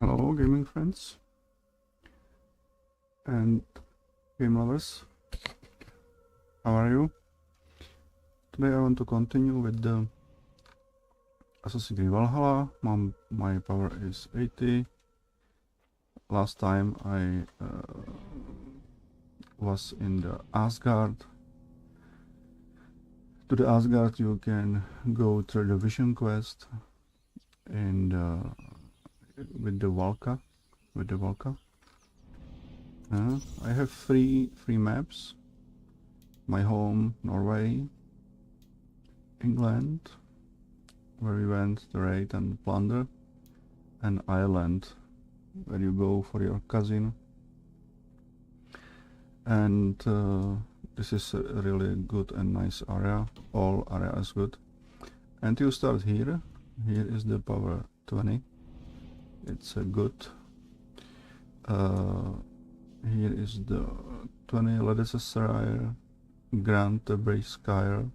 Hello, gaming friends and game lovers. How are you? Today I want to continue with the Assassin's Creed Valhalla. My power is 80. Last time I was in the Asgard. To the Asgard you can go through the Vision quest and with the Valka. I have three maps. My home, Norway, England, where we went to raid and plunder, and Ireland, where you go for your cousin. And this is a really good and nice area. All area is good. And you start here. Here is the power 20. It's a good. Here is the 20 Grantenbridgescire, Grantenbridgescire,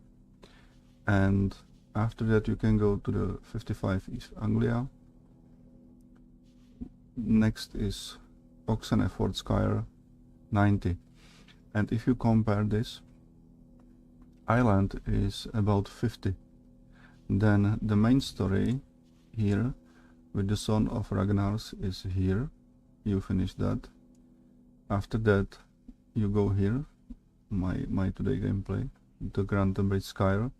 and after that you can go to the 55 East Anglia. Next is Grantenbridgescire 90. And if you compare this, Ireland is about 50. Then the main story here with the Son of Ragnar's is here. You finish that. After that you go here, my today gameplay, the Grantenbridgescire.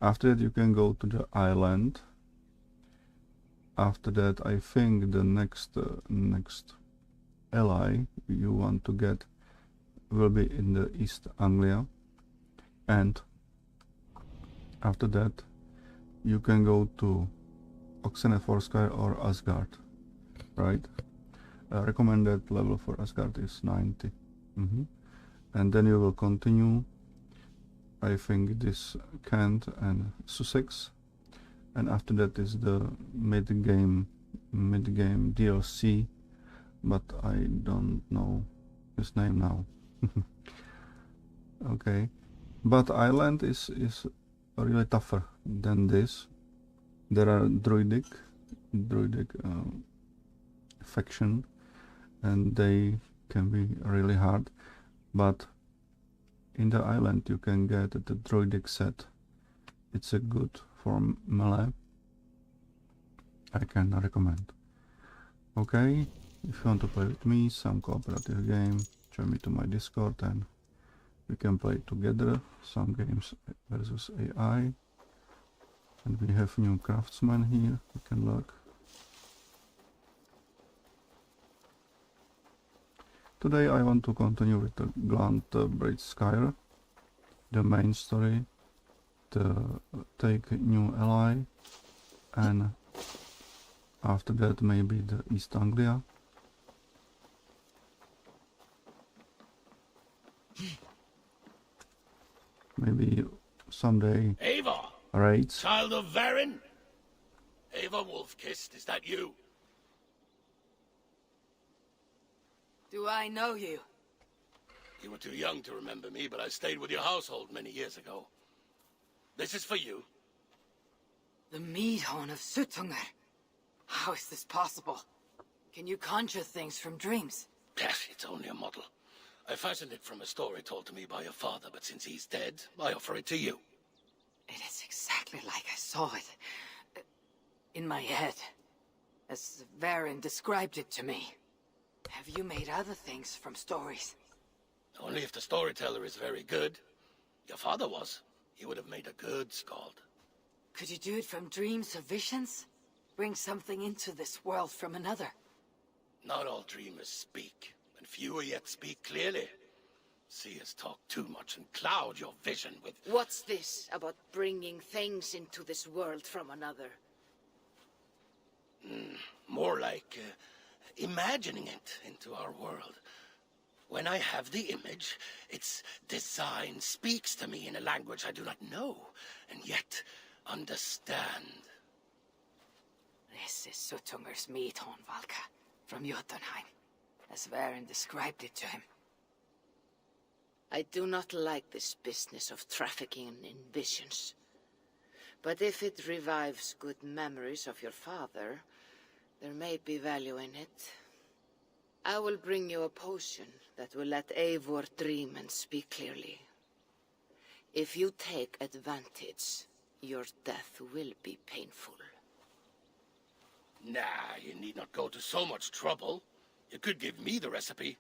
After that you can go to the island. After that I think the next ally you want to get will be in the East Anglia, and after that you can go to Grantenbridgescire or Asgard, right? Recommended level for Asgard is 90. And then you will continue, I think, this Kent and Sussex, and after that is the mid-game DLC, but I don't know his name now. Okay, but Ireland is really tougher than this. There are druidic faction, and they can be really hard, but in the island you can get the druidic set. It's a good for melee. I can recommend. Okay, if you want to play with me some cooperative game, join me to my Discord and we can play together some games versus AI. And we have new craftsman here, you can look. Today I want to continue with the Grantenbridgescire, the main story, to take a new ally, and after that maybe the East Anglia. Maybe someday Eivor! raids. Child of Varin? Eivor Wolf-Kissed, is that you? Do I know you? You were too young to remember me, but I stayed with your household many years ago. This is for you. The Meadhorn of Suttungr. How is this possible? Can you conjure things from dreams? Yes, it's only a model. I fashioned it from a story told to me by your father, but since he's dead, I offer it to you. It is exactly like I saw it. In my head. As Varin described it to me. Have you made other things from stories? Only if the storyteller is very good. Your father was. He would have made a good skald. Could you do it from dreams or visions? Bring something into this world from another? Not all dreamers speak, and fewer yet speak clearly. Seers talk too much and cloud your vision with... What's this about bringing things into this world from another? More like imagining it into our world. When I have the image, its design speaks to me in a language I do not know, and yet understand. This is Suttungr's Meadhorn, Valka, from Jotunheim, as Varin described it to him. I do not like this business of trafficking in visions. But if it revives good memories of your father, There may be value in it. I will bring you a potion that will let Eivor dream and speak clearly. If you take advantage, your death will be painful. Nah, you need not go to so much trouble. You could give me the recipe.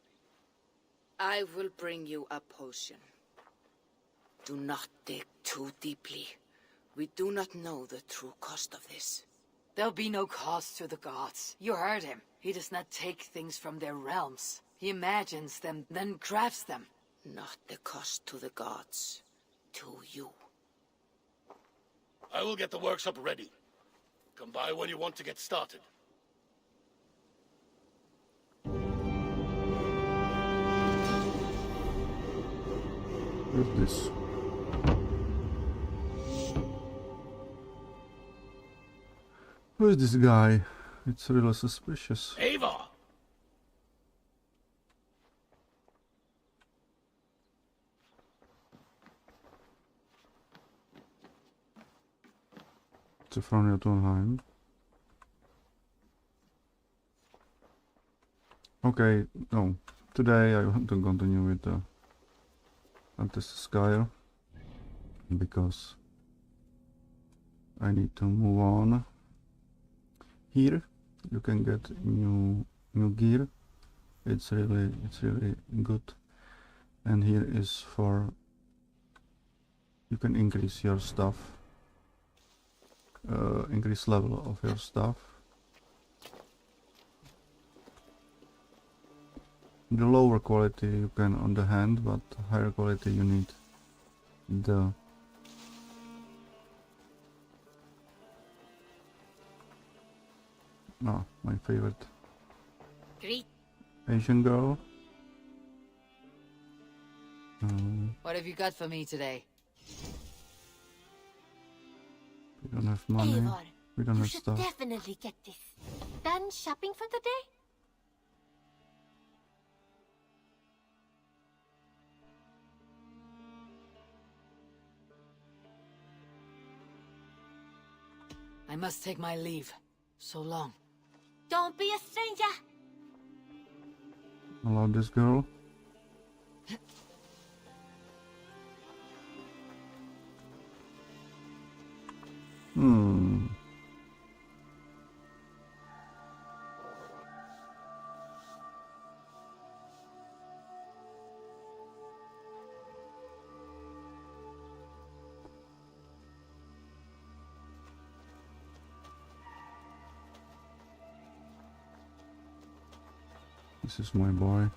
I will bring you a potion. Do not dig too deeply. We do not know the true cost of this. There'll be no cost to the gods. You heard him. He does not take things from their realms. He imagines them, then crafts them. Not the cost to the gods. To you. I will get the workshop ready. Come by when you want to get started. Who's this? Who is this guy? It's really suspicious. Eivor! It's from Jotunheim. Okay, no. Today I want to continue with the Grantenbridgescire because I need to move on. Here you can get new gear. It's really good. And here is for you can increase your stuff, increase level of your stuff. The lower quality you can on the hand, but higher quality you need the my favorite Creed. Asian girl. What have you got for me today? We don't have money. Eivor, We don't you have should stuff. definitely get this. Done shopping for the day? I must take my leave. So long. Don't be a stranger. Allow this girl. This is my boy.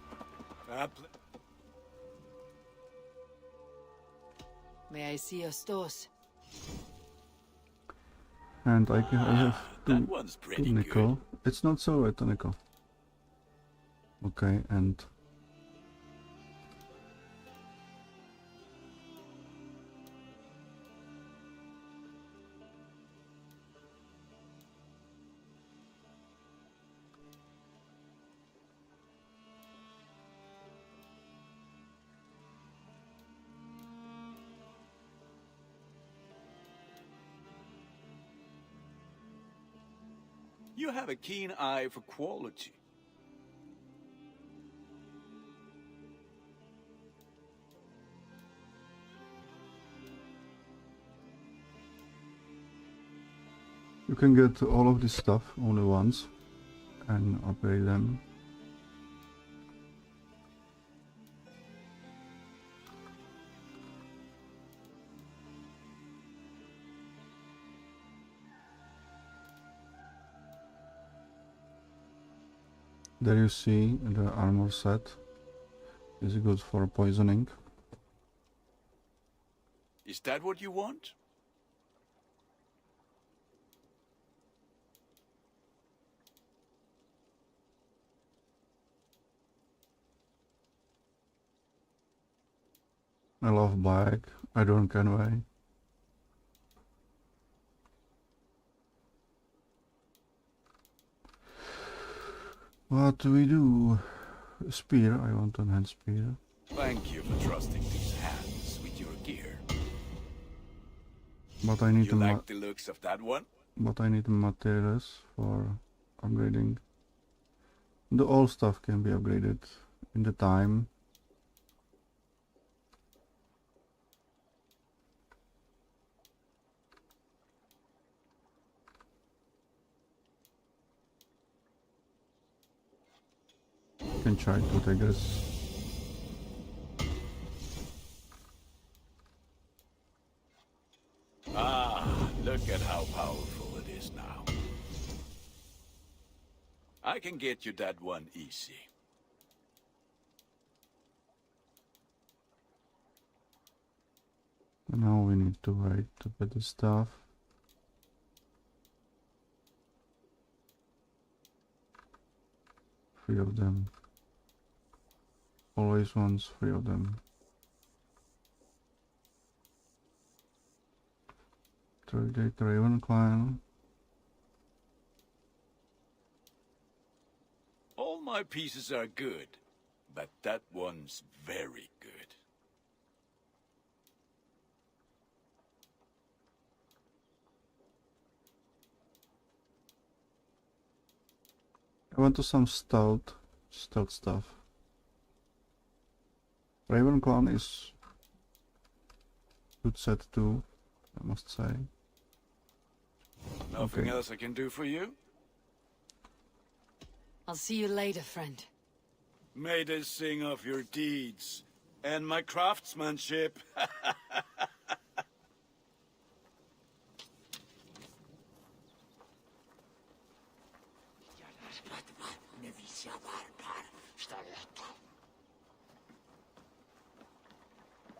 May I see your stores? And I have That one's two pretty nickel. good. It's not so at a nickel. Okay, and You have a keen eye for quality. you can get all of this stuff only once and upgrade them. There you see the armor set is good for poisoning. Is that what you want? I love bike, I don't convey. What do we do? Spear, I want an hand spear. Thank you for trusting these hands with your gear. But I need You like the looks of that one? but I need materials for upgrading. The old stuff can be upgraded in the time. You can try to take this. Ah, look at how powerful it is now. I can get you that one easy. Now we need to wait to get the stuff. Three of them. Always wants 3 of them. Trade Raven Clan. All my pieces are good, but that one's very good. I want to some stealth stuff. Raven Clan is good set too, I must say. Nothing else I can do for you? I'll see you later, friend. May they sing of your deeds and my craftsmanship.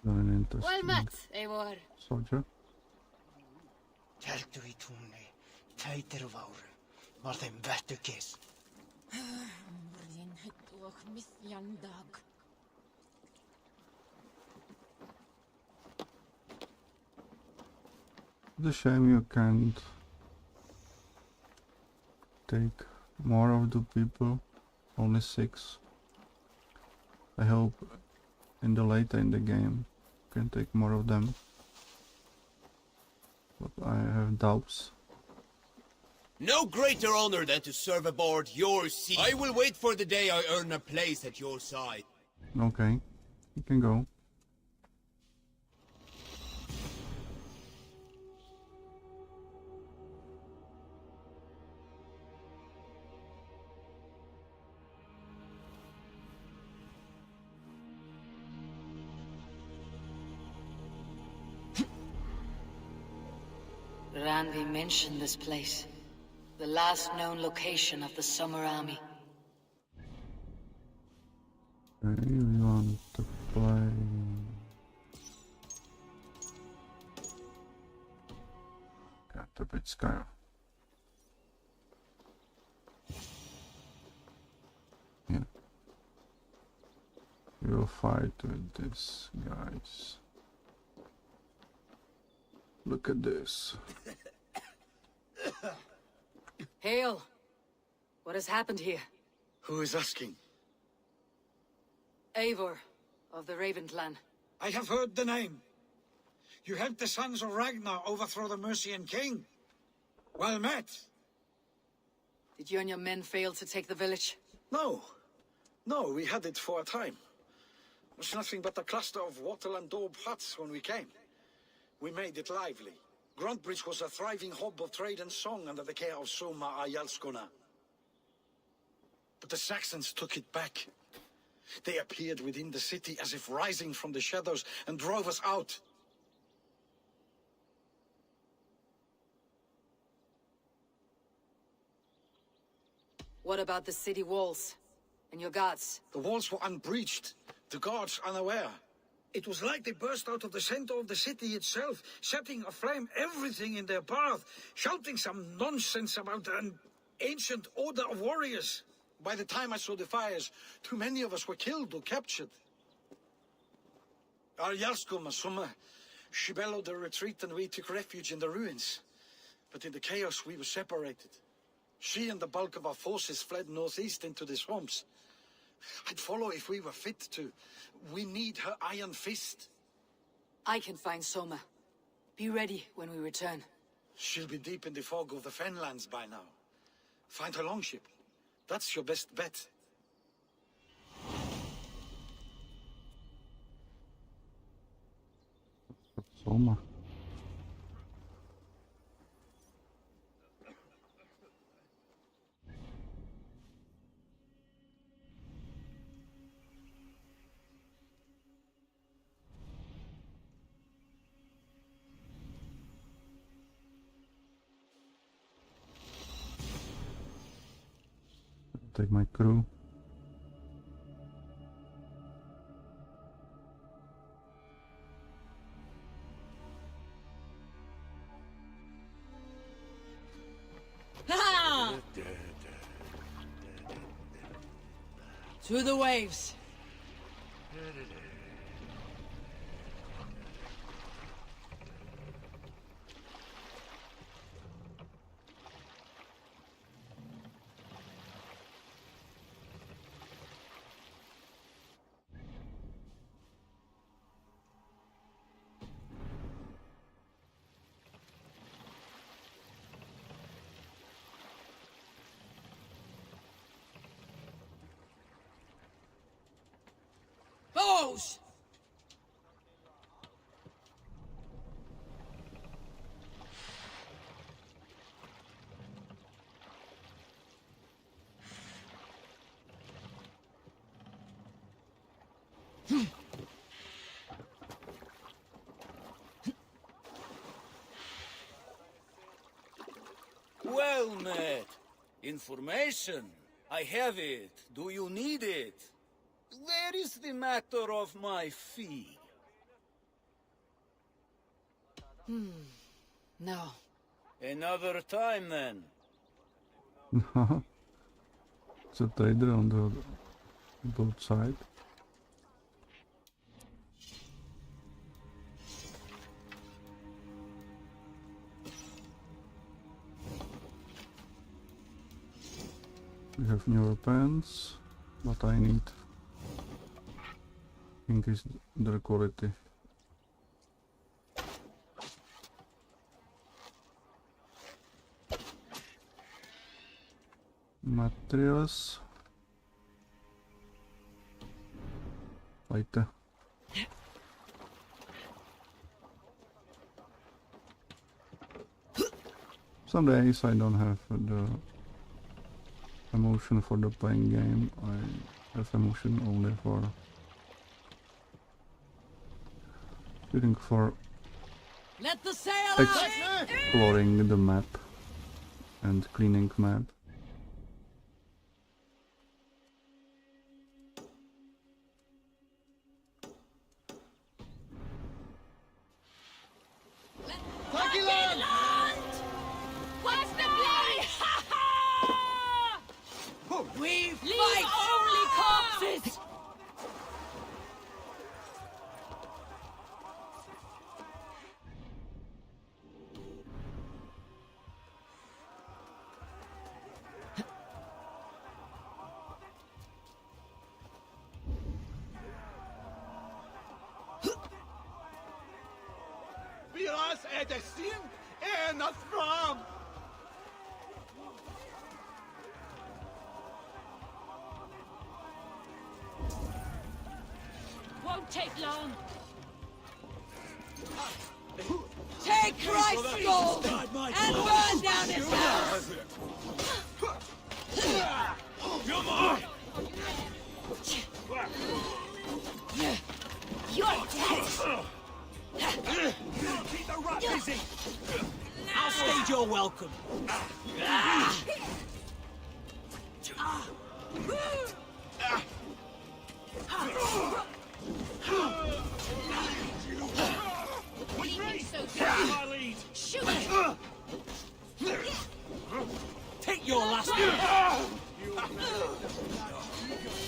Very interesting. Well met, Eivor. Soldier. Teltu I túnni, tætir og váru, var þeim vettu kiss. It's a shame you can't take more of the people, only 6. I hope in the later in the game you can take more of them, but I have doubts. No greater honor than to serve aboard your sea. I will wait for the day I earn a place at your side. Okay, you can go. Randi mentioned this place. The last known location of the Summer Army. Okay, we want to play... Grantenbridgescire. Yeah. We will fight with this, guys. Look at this. Hail! What has happened here? Who is asking? Eivor, of the Raven clan. I have heard the name. You helped the sons of Ragnar overthrow the Mercian king. Well met. Did you and your men fail to take the village? No. No, we had it for a time. It was nothing but a cluster of wattle and daub huts when we came. We made it lively. Grantenbridge was a thriving hub of trade and song under the care of Soma Jarlskona. But the Saxons took it back. They appeared within the city as if rising from the shadows and drove us out. What about the city walls? And your guards? The walls were unbreached, the guards unaware. It was like they burst out of the center of the city itself, setting aflame everything in their path, shouting some nonsense about an ancient order of warriors. By the time I saw the fires, too many of us were killed or captured. Our Jarlskona, Soma, she bellowed a retreat and we took refuge in the ruins. But in the chaos we were separated. She and the bulk of our forces fled northeast into the swamps. I'd follow if we were fit to. We need her iron fist. I can find Soma. Be ready when we return. She'll be deep in the fog of the Fenlands by now. Find a longship. That's your best bet. Soma. Take my crew. Ha! To the waves. Bows! Well met. Information. I have it. Do you need it? Where is the matter of my fee? No. Another time, then. It's a trader on the boat side. We have new weapons, but I need increase their quality. Materials. Weiter. Some days I don't have the emotion for the playing game. I have emotion only for shooting, for Let the sail out! exploring the map and cleaning map. What's the play? We Leave fight! only corpses! Vi oss det sin ena fram! Won't take long. Take Christ's gold and burn down his house! Come on! You're dead! Keep the rat busy! I'll stage your welcome. Leaving so soon. Shoot it! Take your last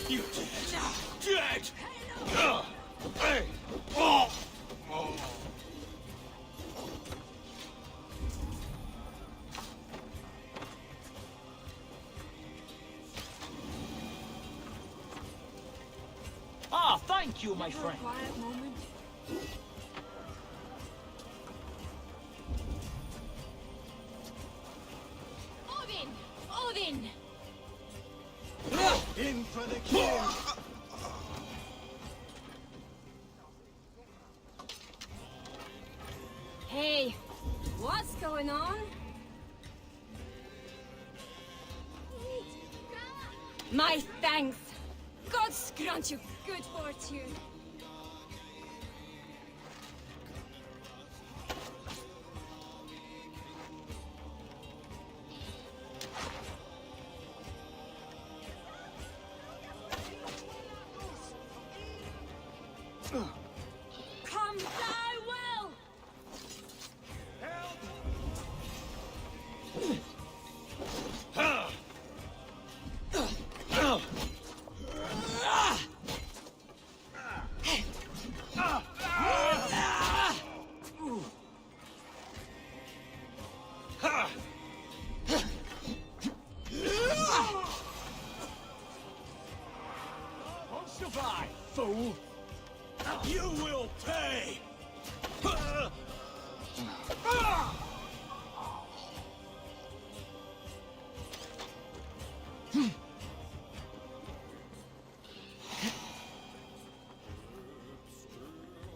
You dead! Hey! Oh! Ah, thank you, my friend. Quiet moment. Odin! Odin! in! In for the kill! Hey, what's going on? My thanks. God grant you good fortune. Come thy will! Won't survive, fool! You will pay!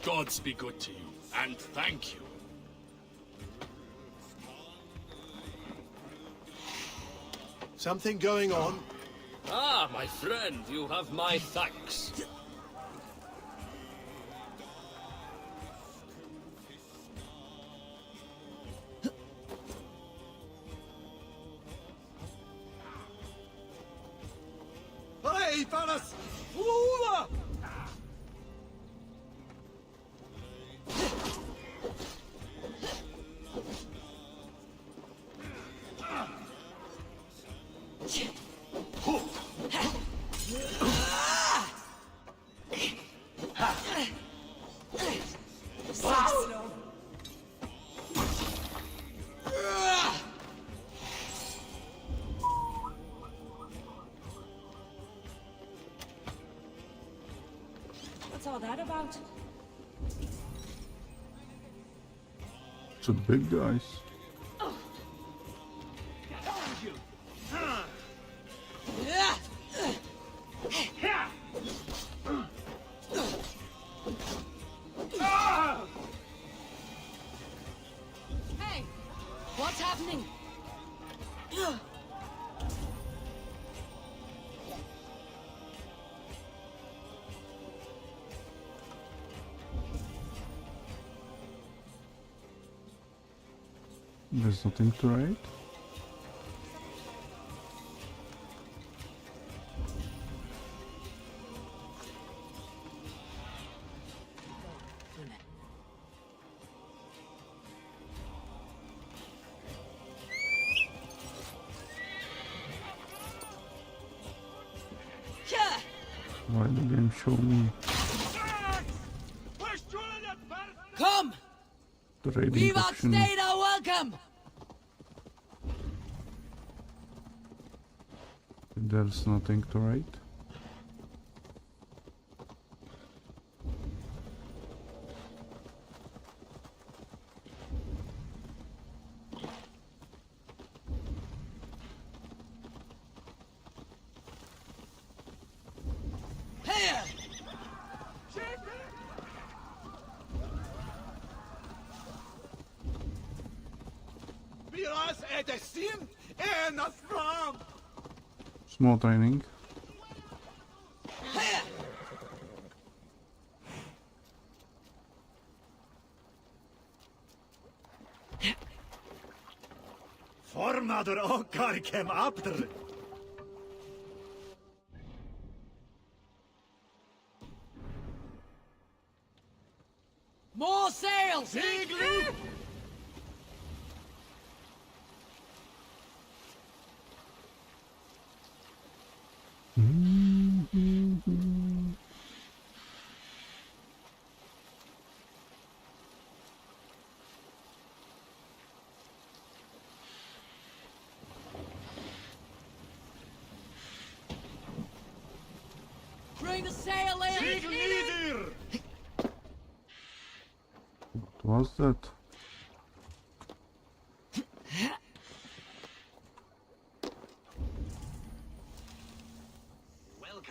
Gods be good to you, and thank you. Something going on? Ah, my friend, you have my thanks. Hey, fellas! Woola! What's all that about? It's a big guys. Hey, what's happening? There's nothing to write. Why the game show me Come! the raiding We've option? outstayed our welcome! There's nothing to write. Here! Biraz edesin en asram! Small training. Here! Formadur okkar kem abdur! More sails! Bring the sail in! What was that?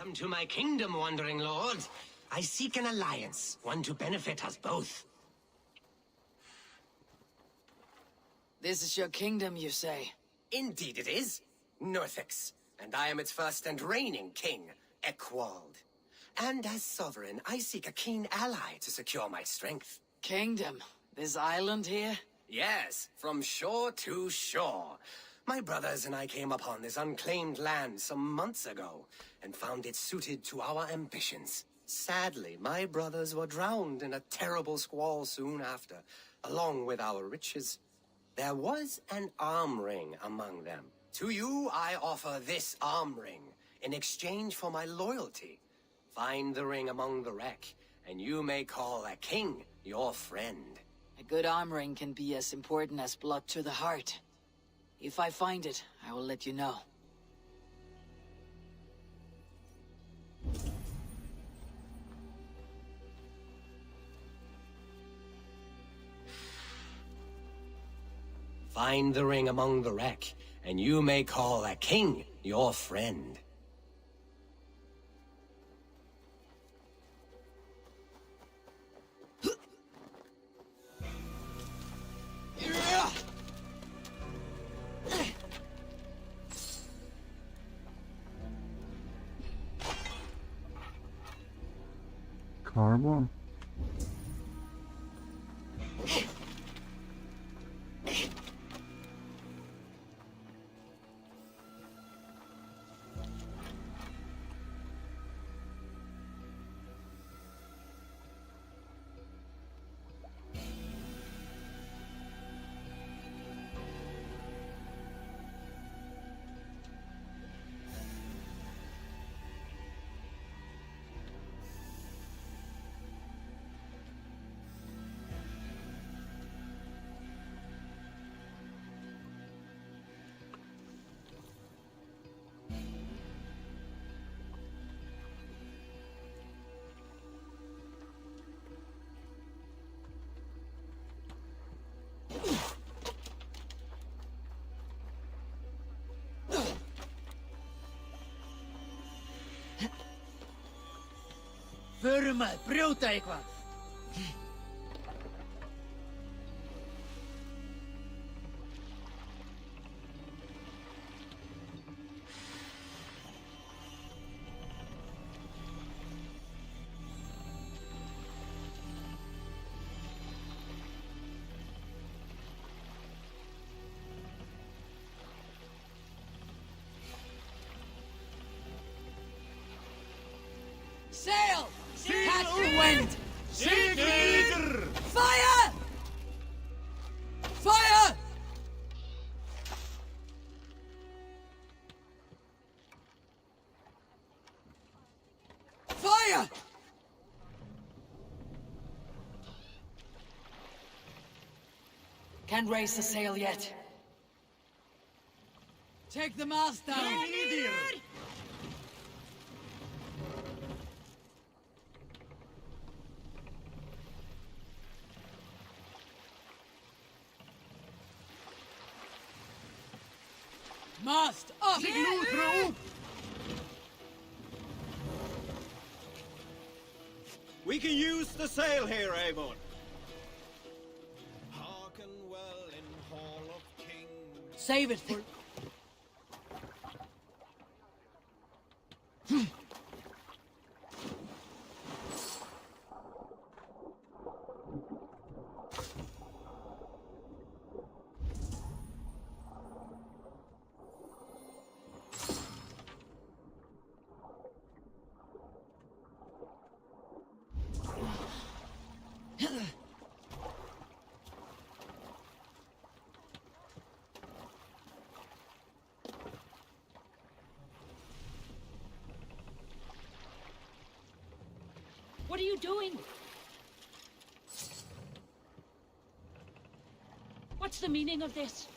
Welcome to my kingdom, wandering lord. I seek an alliance, one to benefit us both. This is your kingdom, you say? Indeed it is. Northix, and I am its first and reigning king, Eckwald. And as sovereign, I seek a keen ally to secure my strength. Kingdom? This island here? Yes, from shore to shore. My brothers and I came upon this unclaimed land some months ago, and found it suited to our ambitions. Sadly, my brothers were drowned in a terrible squall soon after, along with our riches. There was an arm ring among them. To you, I offer this arm ring, in exchange for my loyalty. Find the ring among the wreck, and you may call a king your friend. A good arm ring can be as important as blood to the heart. If I find it, I will let you know. Find the ring among the wreck, and you may call a king your friend. Carbon. Förum að brjóta eitthvað. Sail! Catch the wind! Sigurd! Fire! Fire! Fire! Can't raise the sail yet. Take the mast down! Mast up! We can use the sail here, Eivor. Hearken well in Hall of Kings. Save it for... What are you doing? What's the meaning of this?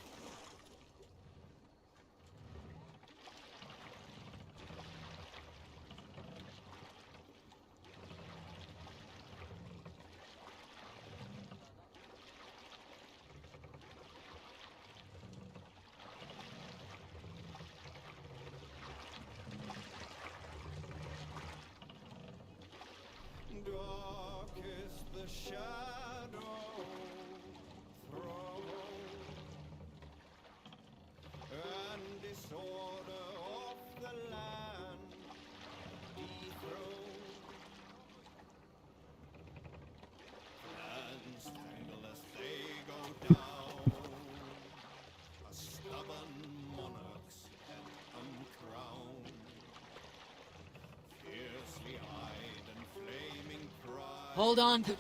Hold on to...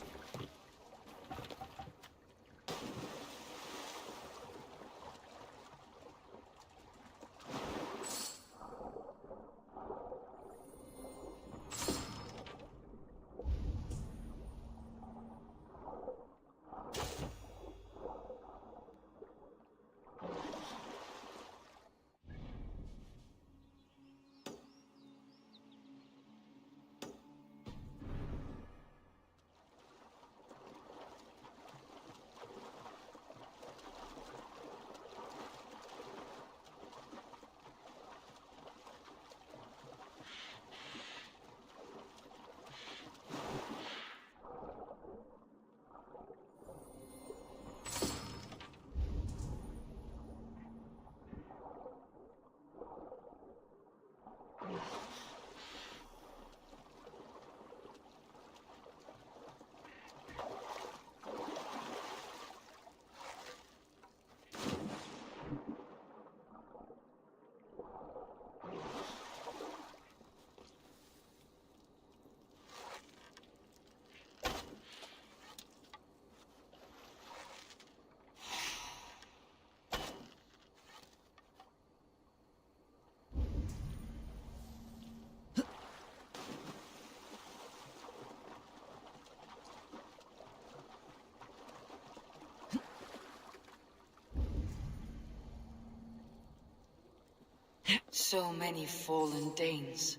So many fallen Danes.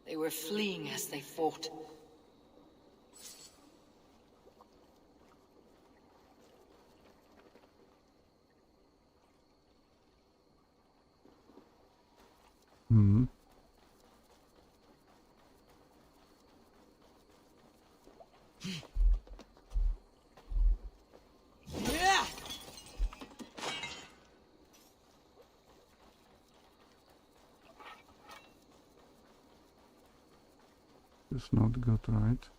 They were fleeing as they fought. Hmm. It's not good, right?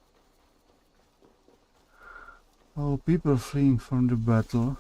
Oh, people fleeing from the battle.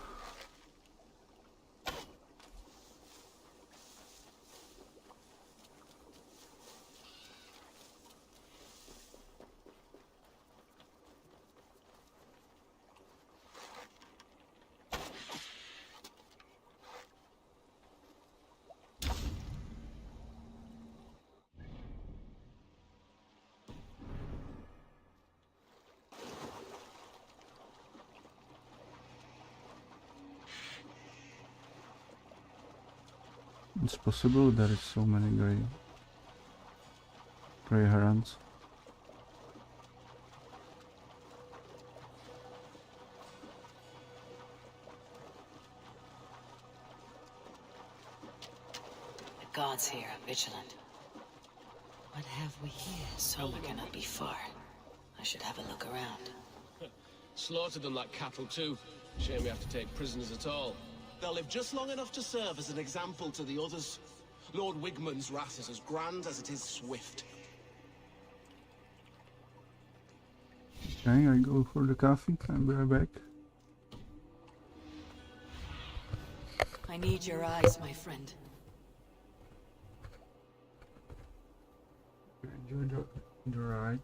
It's possible there is so many grey herons. The gods here are vigilant. What have we here? Soma cannot be far. I should have a look around. Slaughtered them like cattle too. Shame we have to take prisoners at all. They'll live just long enough to serve as an example to the others. Lord Wigmund's wrath is as grand as it is swift. Okay, I go for the coffee. I'll be right back. I need your eyes, my friend. Enjoy the ride.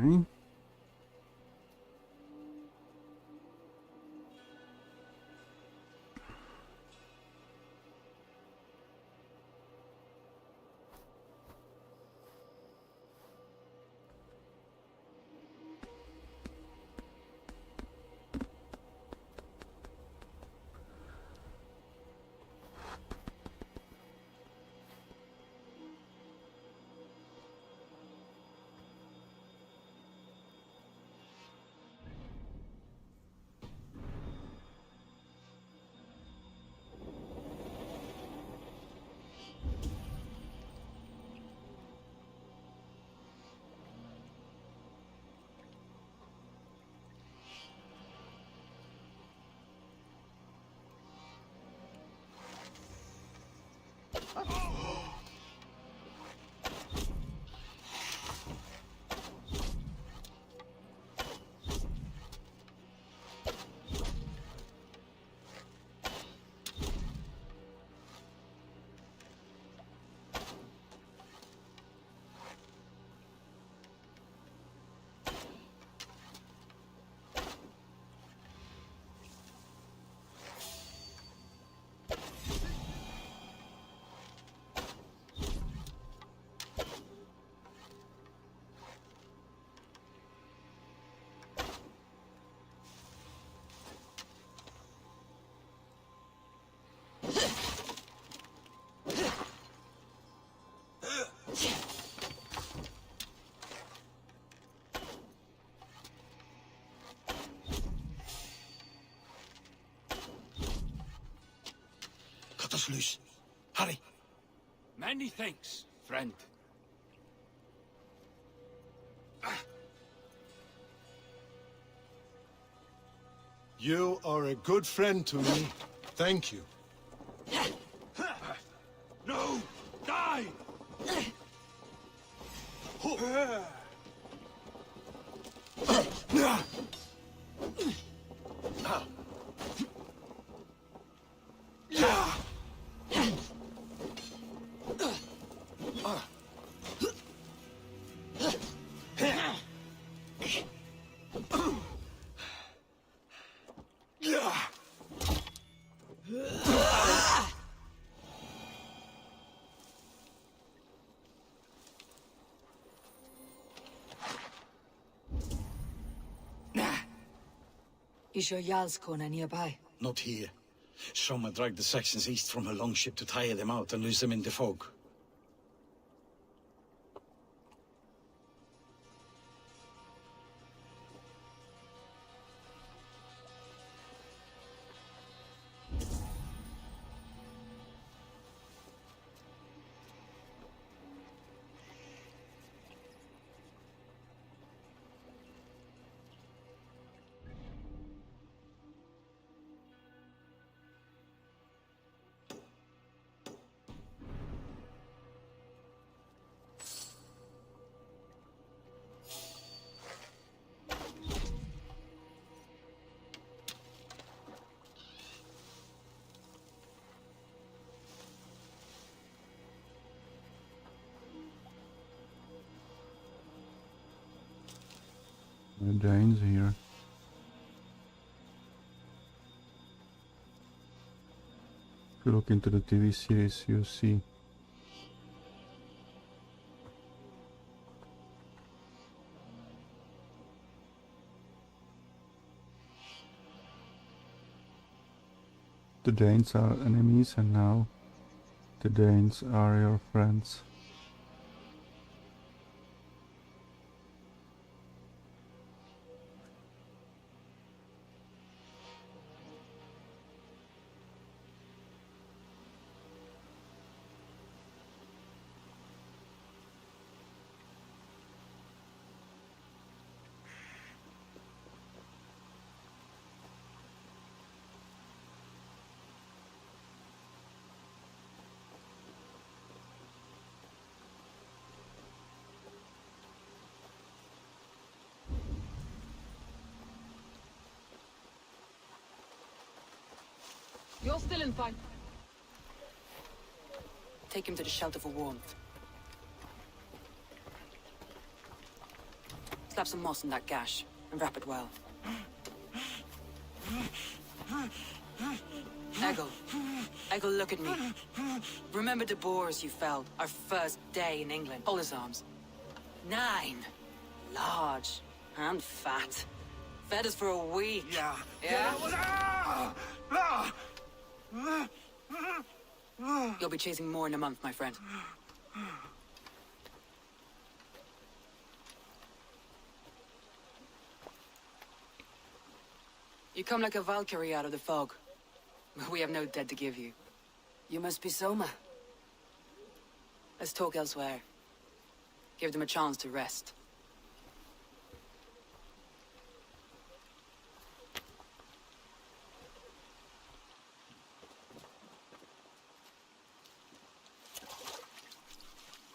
Okay. Cut us loose. Hurry. Many thanks, friend. You are a good friend to me. Thank you. No! Die! Is your Jarlskona nearby? Not here. Someone dragged the Saxons east from her longship to tire them out and lose them in the fog. The Danes here. If you look into the TV series, you see the Danes are enemies, and now the Danes are your friends. You're still in fight. Take him to the shelter for warmth. Slap some moss in that gash, and wrap it well. Eggle, look at me. Remember the boars you felled, our first day in England? Hold his arms. 9. Large. And fat. Fed us for a week. Yeah. Yeah? You'll be chasing more in a month, my friend. You come like a Valkyrie out of the fog. We have no dead to give you. You must be Soma. Let's talk elsewhere. Give them a chance to rest.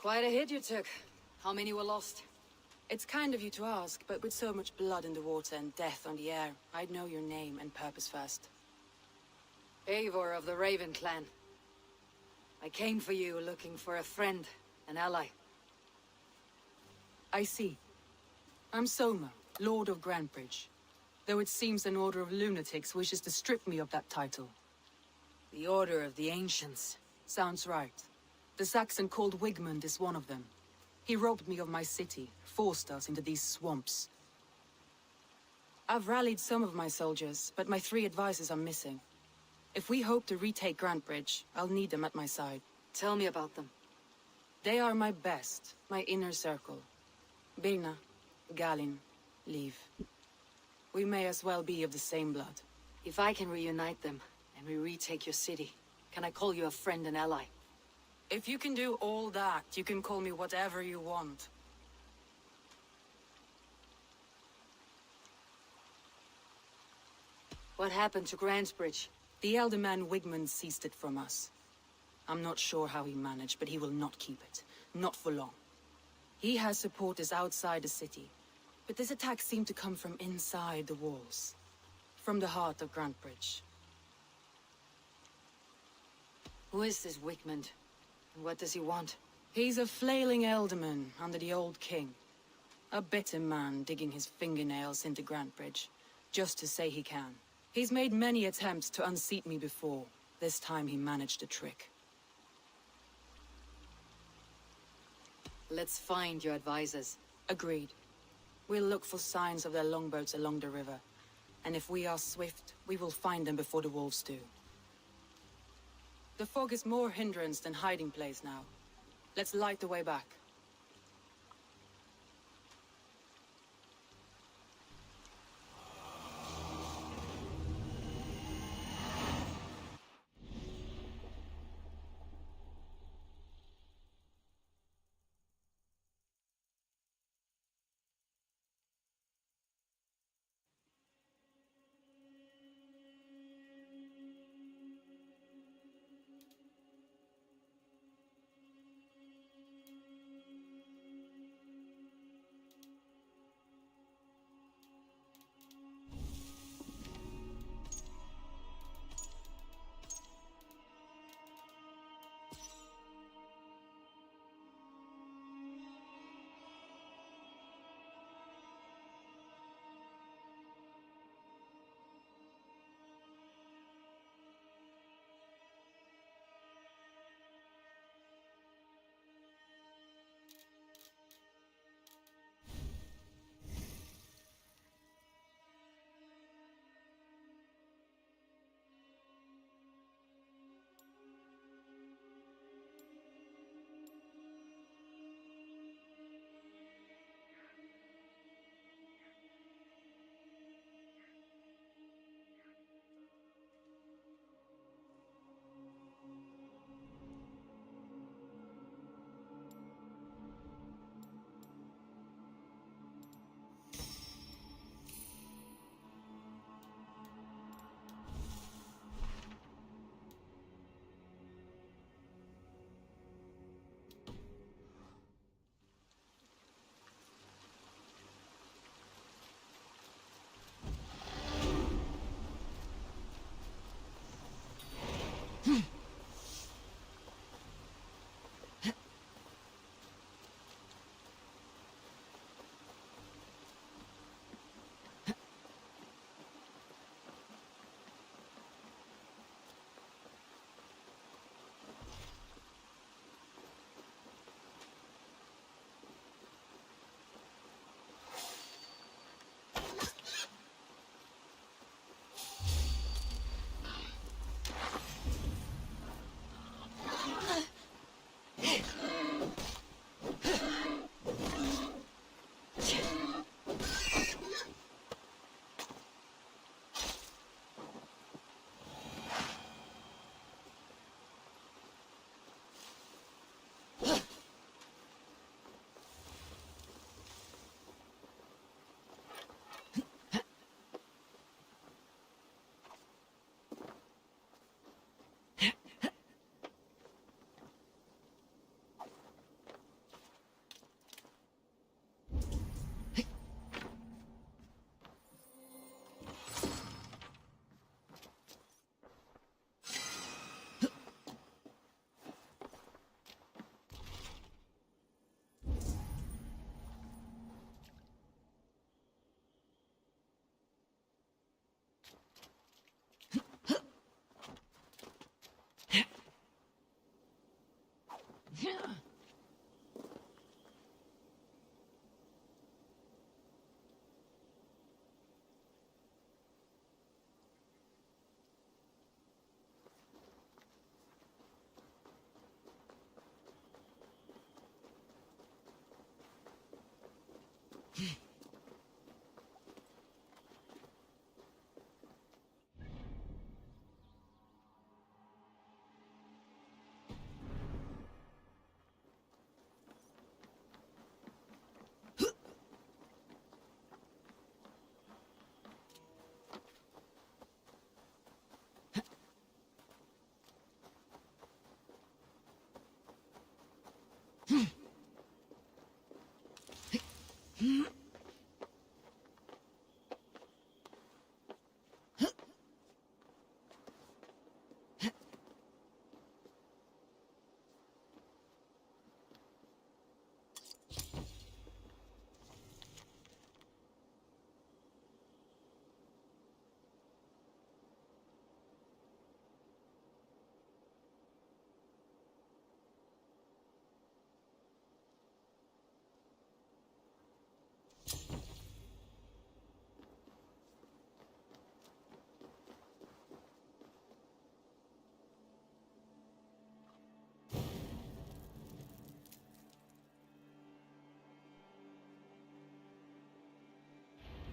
Quite a hit you took. How many were lost? It's kind of you to ask, but with so much blood in the water and death on the air, I'd know your name and purpose first. Eivor of the Raven clan. I came for you looking for a friend, an ally. I see. I'm Soma, Lord of Grantebridge. Though it seems an order of lunatics wishes to strip me of that title. The Order of the Ancients. Sounds right. The Saxon called Wigmund is one of them. He robbed me of my city, forced us into these swamps. I've rallied some of my soldiers, but my 3 advisors are missing. If we hope to retake Grantebridge, I'll need them at my side. Tell me about them. They are my best, my inner circle. Birna, Galin, Liv. We may as well be of the same blood. If I can reunite them, and we retake your city, can I call you a friend and ally? If you can do all that, you can call me whatever you want. What happened to Grantenbridge? The elder man Wigmund seized it from us. I'm not sure how he managed, but he will not keep it. Not for long. He has supporters outside the city, but this attack seemed to come from inside the walls. From the heart of Grantebridge. Who is this Wigmund? And what does he want? He's a flailing elderman under the old king. A bitter man digging his fingernails into Grantebridge, just to say he can. He's made many attempts to unseat me before. This time he managed a trick. Let's find your advisors. Agreed. We'll look for signs of their longboats along the river. And if we are swift, we will find them before the wolves do. The fog is more hindrance than hiding place now. Let's light the way back.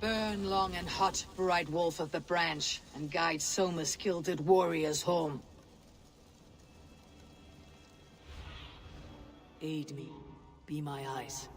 Burn long and hot, bright wolf of the branch, and guide Soma's gilded warriors home. Aid me, be my eyes.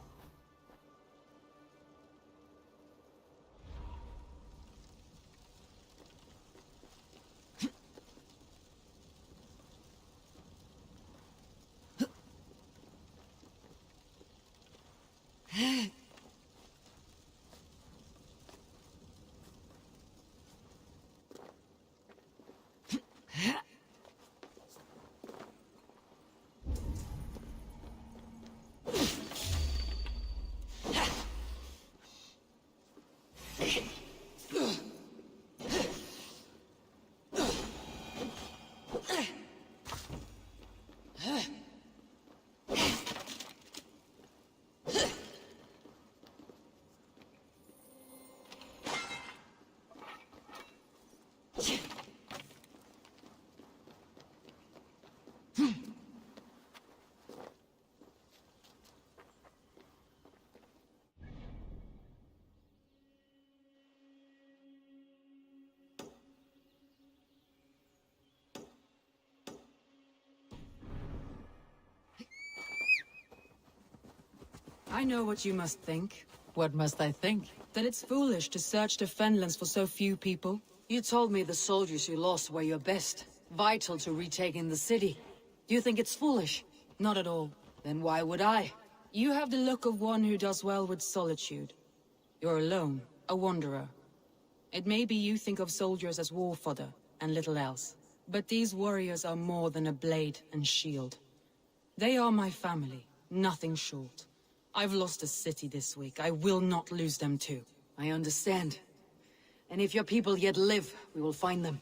I know what you must think. What must I think? That it's foolish to search the Fenlands for so few people. You told me the soldiers you lost were your best, vital to retaking the city. Do you think it's foolish? Not at all. Then why would I? You have the look of one who does well with solitude. You're alone, a wanderer. It may be you think of soldiers as war fodder, and little else. But these warriors are more than a blade and shield. They are my family, nothing short. I've lost a city this week. I will not lose them too. I understand. And if your people yet live, we will find them.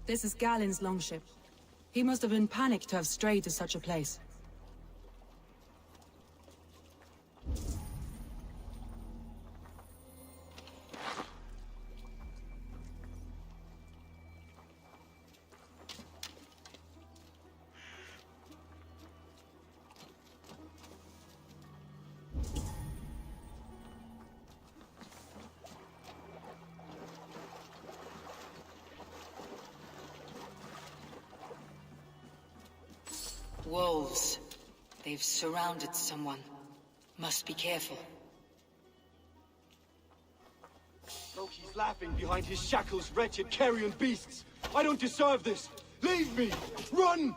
This is Galen's longship. He must have been panicked to have strayed to such a place. Wolves. They've surrounded someone. Must be careful. Loki's laughing behind his shackles, wretched carrion beasts. I don't deserve this. Leave me! Run!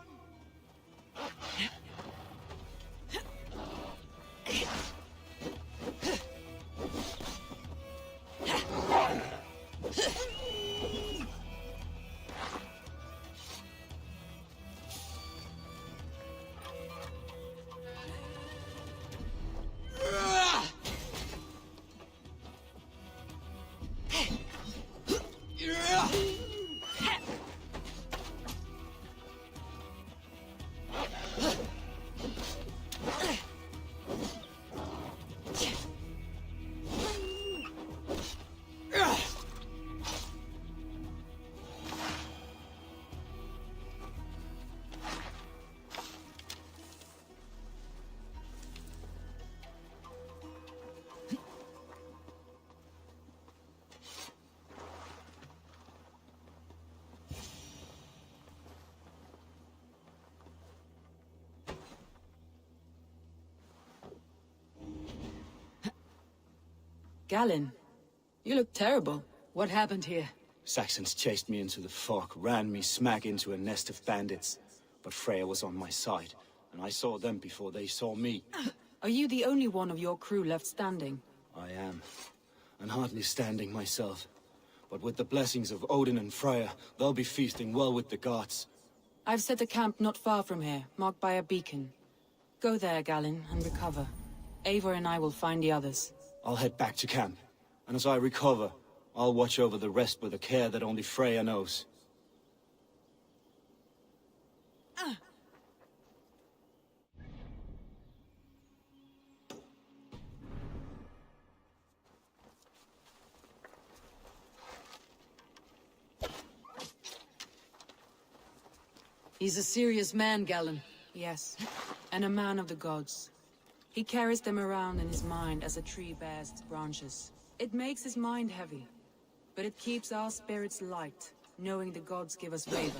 Galen, you look terrible. What happened here? Saxons chased me into the fog, ran me smack into a nest of bandits. But Freya was on my side, and I saw them before they saw me. Are you the only one of your crew left standing? I am, and hardly standing myself. But with the blessings of Odin and Freya, they'll be feasting well with the gods. I've set a camp not far from here, marked by a beacon. Go there, Galen, and recover. Eivor and I will find the others. I'll head back to camp, and as I recover, I'll watch over the rest with a care that only Freya knows. He's a serious man, Galen. Yes, and a man of the gods. He carries them around in his mind as a tree bears its branches. It makes his mind heavy, but it keeps our spirits light, knowing the gods give us favor.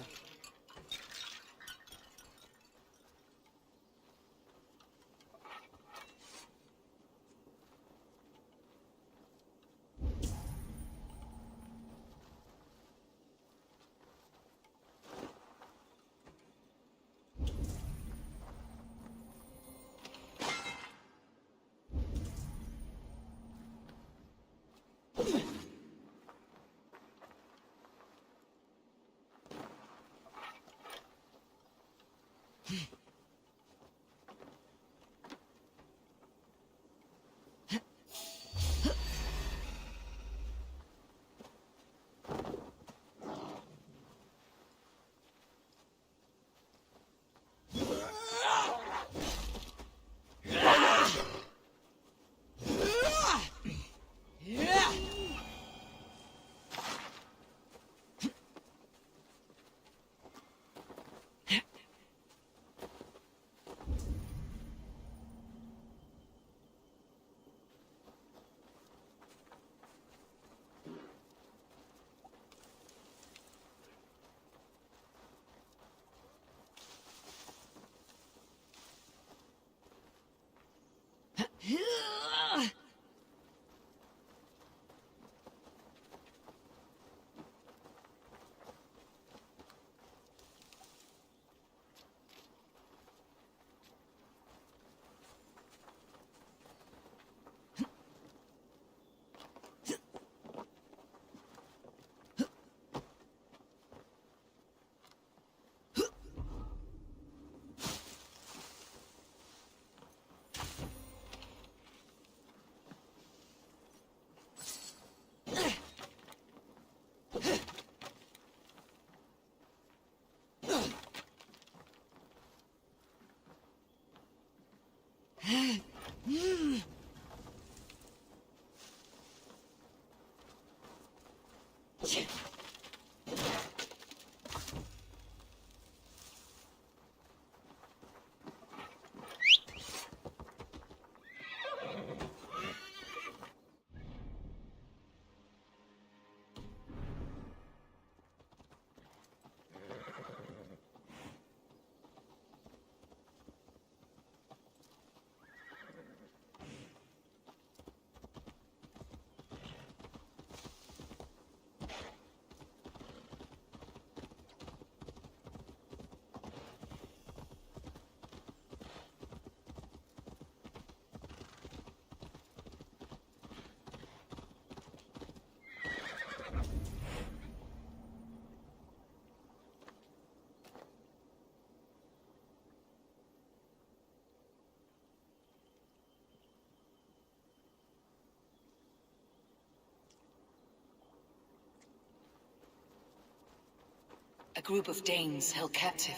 A group of Danes held captive.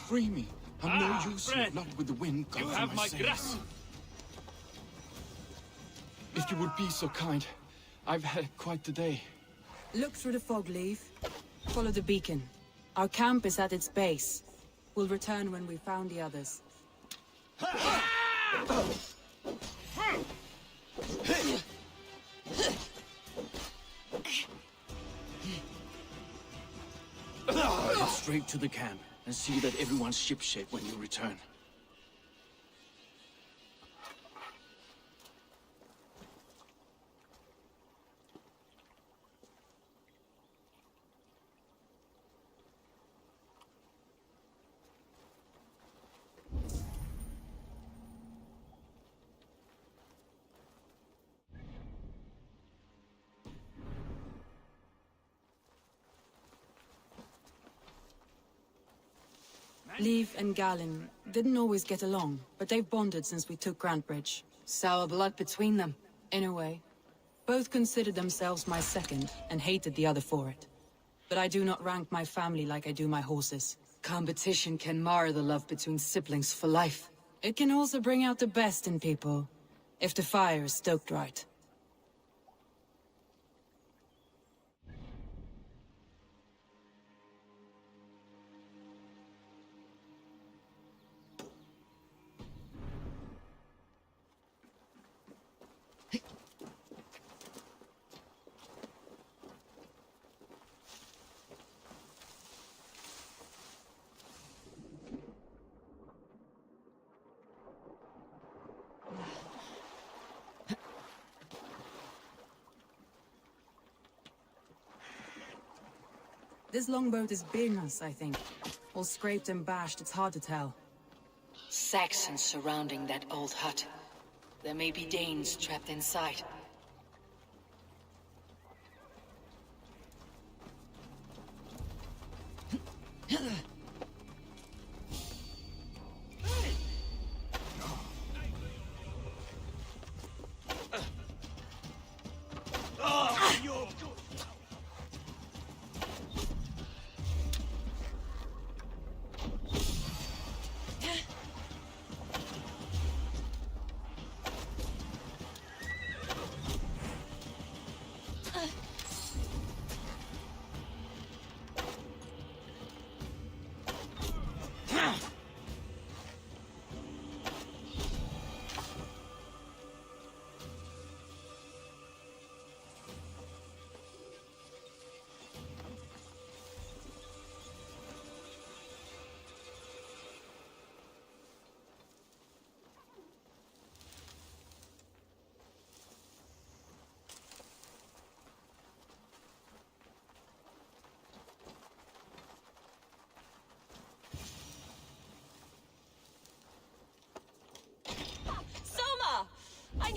Free me. I'm no use here, not with the wind You going have through my sails. grass. If you would be so kind, I've had quite the day. Look through the fog, Leave. Follow the beacon. Our camp is at its base. We'll return when we've found the others. Go straight to the camp and see that everyone's shipshape when you return. Leif and Galen didn't always get along, but they've bonded since we took Grantebridge. Sour blood between them. In a way. Both considered themselves my second, and hated the other for it. But I do not rank my family like I do my horses. Competition can mar the love between siblings for life. It can also bring out the best in people, if the fire is stoked right. This longboat is Birna's, I think. All scraped and bashed, it's hard to tell. Saxons surrounding that old hut. There may be Danes trapped inside.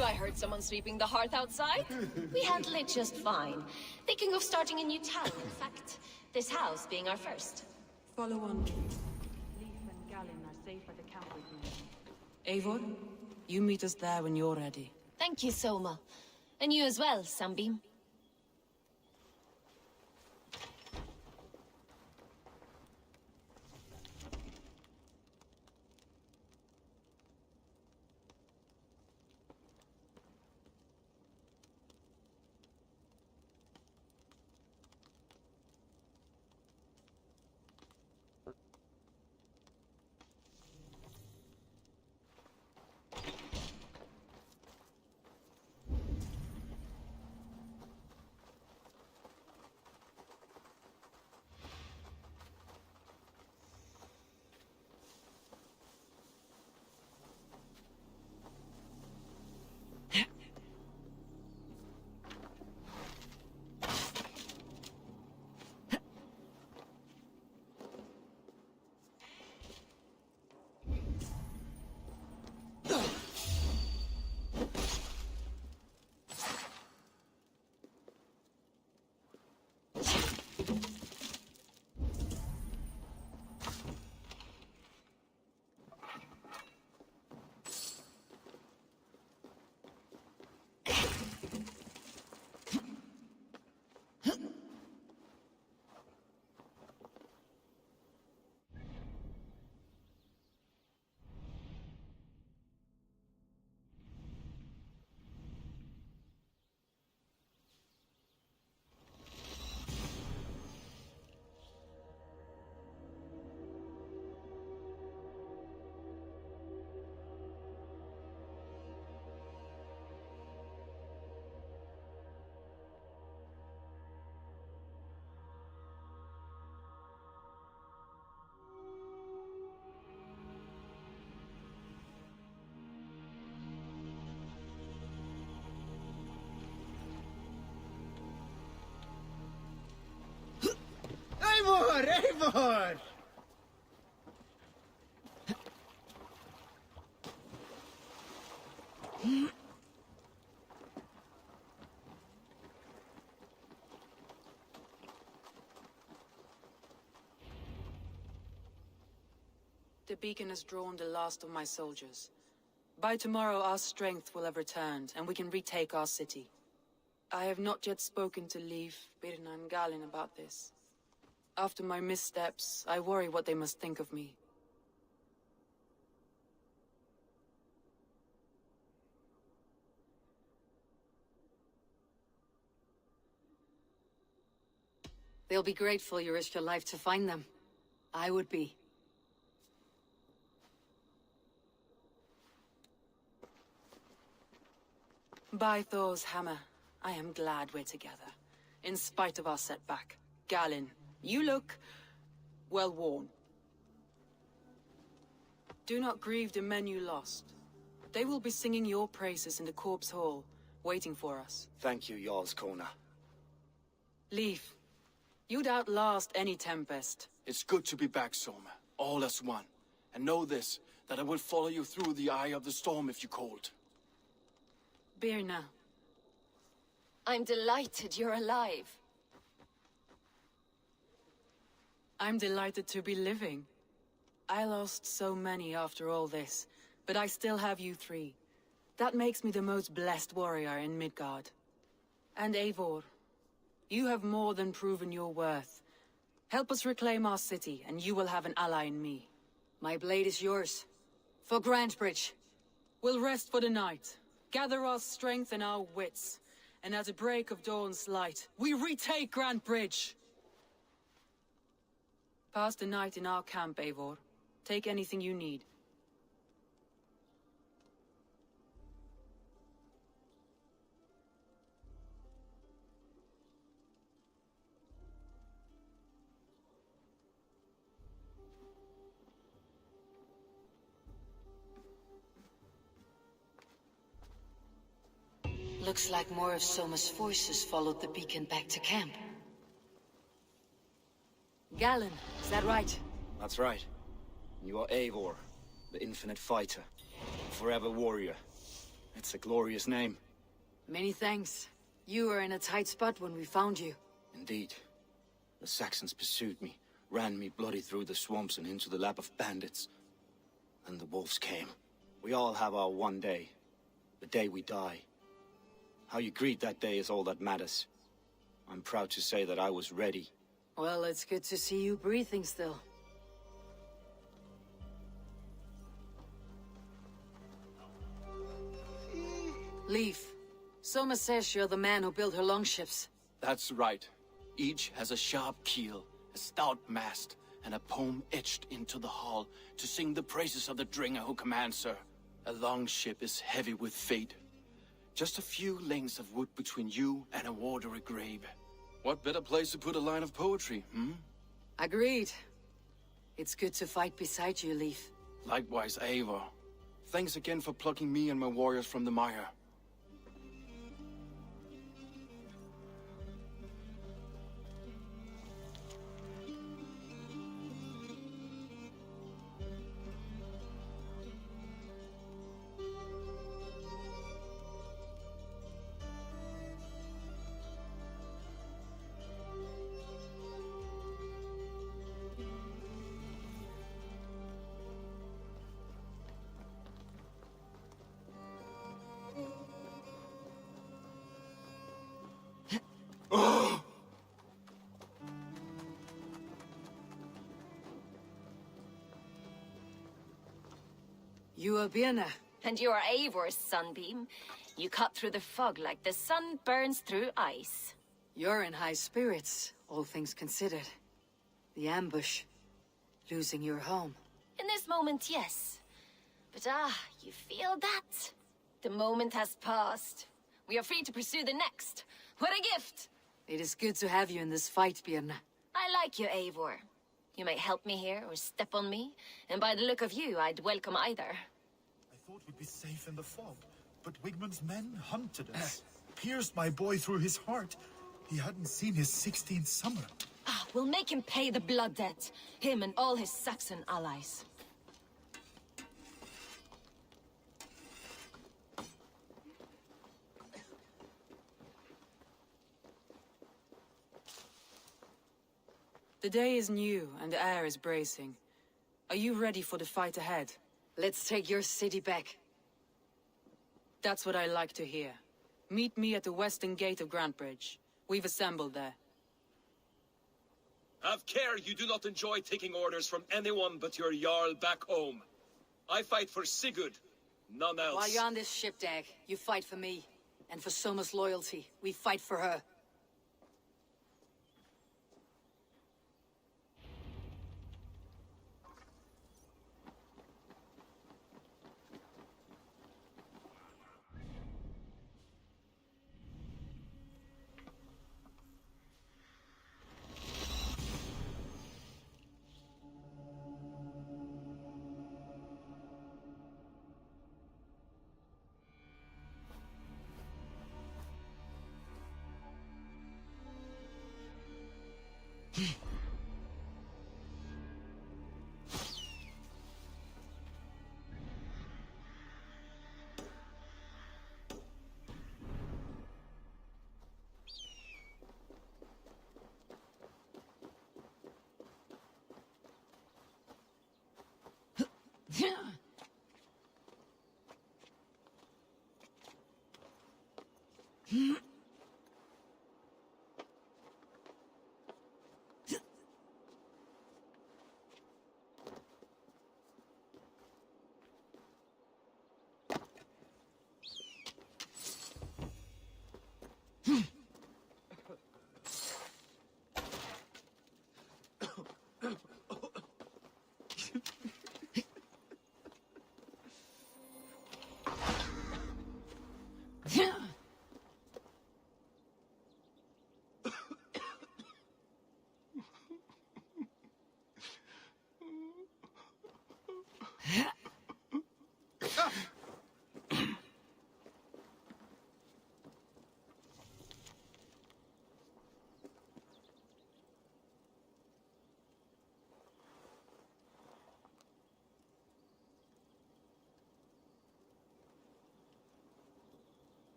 you. I heard someone sweeping the hearth outside. We handle it just fine. Thinking of starting a new town, in fact. This house being our first. Follow on, Tree. Leif and Galen are safe at the camp with me. Eivor, you meet us there when you're ready. Thank you, Soma. And you as well, Sunbeam. Eivor! Eivor! The beacon has drawn the last of my soldiers. By tomorrow our strength will have returned, and we can retake our city. I have not yet spoken to Leif, Birna and Galen about this. After my missteps, I worry what they must think of me. They'll be grateful you risked your life to find them. I would be. By Thor's hammer, I am glad we're together. In spite of our setback. Galen, you look well worn. Do not grieve the men you lost. They will be singing your praises in the corpse hall, waiting for us. Thank you, Jarl's Kona. Leif, you'd outlast any tempest. It's good to be back, Soma. All as one. And know this, that I will follow you through the eye of the storm if you called. Birna. I'm delighted you're alive. I'm delighted to be living. I lost so many after all this, but I still have you three. That makes me the most blessed warrior in Midgard. And Eivor, you have more than proven your worth. Help us reclaim our city, and you will have an ally in me. My blade is yours. For Grantebridge. We'll rest for the night, gather our strength and our wits, and at the break of dawn's light, we retake Grantebridge! Pass the night in our camp, Eivor. Take anything you need. Looks like more of Soma's forces followed the beacon back to camp. Galen, is that right? That's right. You are Eivor, the infinite fighter, forever warrior. It's a glorious name. Many thanks. You were in a tight spot when we found you. Indeed. The Saxons pursued me, ran me bloody through the swamps and into the lap of bandits. Then the wolves came. We all have our one day. The day we die. How you greet that day is all that matters. I'm proud to say that I was ready. Well, it's good to see you breathing still. Leif, Soma says you're the man who built her longships. That's right. Each has a sharp keel, a stout mast, and a poem etched into the hull to sing the praises of the Dringer who commands her. A longship is heavy with fate. Just a few lengths of wood between you and a watery grave. What better place to put a line of poetry, hmm? Agreed. It's good to fight beside you, Leif. Likewise, Eivor. Thanks again for plucking me and my warriors from the mire. You are Birna. And you are Eivor's sunbeam. You cut through the fog like the sun burns through ice. You're in high spirits, all things considered. The ambush. Losing your home. In this moment, yes. But you feel that? The moment has passed. We are free to pursue the next. What a gift! It is good to have you in this fight, Birna. I like you, Eivor. You may help me here or step on me, and by the look of you, I'd welcome either. I thought we'd be safe in the fog, but Wigmund's men hunted us. Pierced my boy through his heart. He hadn't seen his 16th summer. We'll make him pay the blood debt. Him and all his Saxon allies. The day is new, and the air is bracing. Are you ready for the fight ahead? Let's take your city back. That's what I like to hear. Meet me at the western gate of Grantebridge. We've assembled there. Have care you do not enjoy taking orders from anyone but your Jarl back home. I fight for Sigurd, none else. While you're on this ship, Dag, you fight for me. And for Soma's loyalty, we fight for her.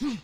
Yeah!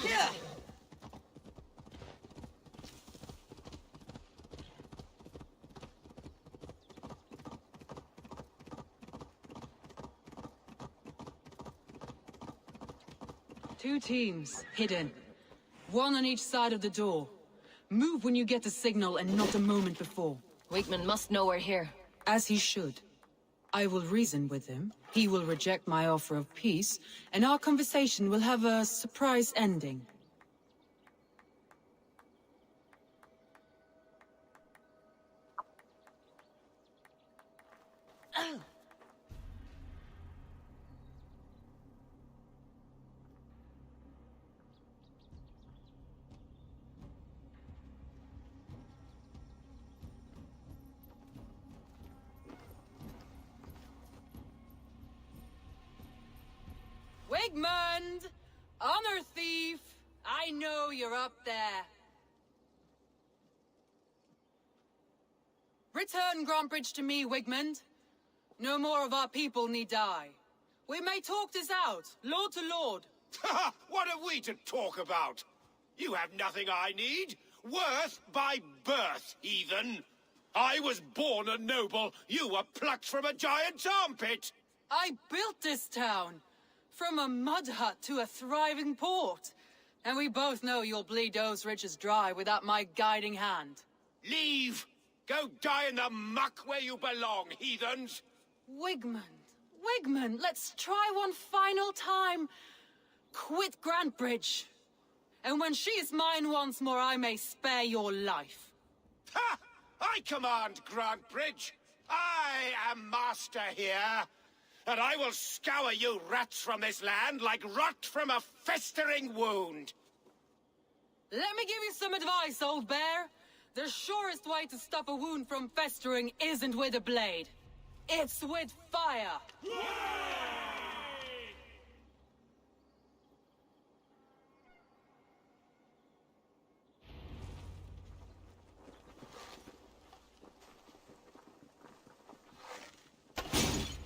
Yeah! Two teams, hidden. One on each side of the door. Move when you get the signal and not a moment before. Wigman must know we're here. As he should. I will reason with him, he will reject my offer of peace, and our conversation will have a surprise ending. Wigmund! Honor thief! I know you're up there. Return Grantebridge to me, Wigmund. No more of our people need die. We may talk this out, lord to lord. What have we to talk about? You have nothing I need. Worth by birth, heathen. I was born a noble. You were plucked from a giant's armpit. I built this town. From a mud hut to a thriving port. And we both know you'll bleed those riches dry without my guiding hand. Leave! Go die in the muck where you belong, heathens! Wigmund, let's try one final time. Quit Grantebridge. And when she is mine once more, I may spare your life. Ha! I command Grantebridge. I am master here. And I will scour you rats from this land like rot from a festering wound. Let me give you some advice, old bear. The surest way to stop a wound from festering isn't with a blade. It's with fire.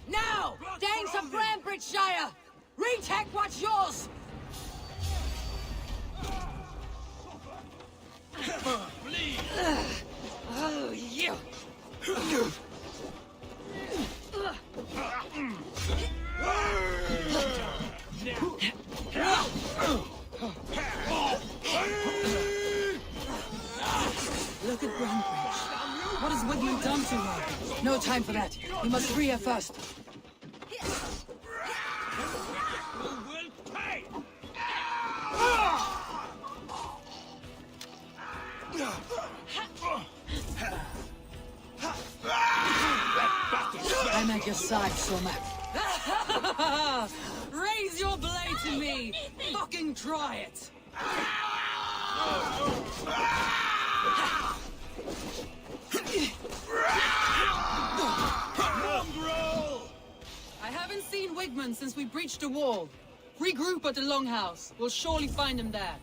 Now! Danes of Grantenbridgescire! Retake what's yours! Oh, you! Look at Grantenbridge. What is Wigman done to her? No time for that. We must free her first. I'm at your side, Soma. Raise your blade to me! Fucking try it! I haven't seen Wigman since we breached the wall. Regroup at the Longhouse. We'll surely find him there.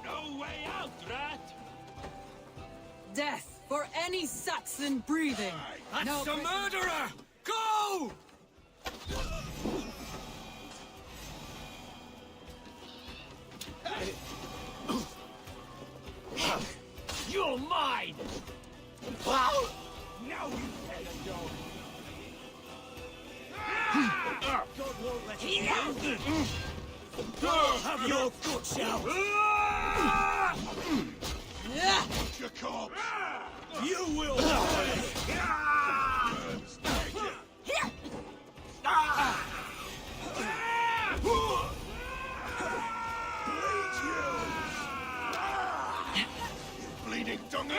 No way out, rat! Death for any Saxon breathing! That's a murderer! Go! You're mine! Wow! Now you better go! God won't let you have your guts out! Your corpse! You will bleeding donkey!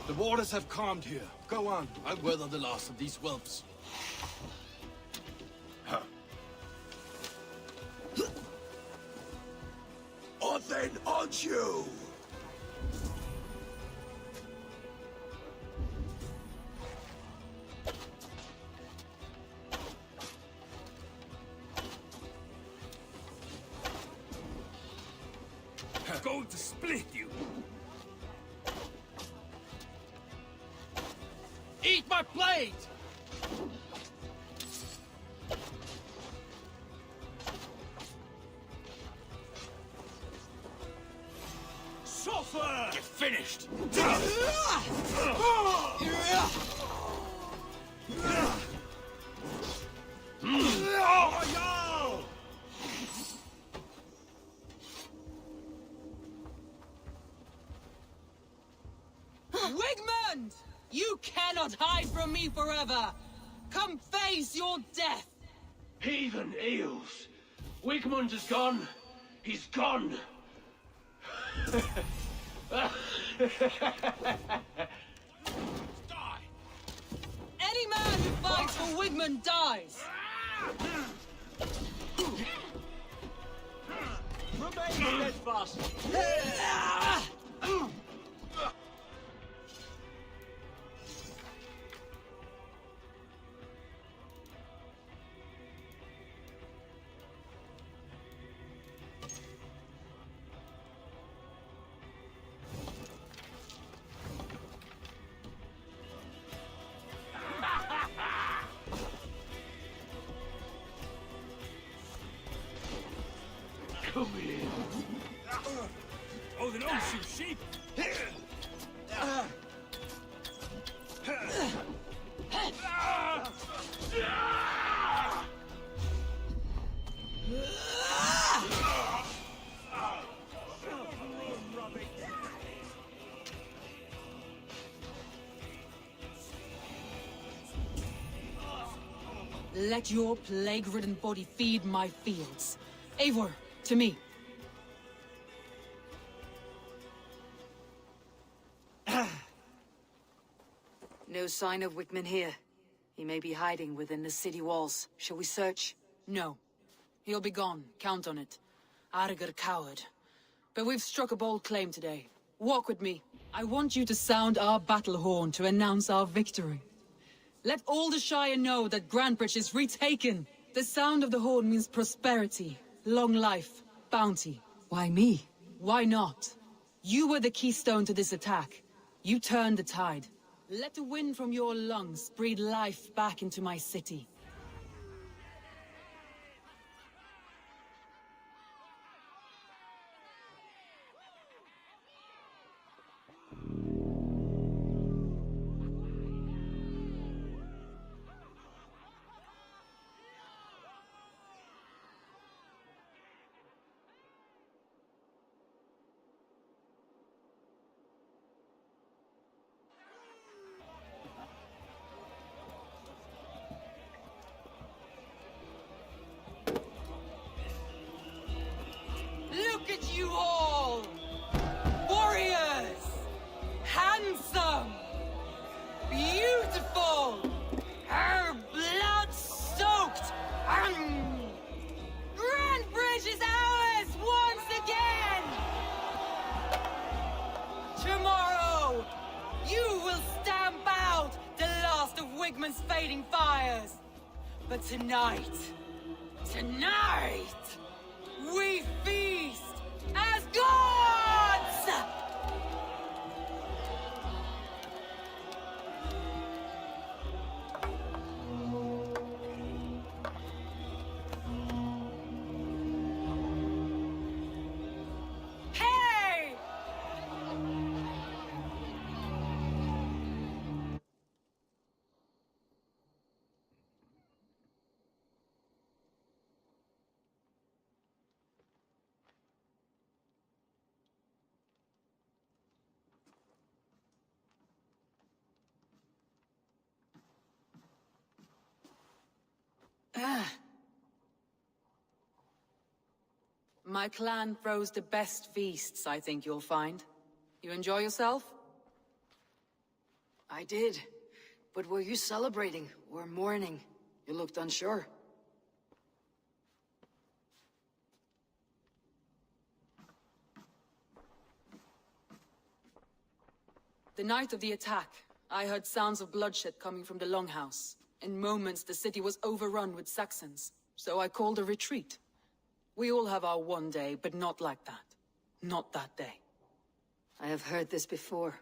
The waters have calmed here. Go on. I'll weather the last of these whelps. Or then on you! Going to split you! Eat my plate! Suffer! Get finished! Wigmund! You cannot hide from me forever! Come face your death! Heathen eels! Wigmund is gone! He's gone! Any man who fights for Wigmund dies! Remain steadfast! Come here! Oh, then don't shoot sheep! Let your plague-ridden body feed my fields. Eivor, to me. No sign of Wigman here. He may be hiding within the city walls. Shall we search? No. He'll be gone. Count on it. Arger coward. But we've struck a bold claim today. Walk with me. I want you to sound our battle horn to announce our victory. Let all the Shire know that Grantebridge is retaken. The sound of the horn means prosperity, long life, bounty. Why me? Why not? You were the keystone to this attack. You turned the tide. Let the wind from your lungs breathe life back into my city. Look at you all! Warriors! Handsome! Beautiful! Her blood-soaked! Grantbridge is ours once again! Tomorrow, you will stamp out the last of Wigmund's fading fires. But tonight, we feast as gods! Hey! My clan throws the best feasts, I think you'll find. You enjoy yourself? I did. But were you celebrating or mourning? You looked unsure. The night of the attack, I heard sounds of bloodshed coming from the Longhouse. In moments, the city was overrun with Saxons, so I called a retreat. We all have our one day, but not like that. Not that day. I have heard this before,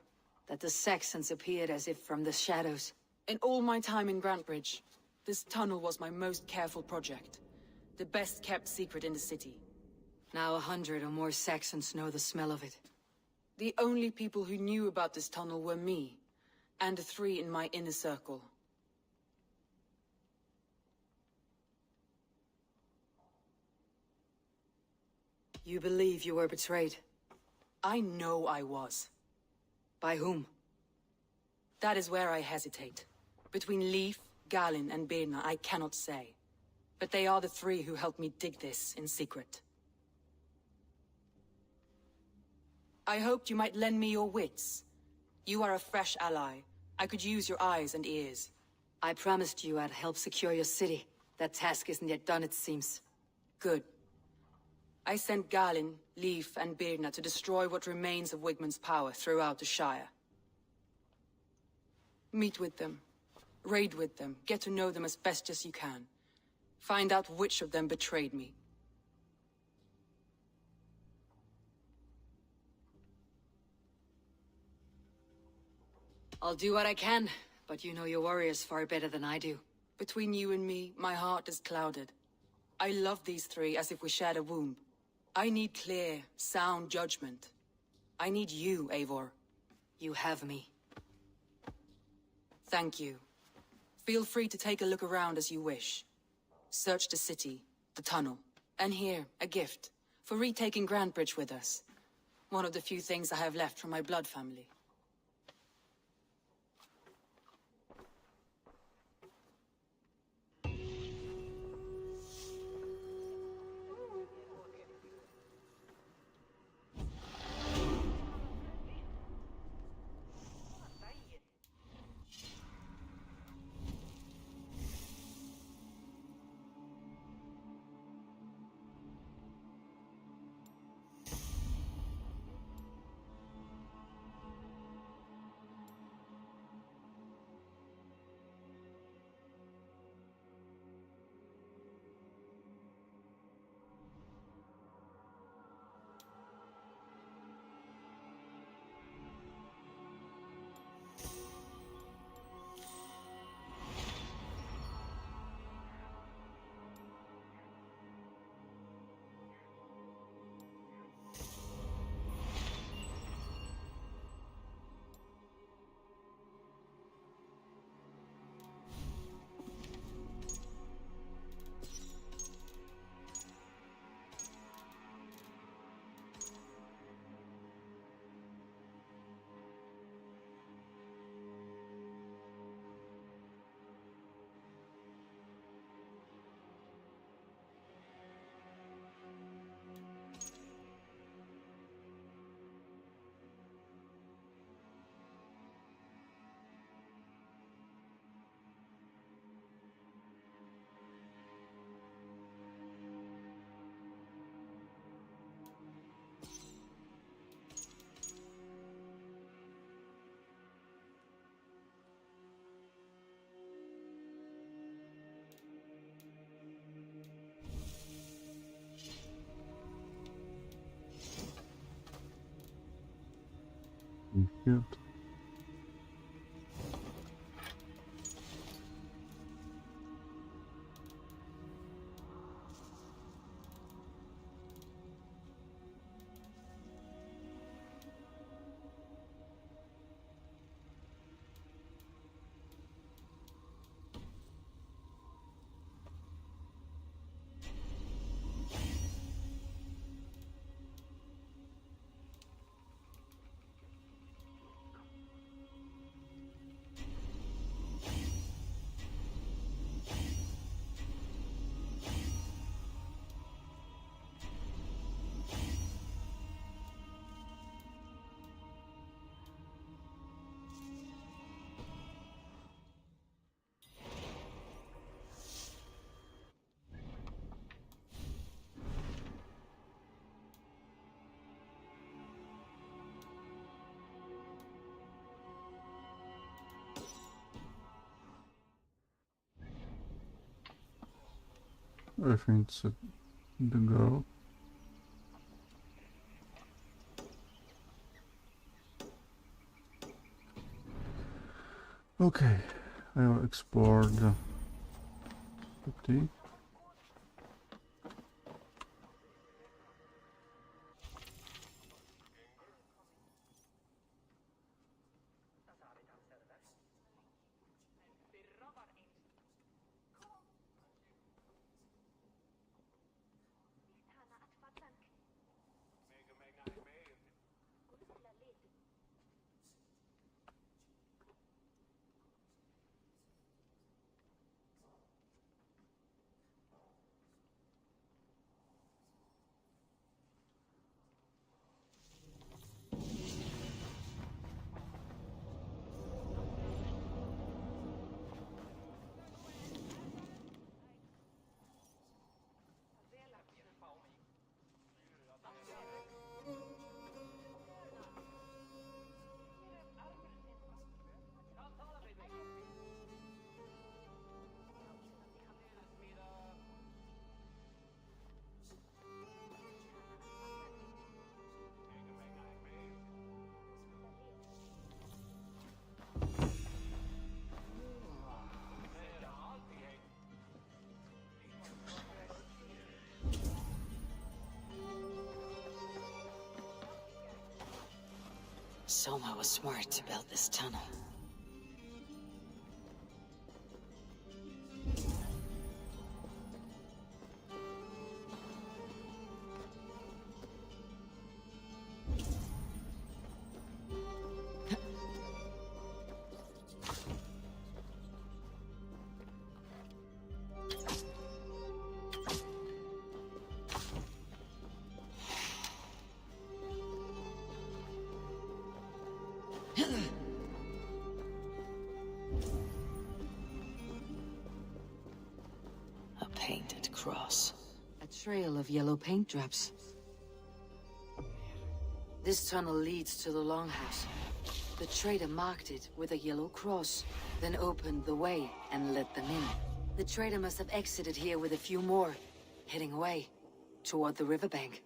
that the Saxons appeared as if from the shadows. In all my time in Grantbridge, this tunnel was my most careful project. The best kept secret in the city. Now 100 or more Saxons know the smell of it. The only people who knew about this tunnel were me, and the 3 in my inner circle. You believe you were betrayed? I know I was. By whom? That is where I hesitate. Between Leif, Galinn, and Birna, I cannot say. But they are the 3 who helped me dig this in secret. I hoped you might lend me your wits. You are a fresh ally. I could use your eyes and ears. I promised you I'd help secure your city. That task isn't yet done, it seems. Good. I sent Galinn, Leif, and Birna to destroy what remains of Wigmund's power throughout the Shire. Meet with them. Raid with them. Get to know them as best as you can. Find out which of them betrayed me. I'll do what I can, but you know your warriors far better than I do. Between you and me, my heart is clouded. I love these 3 as if we shared a womb. I need clear, sound judgment. I need you, Eivor. You have me. Thank you. Feel free to take a look around as you wish. Search the city, the tunnel, and here, a gift, for retaking Grantbridge with us. One of the few things I have left from my blood family. cute. I think it's the girl. Okay, I will explore the city. Soma was smart to build this tunnel. A painted cross. A trail of yellow paint drops. This tunnel leads to the longhouse. The trader marked it with a yellow cross, then opened the way and let them in. The trader must have exited here with a few more, heading away toward the riverbank.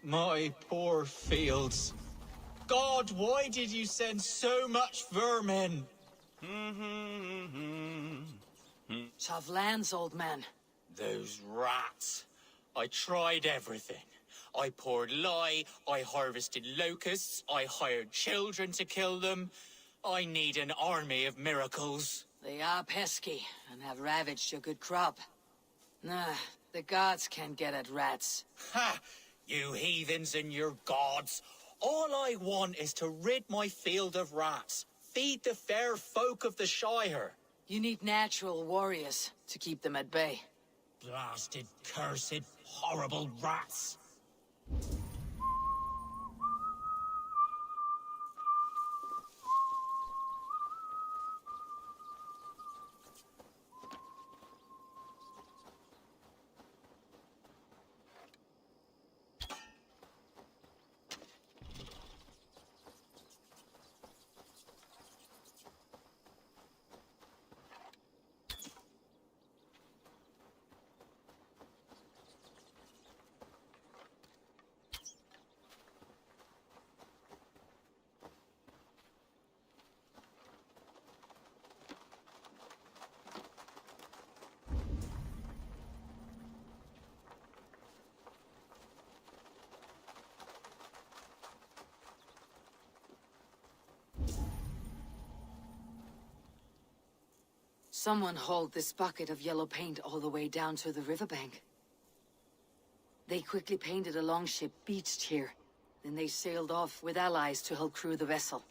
My poor fields. God, why did you send so much vermin? Tough lands, old man. Those rats. I tried everything. I poured lye, I harvested locusts, I hired children to kill them. I need an army of miracles. They are pesky, and have ravaged your good crop. Nah, the gods can't get at rats. Ha! You heathens and your gods. All I want is to rid my field of rats. Feed the fair folk of the Shire. You need natural warriors to keep them at bay. Blasted, cursed, horrible rats. Someone hauled this bucket of yellow paint all the way down to the riverbank. They quickly painted a longship beached here. Then they sailed off with allies to help crew the vessel.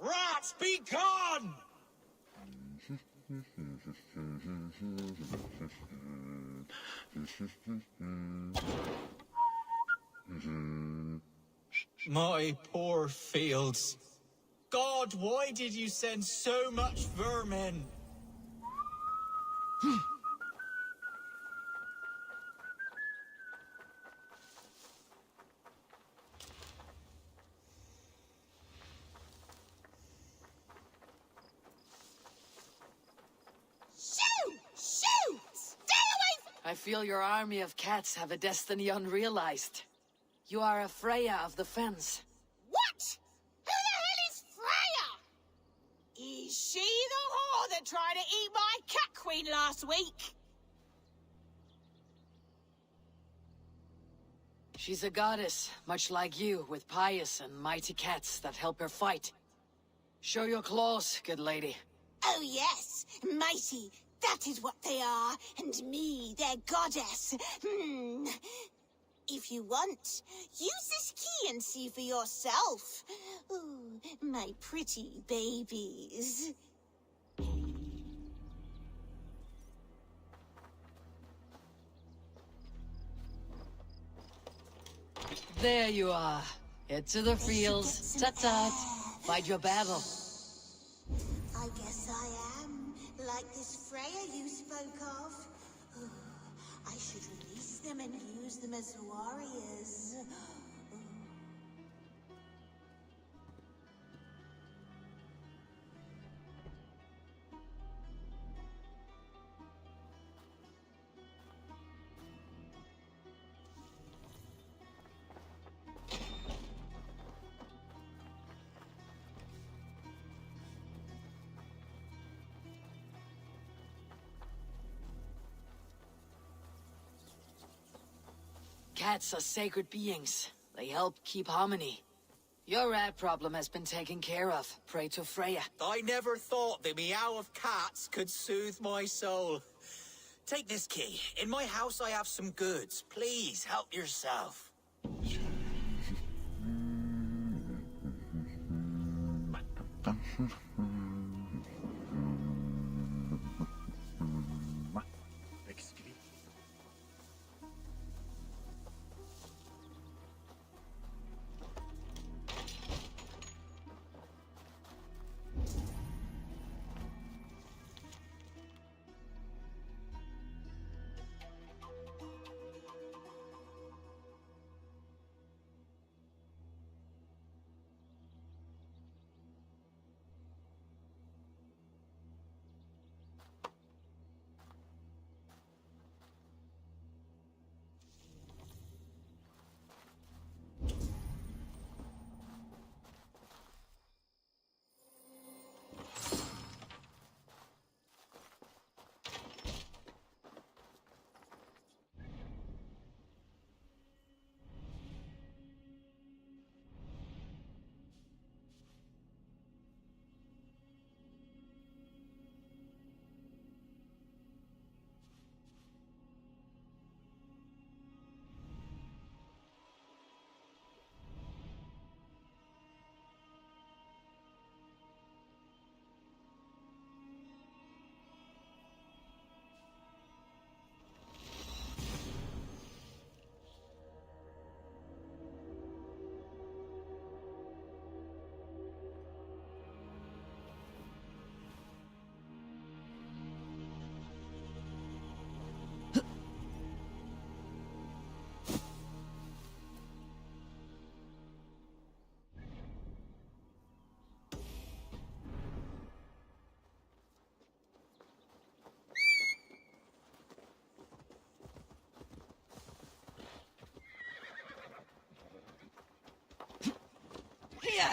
Rats, be gone! My poor fields. God, why did you send so much vermin? I feel your army of cats have a destiny unrealized. You are a Freya of the Fens. What? Who the hell is Freya? Is she the whore that tried to eat my cat queen last week? She's a goddess, much like you, with pious and mighty cats that help her fight. Show your claws, good lady. Oh yes, mighty. That is what they are, and me, their goddess. If you want, use this key and see for yourself. Ooh, my pretty babies. There you are. Head to the fields. Tut-tut. Fight your battle. I guess I am, like this Freya you spoke of. Ooh, I should release them and use them as warriors. Cats are sacred beings. They help keep harmony. Your rat problem has been taken care of. Pray to Freya. I never thought the meow of cats could soothe my soul. Take this key. In my house I have some goods. Please, help yourself. Here!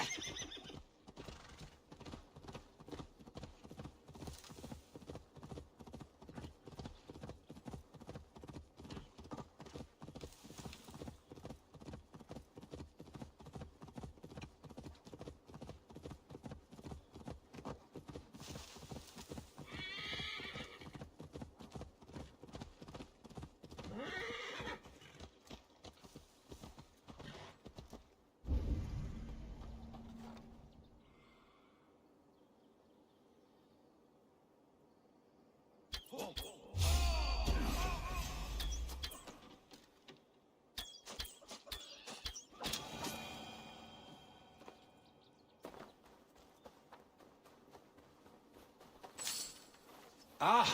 Ah,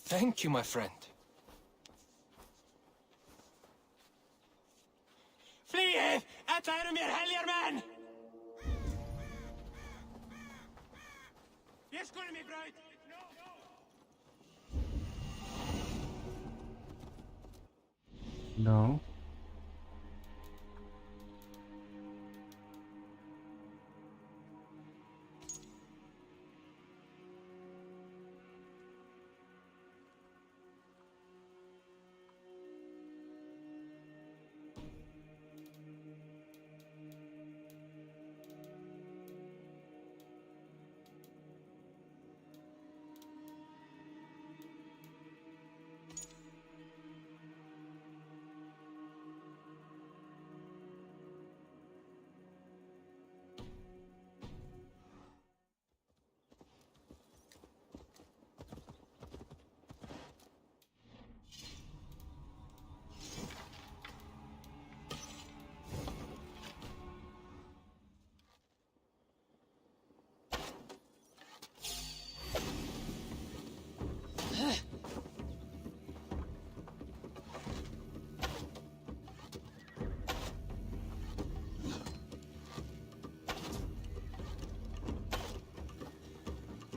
thank you, my friend. Flyet! Ett är mer helgermän! Jag skulle mig bröt! No.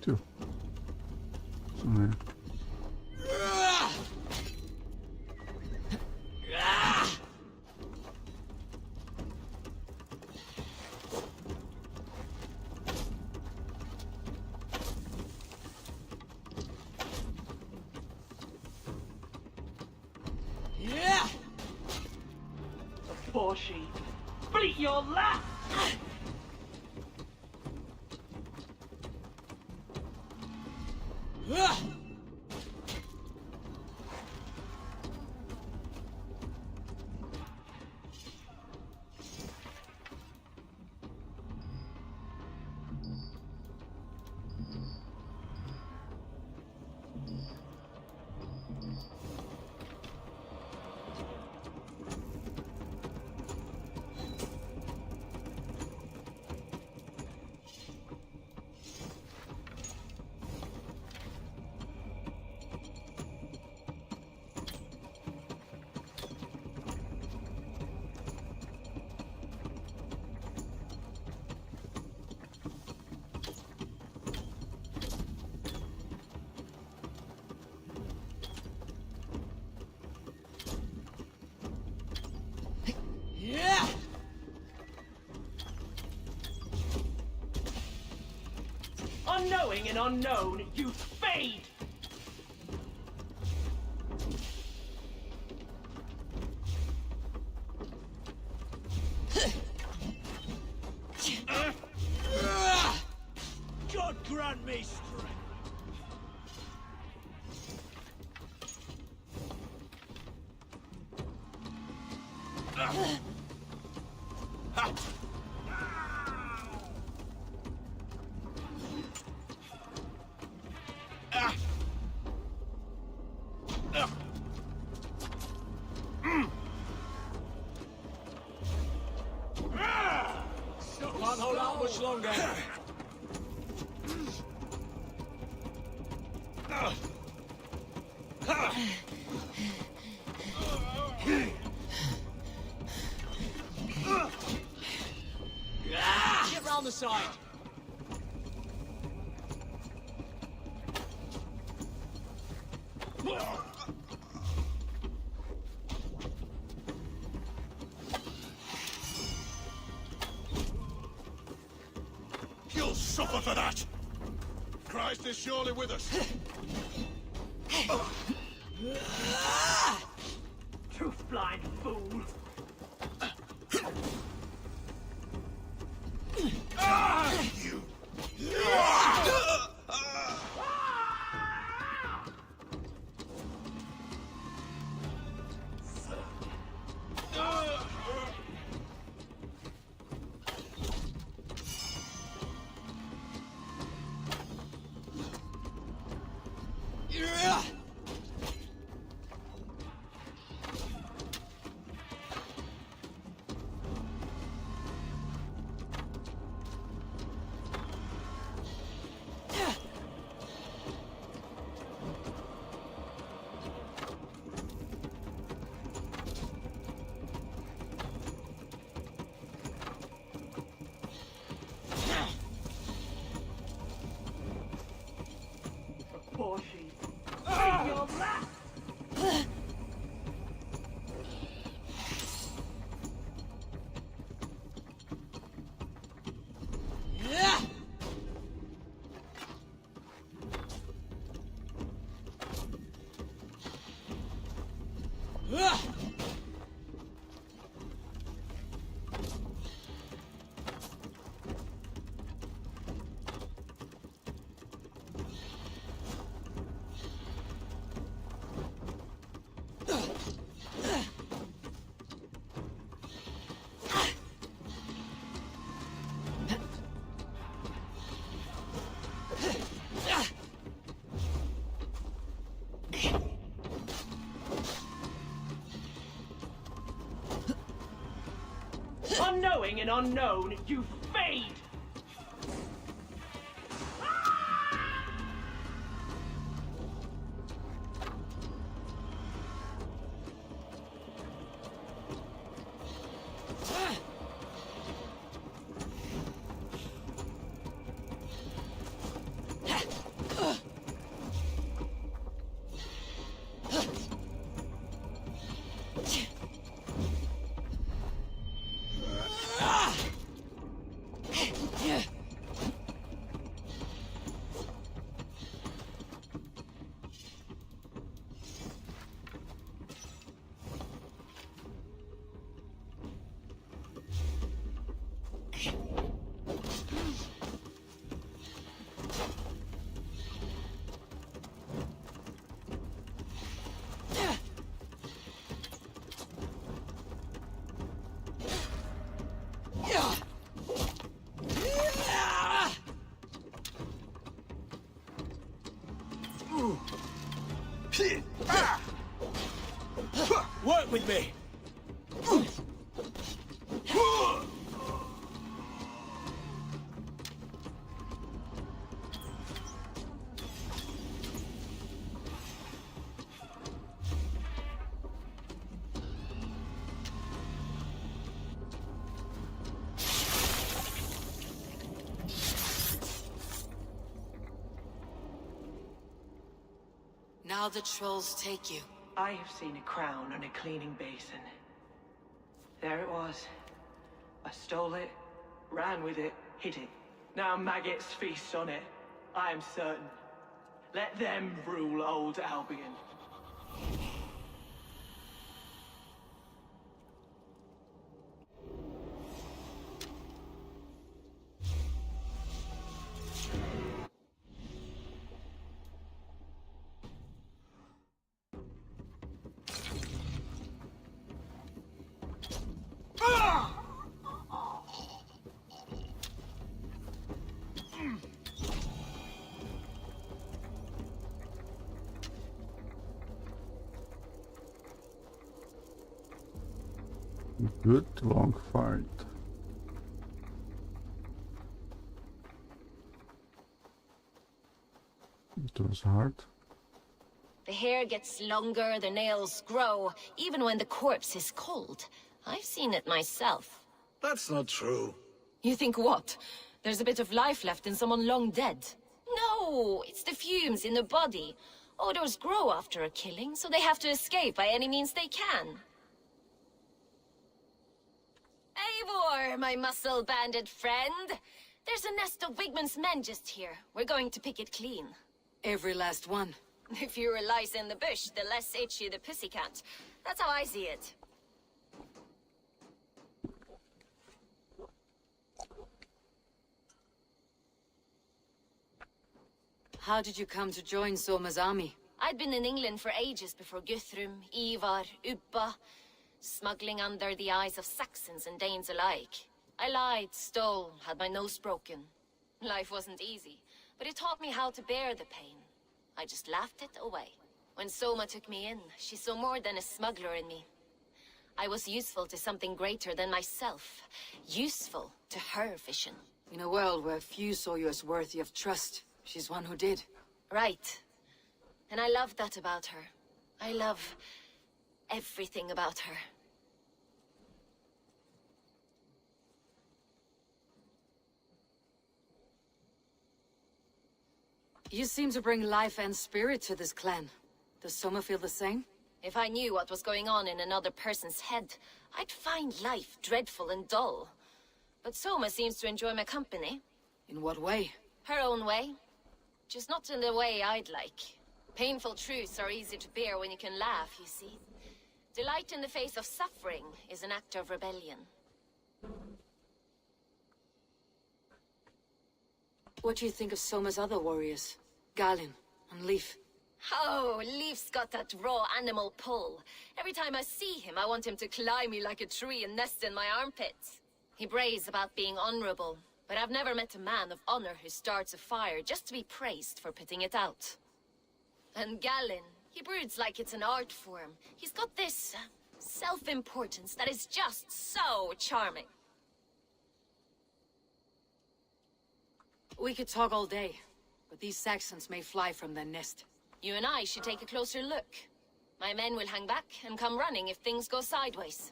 Two. Somewhere. Yeah! The poor sheep. Bleat your lap! Yeah! Unknowing and unknown, you fade! God grant me strength! Can't hold out much longer. Get round the side. You'll suffer for that! Christ is surely with us! Truth-blind fool! You! Unknowing and unknown, you fade! Work with me! Now the trolls take you. I have seen a crown on a cleaning basin. There it was. I stole it, ran with it, hid it. Now maggots feast on it. I am certain. Let them rule old Albion. Good long fight. It was hard. The hair gets longer, the nails grow, even when the corpse is cold. I've seen it myself. That's not true. You think what? There's a bit of life left in someone long dead? No, it's the fumes in the body. Odors grow after a killing, so they have to escape by any means they can. Eivor, my muscle-banded friend! There's a nest of Wigmund's men just here. We're going to pick it clean. Every last one. The fewer lice in the bush, the less itchy the pussycat. That's how I see it. How did you come to join Soma's army? I'd been in England for ages before Guthrum, Ivar, Ubba, smuggling under the eyes of Saxons and Danes alike. I lied, stole, had my nose broken. Life wasn't easy, but it taught me how to bear the pain. I just laughed it away. When Soma took me in, she saw more than a smuggler in me. I was useful to something greater than myself. Useful to her vision. In a world where few saw you as worthy of trust, she's one who did. Right. And I love that about her. I love everything about her. You seem to bring life and spirit to this clan. Does Soma feel the same? If I knew what was going on in another person's head, I'd find life dreadful and dull. But Soma seems to enjoy my company. In what way? Her own way. Just not in the way I'd like. Painful truths are easy to bear when you can laugh, you see. Delight in the face of suffering is an act of rebellion. What do you think of Soma's other warriors? Galinn and Leif? Oh, Leif's got that raw animal pull. Every time I see him, I want him to climb me like a tree and nest in my armpits. He brays about being honorable, but I've never met a man of honor who starts a fire just to be praised for putting it out. And Galinn, he broods like it's an art form. He's got this self-importance that is just so charming. We could talk all day, but these Saxons may fly from their nest. You and I should take a closer look. My men will hang back and come running if things go sideways.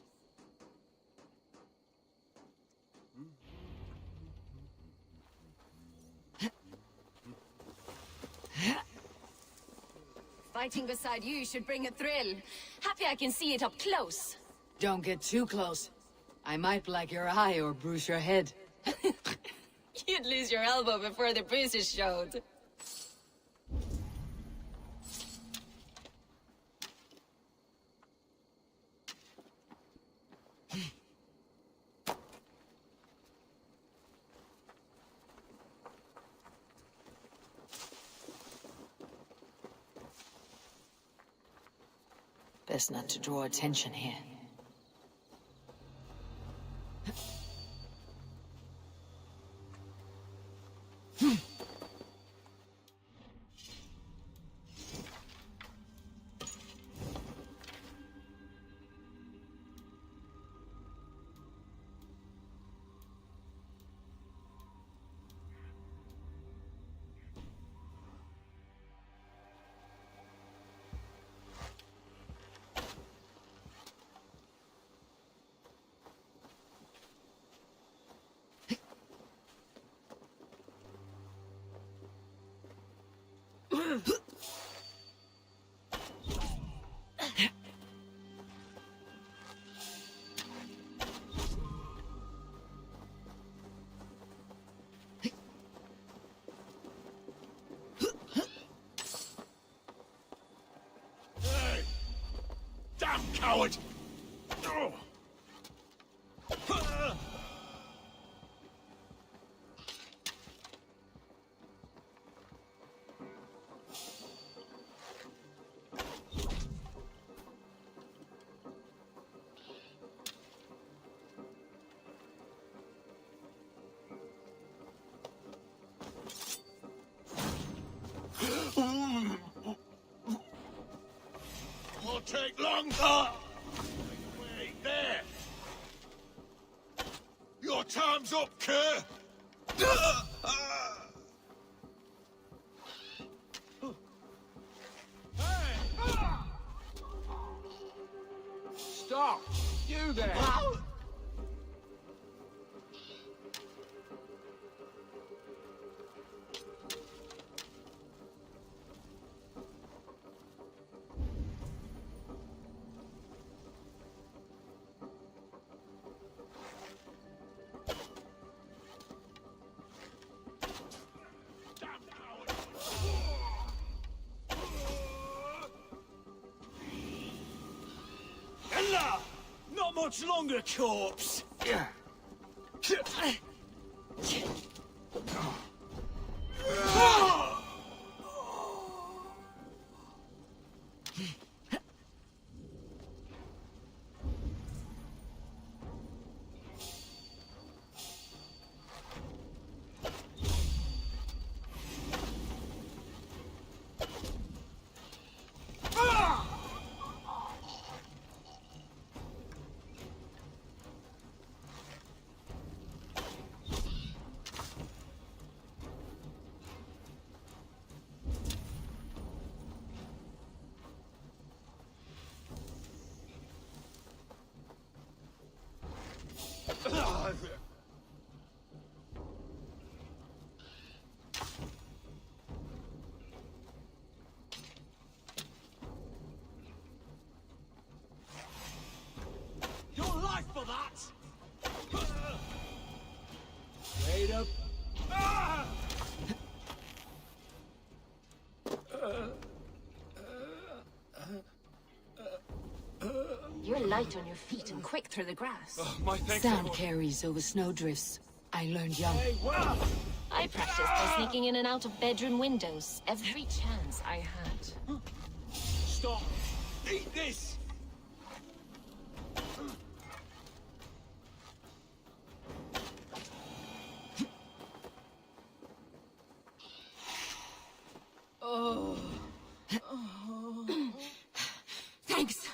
Fighting beside you should bring a thrill. Happy I can see it up close. Don't get too close. I might black your eye or bruise your head. You'd lose your elbow before the bruises showed. Best not to draw attention here. Damn coward! Won't take long. Wait, there. Your time's up, cur. Stop! You there! Ella! Not much longer, corpse! Your life for that! Wait up. You're light on your feet and quick through the grass. My thanks. Sand carries over snowdrifts. I learned young. I practiced by sneaking in and out of bedroom windows every chance I had. Stop! Eat this! Oh. Thanks.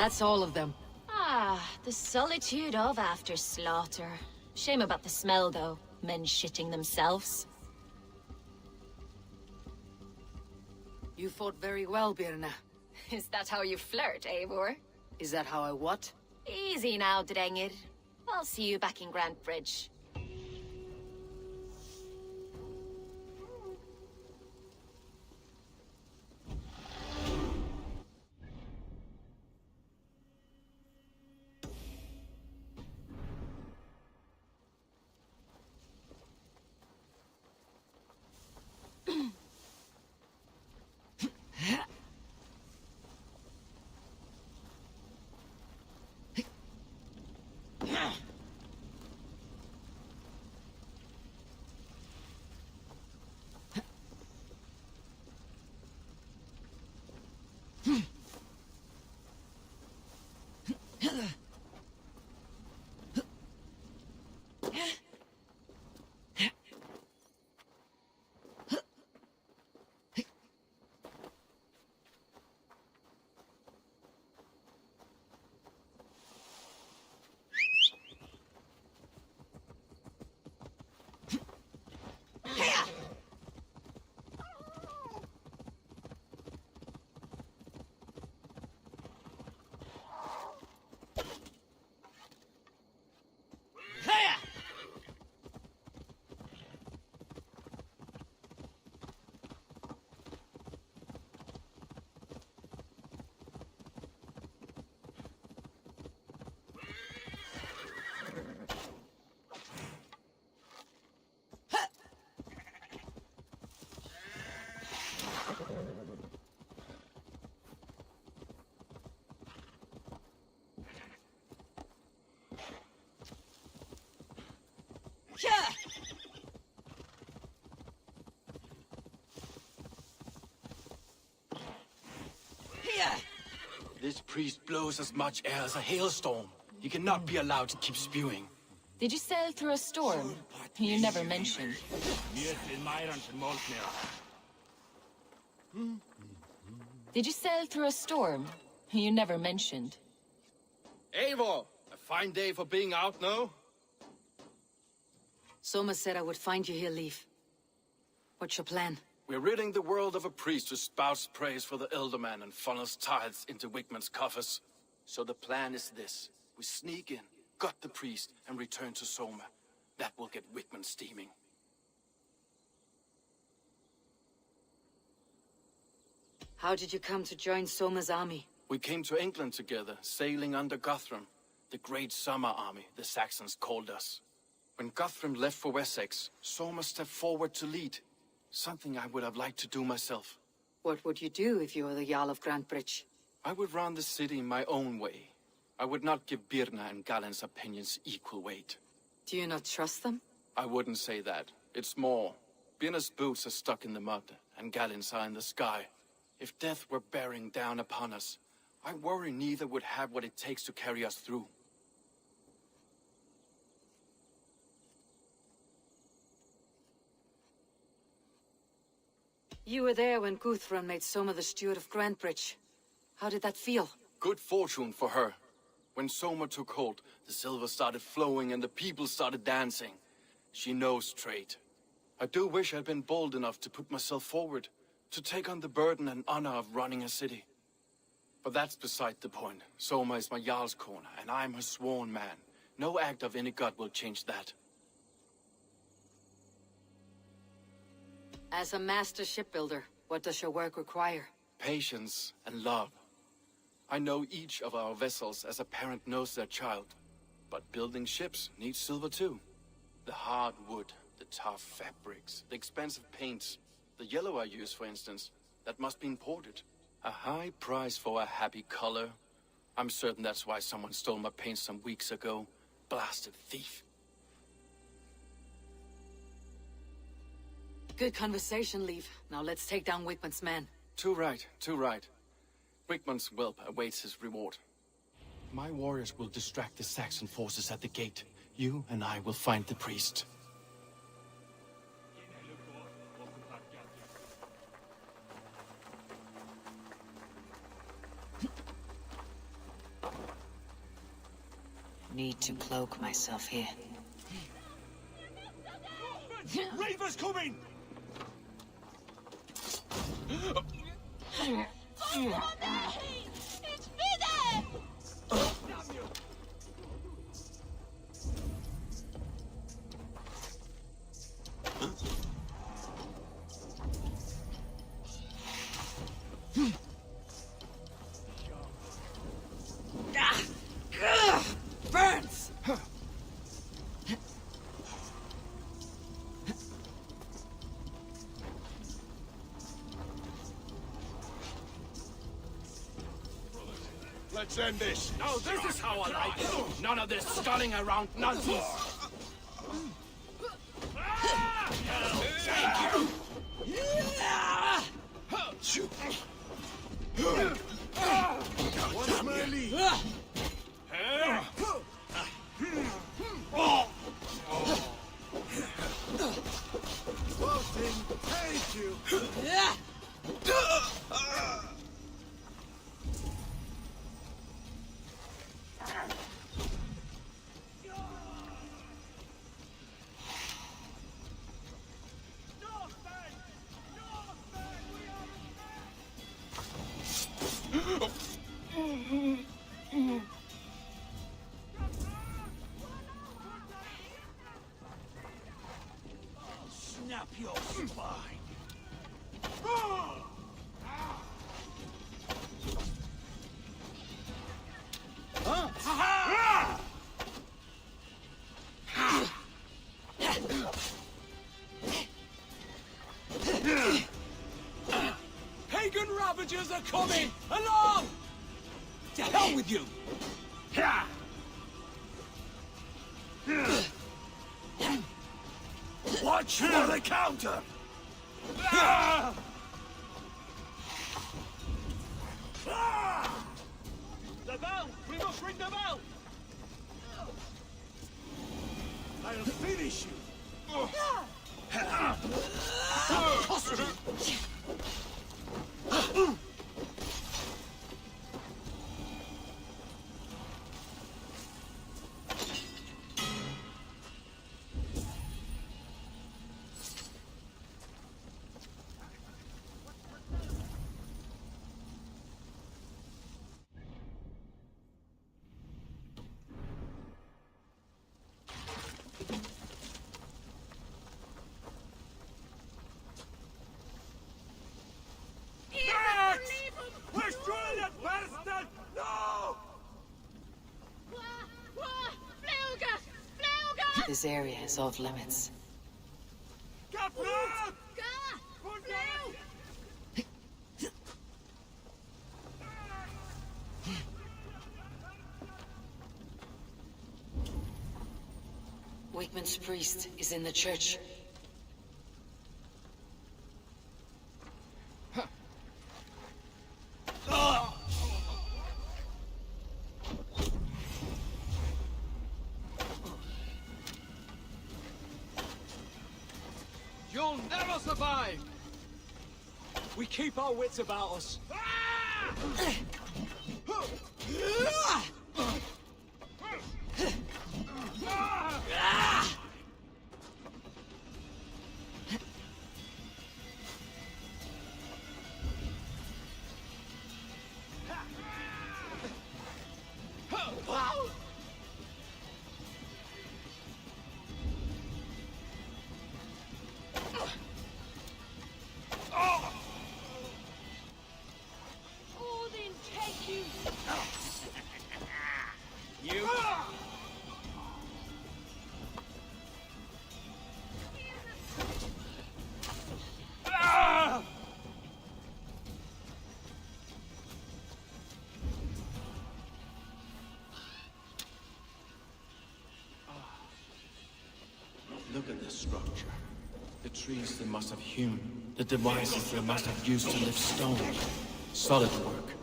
That's all of them. Ah, the solitude of after slaughter. Shame about the smell, though. Men shitting themselves. You fought very well, Birna. Is that how you flirt, Eivor? Is that how I what? Easy now, Drengir. I'll see you back in Grantebridge. This priest blows as much air as a hailstorm. He cannot be allowed to keep spewing. Did you sail through a storm? You never mentioned. Did you sail through a storm? You never mentioned. Eivor! A fine day for being out, no? Soma said I would find you here, Leif. What's your plan? We're ridding the world of a priest who spouts praise for the Elderman and funnels tithes into Wigmund's coffers. So the plan is this. We sneak in, gut the priest, and return to Soma. That will get Wigmund steaming. How did you come to join Soma's army? We came to England together, sailing under Guthrum. The Great Summer Army, the Saxons called us. When Guthrum left for Wessex, Soma stepped forward to lead. Something I would have liked to do myself. What would you do if you were the Jarl of Grantebridge? I would run the city my own way. I would not give Birna and Galen's opinions equal weight. Do you not trust them? I wouldn't say that. It's more. Birna's boots are stuck in the mud, and Galen's are in the sky. If death were bearing down upon us, I worry neither would have what it takes to carry us through. You were there when Guthrum made Soma the steward of Grantebridge. How did that feel? Good fortune for her. When Soma took hold, the silver started flowing and the people started dancing. She knows trade. I do wish I'd been bold enough to put myself forward, to take on the burden and honor of running a city. But that's beside the point. Soma is my Jarl's corner, and I'm her sworn man. No act of any god will change that. As a master shipbuilder, what does your work require? Patience and love. I know each of our vessels as a parent knows their child. But building ships needs silver too. The hard wood, the tough fabrics, the expensive paints. The yellow I use, for instance, that must be imported. A high price for a happy color. I'm certain that's why someone stole my paint some weeks ago. Blasted thief. Good conversation, Leif. Now let's take down Wigmund's men. Too right, too right. Wigmund's whelp awaits his reward. My warriors will distract the Saxon forces at the gate. You and I will find the priest. Need to cloak myself here. Reaver's coming! It's Vidar! Burns! Let's end this. Now this is how I like it. None of this sculling around nonsense. Thank you. What's my lead? Wilson, thank you. Snap your spine. Pagan ravagers are coming! Along! To hell with you! Watch for the counter! The bell! We must ring the bell! I'll finish you! This area is off limits. Wigmund's priest is in the church. You'll never survive! We keep our wits about us. Look at this structure. The trees they must have hewn. The devices they must have used to lift stone. Solid work.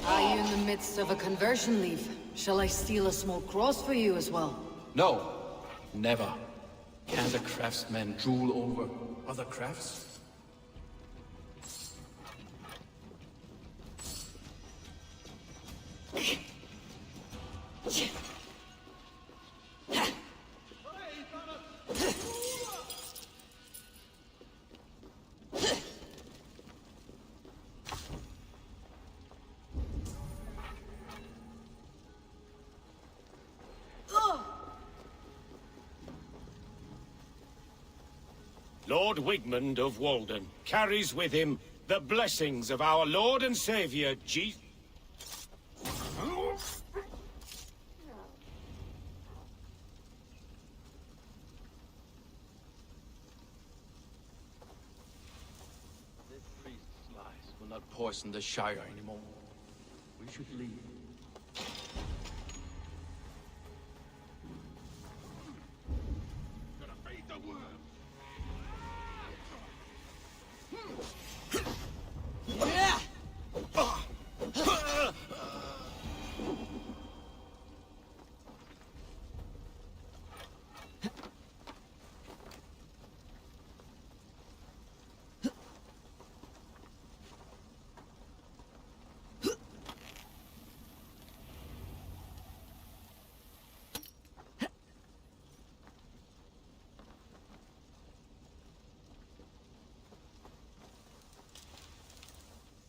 Are you in the midst of a conversion leaf? Shall I steal a small cross for you as well? No, never. Can the craftsmen drool over other crafts? Lord Wigmund of Walden carries with him the blessings of our Lord and Savior, Jesus. This priest's lies will not poison the Shire anymore. We should leave.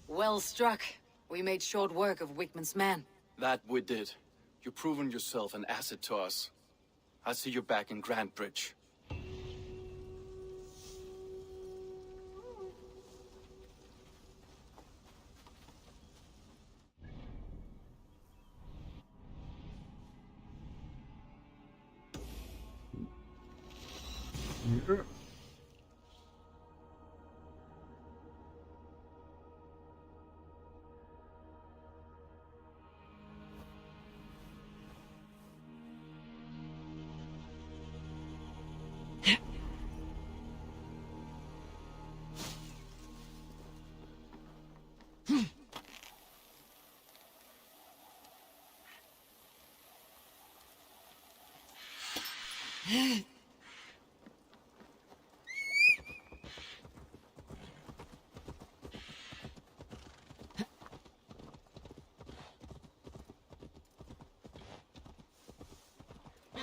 Well struck. We made short work of Wigmund's men. That we did. You've proven yourself an asset to us. I'll see you back in Grantebridge.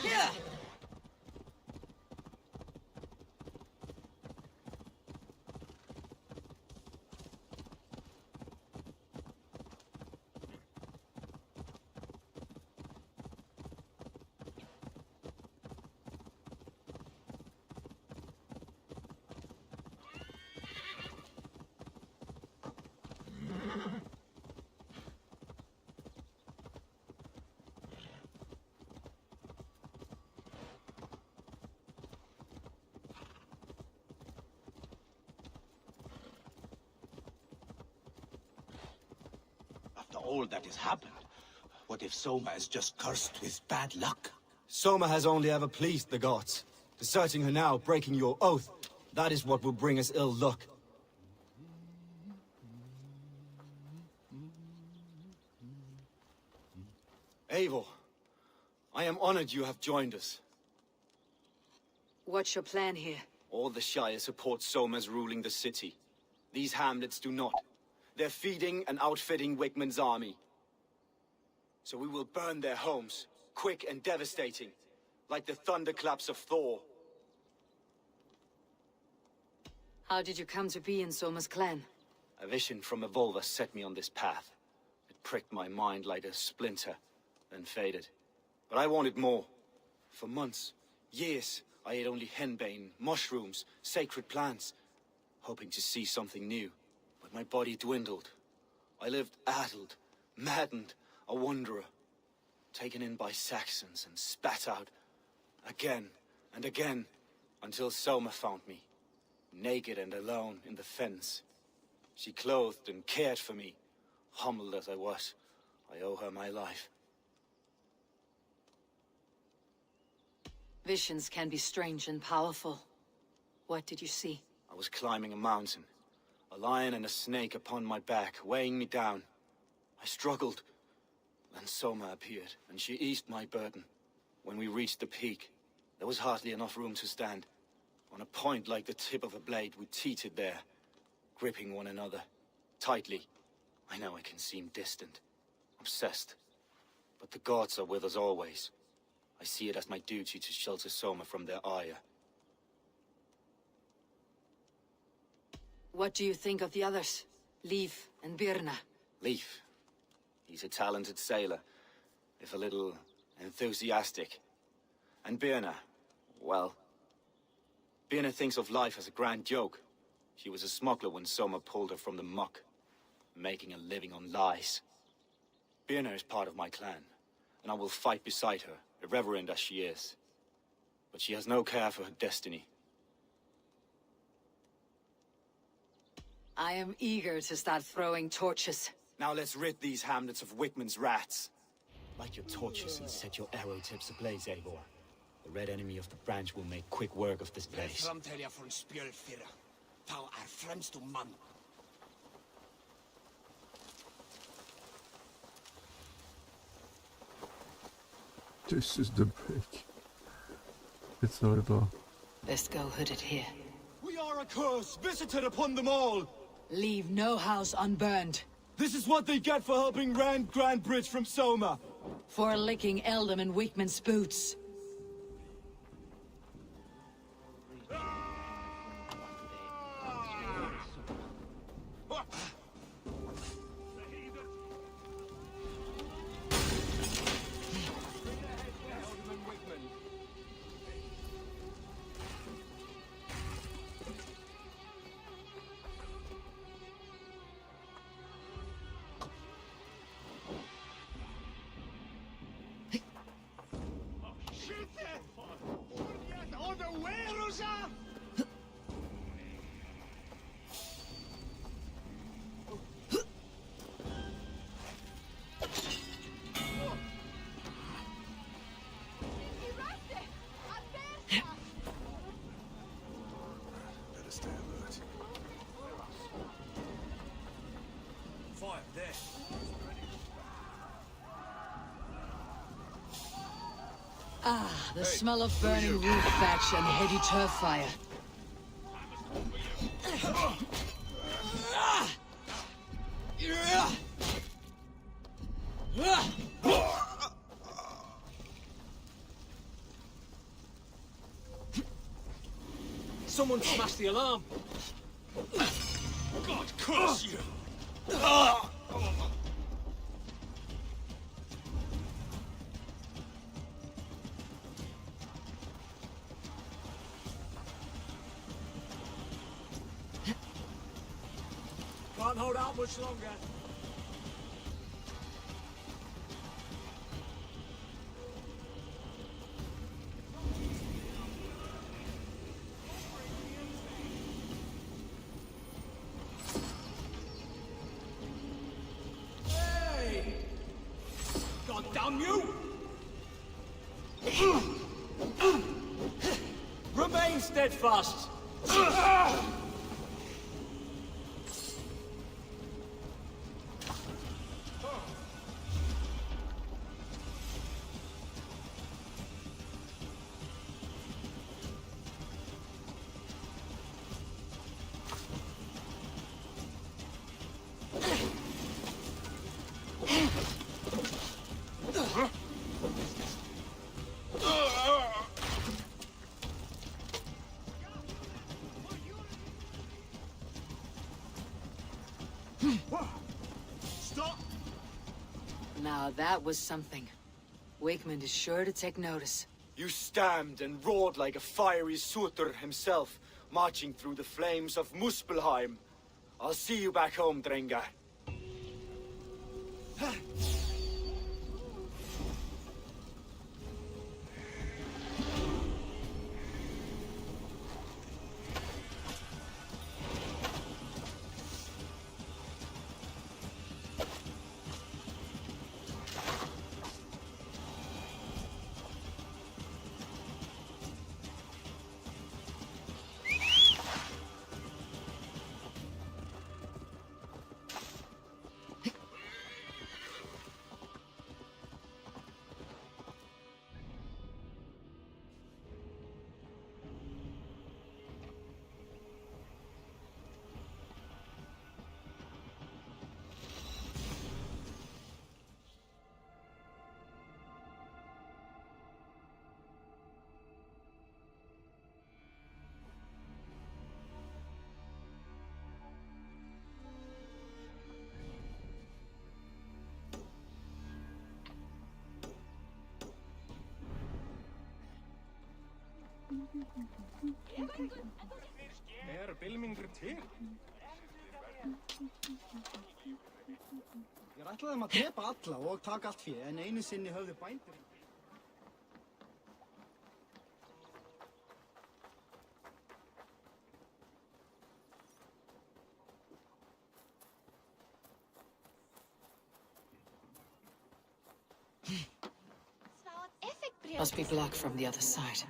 Yeah. all that has happened. What if Soma is just cursed with bad luck? Soma has only ever pleased the gods. Deserting her now, breaking your oath, that is what will bring us ill luck. Eivor, I am honored you have joined us. What's your plan here? All the Shire support Soma's ruling the city. These hamlets do not. They're feeding and outfitting Wigmund's army. So we will burn their homes, quick and devastating, like the thunderclaps of Thor. How did you come to be in Soma's clan? A vision from Evolva set me on this path. It pricked my mind like a splinter, then faded. But I wanted more. For months, years, I ate only henbane, mushrooms, sacred plants, hoping to see something new. But my body dwindled. I lived addled, maddened, a wanderer, taken in by Saxons and spat out again and again, until Soma found me, naked and alone in the fens. She clothed and cared for me, humbled as I was. I owe her my life. Visions can be strange and powerful. What did you see? I was climbing a mountain, a lion and a snake upon my back, weighing me down. I struggled. Then Soma appeared, and she eased my burden. When we reached the peak, there was hardly enough room to stand. On a point like the tip of a blade, we teetered there, gripping one another, tightly. I know I can seem distant, obsessed, but the gods are with us always. I see it as my duty to shelter Soma from their ire. What do you think of the others? Leif and Birna? Leif. He's a talented sailor, if a little enthusiastic. And Birna, well... Birna thinks of life as a grand joke. She was a smuggler when Soma pulled her from the muck, making a living on lies. Birna is part of my clan, and I will fight beside her, irreverent as she is. But she has no care for her destiny. I am eager to start throwing torches. Now let's rid these hamlets of Wigmund's rats. Light your torches and set your arrow tips ablaze, Eivor. The red enemy of the branch will make quick work of this place. This is the break. It's over. Best go hooded here. We are a curse visited upon them all! Leave no house unburned. This is what they get for helping Grantenbridge from Soma! For licking Eldom and Wickman's boots. Ah, the smell of burning roof thatch and heady turf fire. Someone smashed the alarm! God curse you! Can't hold out much longer. Hey! Remain steadfast! Stop! Now that was something. Wigmund is sure to take notice. You stamped and roared like a fiery Surtur himself, marching through the flames of Muspelheim. I'll see you back home, Drengar. Bylmingur til? Ég ætlaði þeim að drepa alla og taka allt fé, en einu sinni höfðu bændur. Must be blocked from the other side.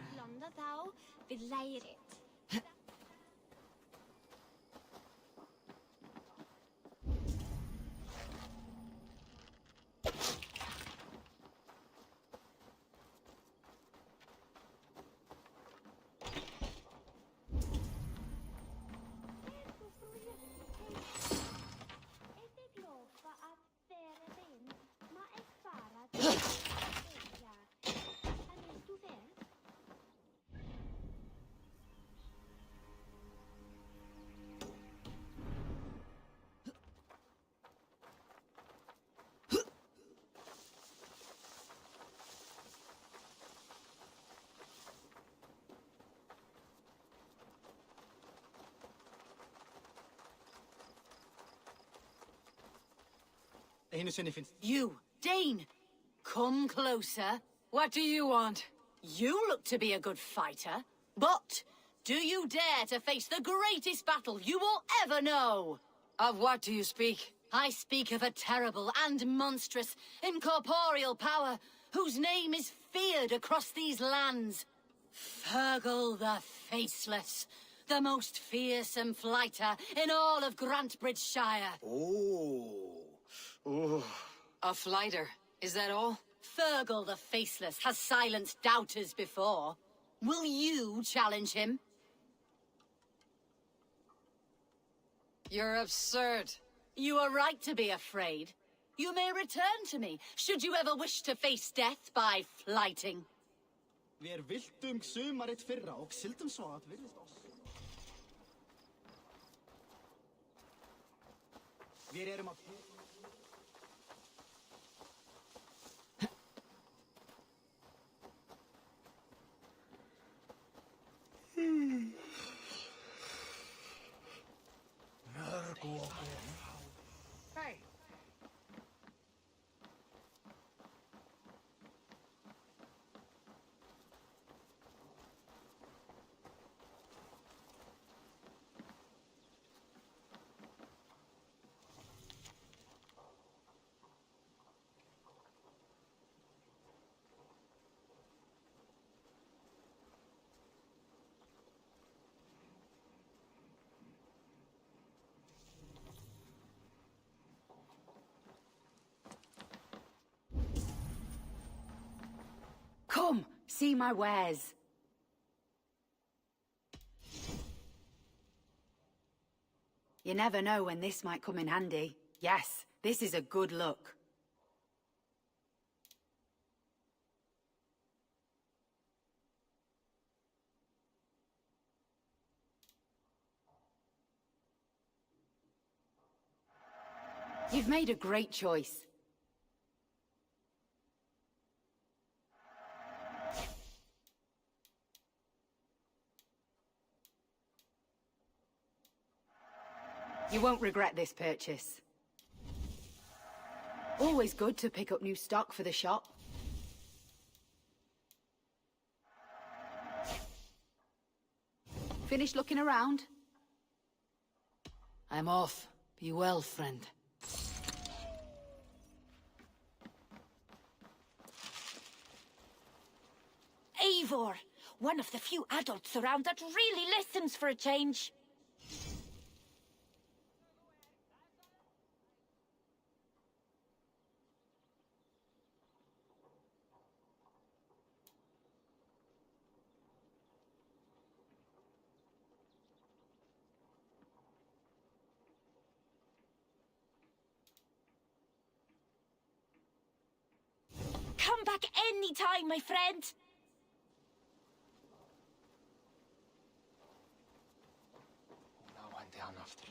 You, Dane! Come closer. What do you want? You look to be a good fighter, but do you dare to face the greatest battle you will ever know? Of what do you speak? I speak of a terrible and monstrous, incorporeal power whose name is feared across these lands. Fergal the Faceless, the most fearsome fighter in all of Grantebridgescire. A fighter, is that all? Fergal the Faceless has silenced doubters before. Will you challenge him? You're absurd. You are right to be afraid. You may return to me, should you ever wish to face death by flighting. Við viltum sumarið fyrra og sildum svo að virðist oss. Við erum að... Hey! Come, see my wares. You never know when this might come in handy. Yes, this is a good look. You've made a great choice. You won't regret this purchase. Always good to pick up new stock for the shop. Finished looking around? I'm off. Be well, friend. Eivor! One of the few adults around that really listens for a change. Come back any time, my friend. Now I'm down after.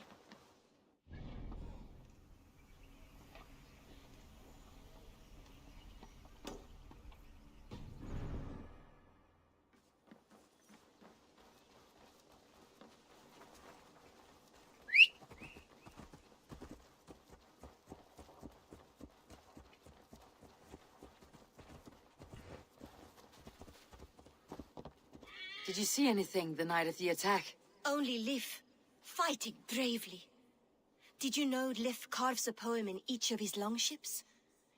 Did you see anything the night of the attack? Only Lif, fighting bravely. Did you know Lif carves a poem in each of his longships?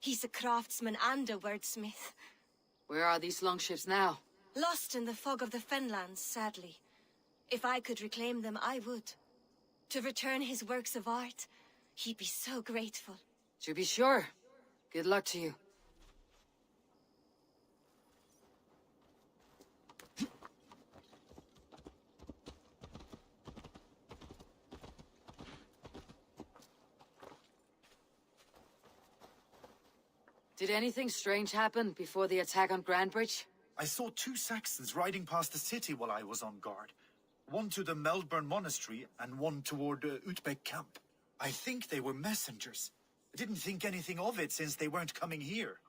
He's a craftsman and a wordsmith. Where are these longships now? Lost in the fog of the Fenlands, sadly. If I could reclaim them, I would. To return his works of art, he'd be so grateful. To be sure. Good luck to you. Did anything strange happen before the attack on Grantebridge? I saw 2 Saxons riding past the city while I was on guard. One to the Meldburn Monastery and one toward Utbeck Camp. I think they were messengers. I didn't think anything of it since they weren't coming here.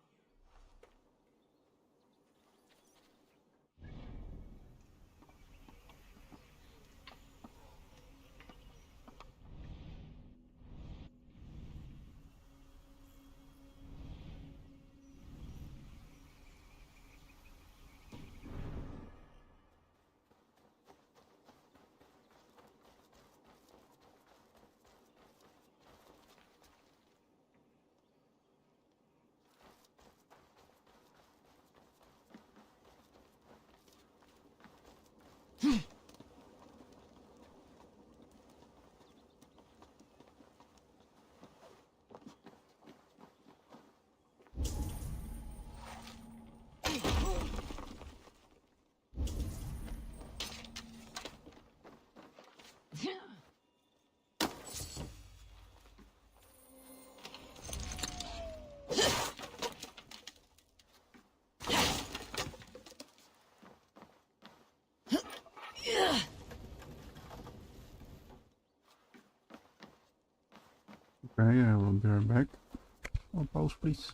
Okay, I will be right back. Oh, pause, please.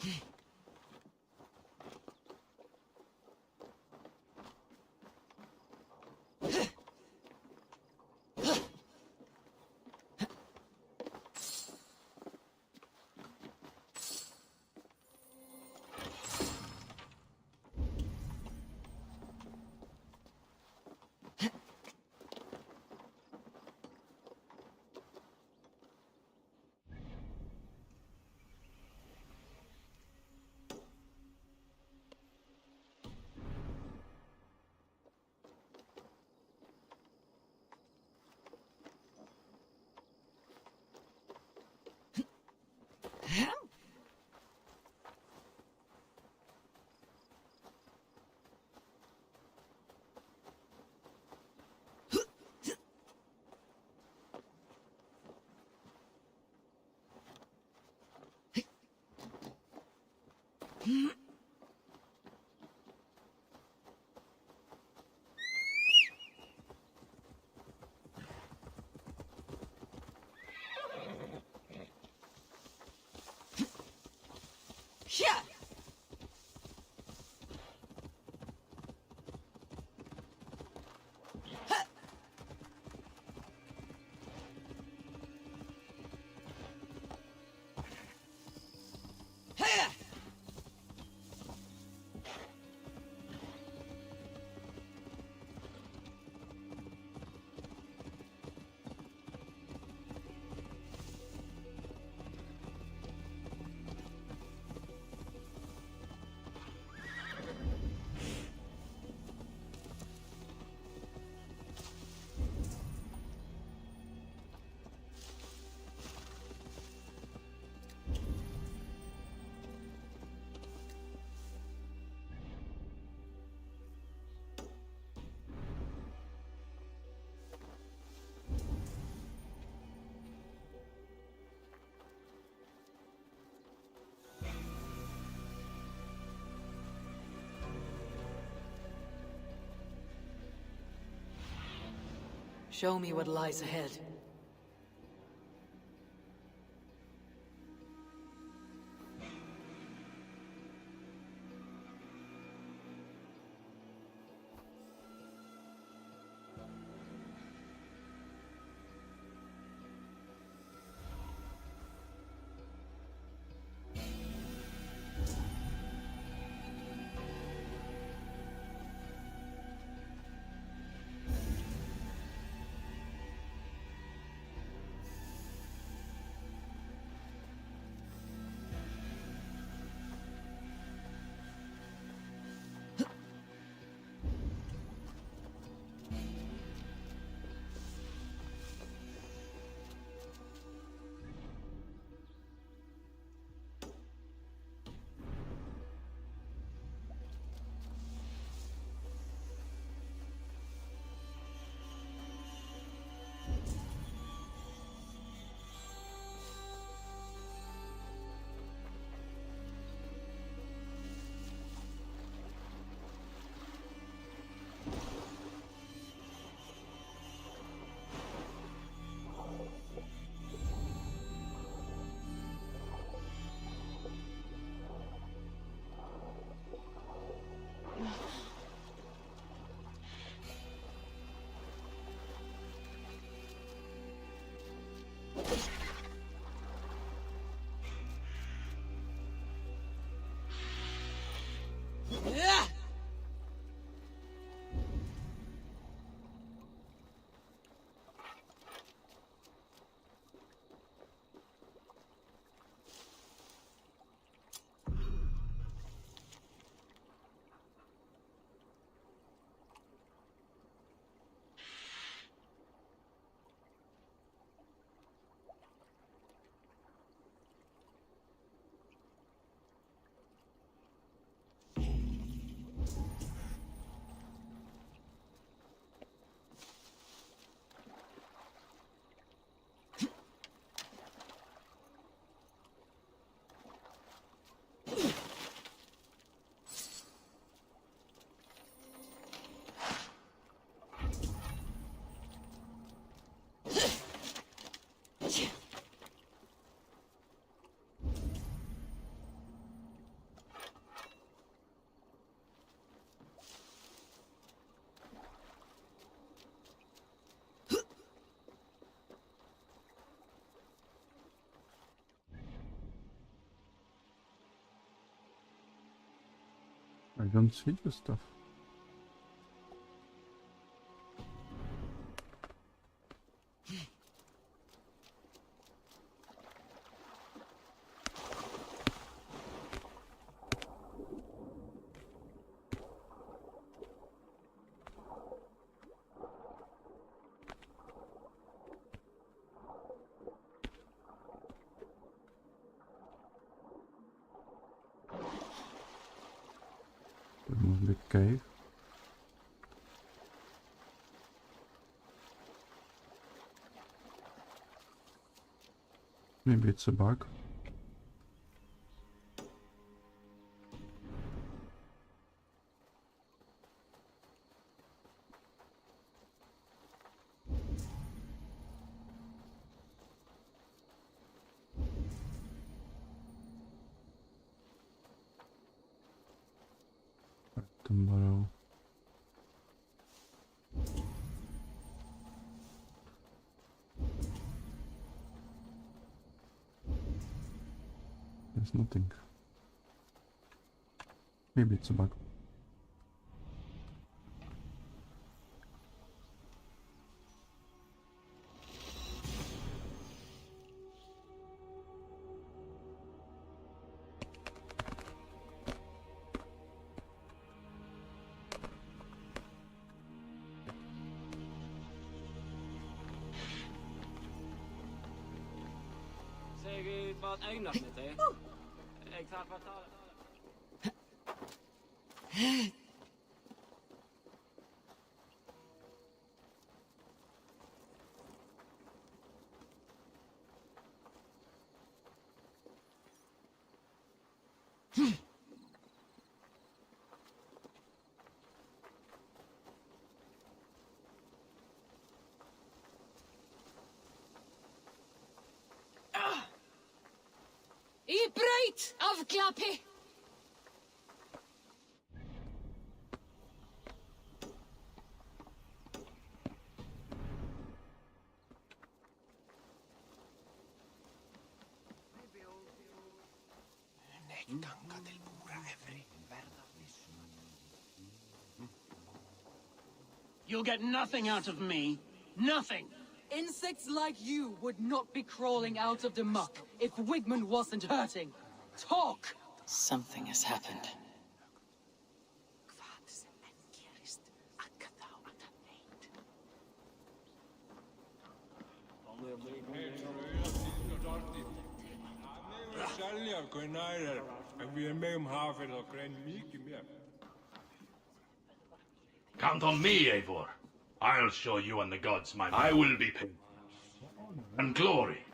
Yeah. Show me what lies ahead. I don't see the stuff. Remove the cave. Maybe it's a bug. Tomorrow. There's nothing. Maybe it's a bug. I breit avklappi! You'll get nothing out of me. Nothing. Insects like you would not be crawling out of the muck if Wigmund wasn't hurting. Talk! Something has happened. Count on me, Eivor. I'll show you and the gods I will be paid. And glory.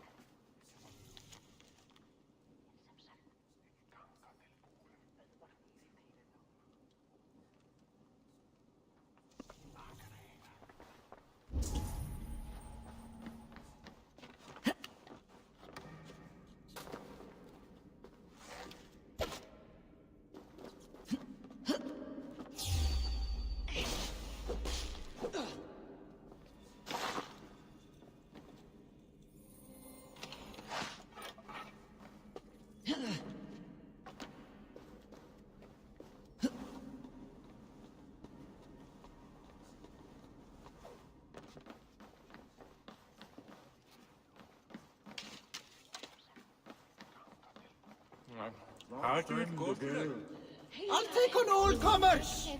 I'll take on all comers!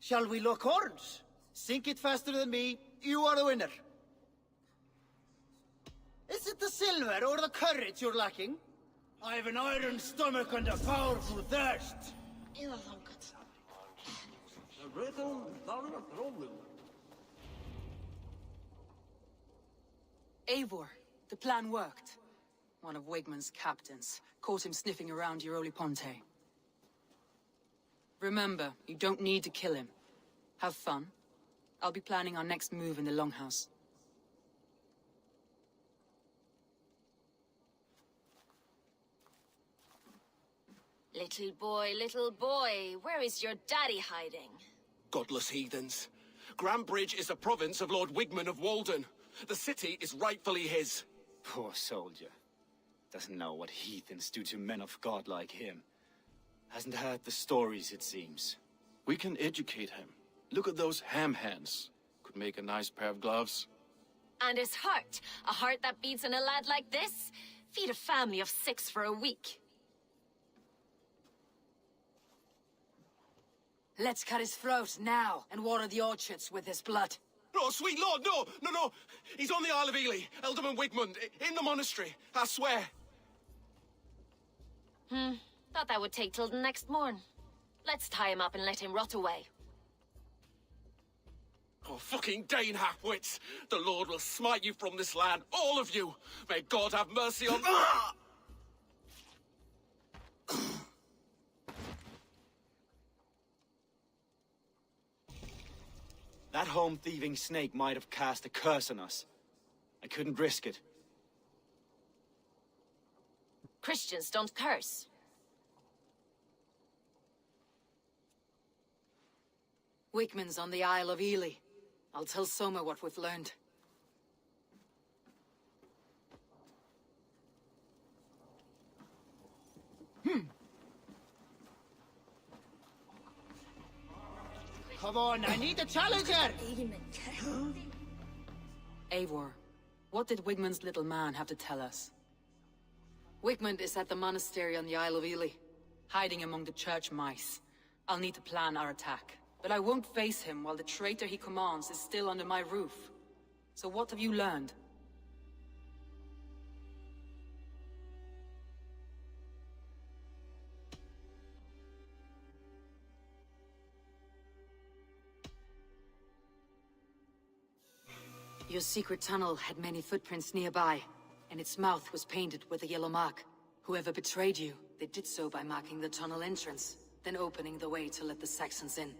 Shall we lock horns? Sink it faster than me, you are the winner. Is it the silver or the courage you're lacking? I have an iron stomach and a powerful thirst. Eivor, the plan worked. One of Wigmund's captains caught him sniffing around Euroli Ponte. Remember, you don't need to kill him. Have fun. I'll be planning our next move in the Longhouse. Little boy, where is your daddy hiding? Godless heathens. Granbridge is a province of Lord Wigmund of Walden. The city is rightfully his. Poor soldier. Doesn't know what heathens do to men of God like him. Hasn't heard the stories, it seems. We can educate him. Look at those ham hands. Could make a nice pair of gloves. And his heart. A heart that beats in a lad like this? Feed a family of 6 for a week. Let's cut his throat now and water the orchards with his blood. No, sweet lord, no! No, no! He's on the Isle of Ely, Ealdorman Wigmund, in the monastery, I swear. Thought that would take till the next morn. Let's tie him up and let him rot away. Oh, fucking Dane half-wits! The Lord will smite you from this land, all of you! May God have mercy on... That home-thieving snake might have cast a curse on us. I couldn't risk it. Christians don't curse. Wigman's on the Isle of Ely. I'll tell Soma what we've learned. Come on, I need a challenger! Eivor, what did Wigmund's little man have to tell us? Wigmund is at the monastery on the Isle of Ely. Hiding among the church mice. I'll need to plan our attack. But I won't face him while the traitor he commands is still under my roof. So what have you learned? Your secret tunnel had many footprints nearby, and its mouth was painted with a yellow mark. Whoever betrayed you, they did so by marking the tunnel entrance, then opening the way to let the Saxons in.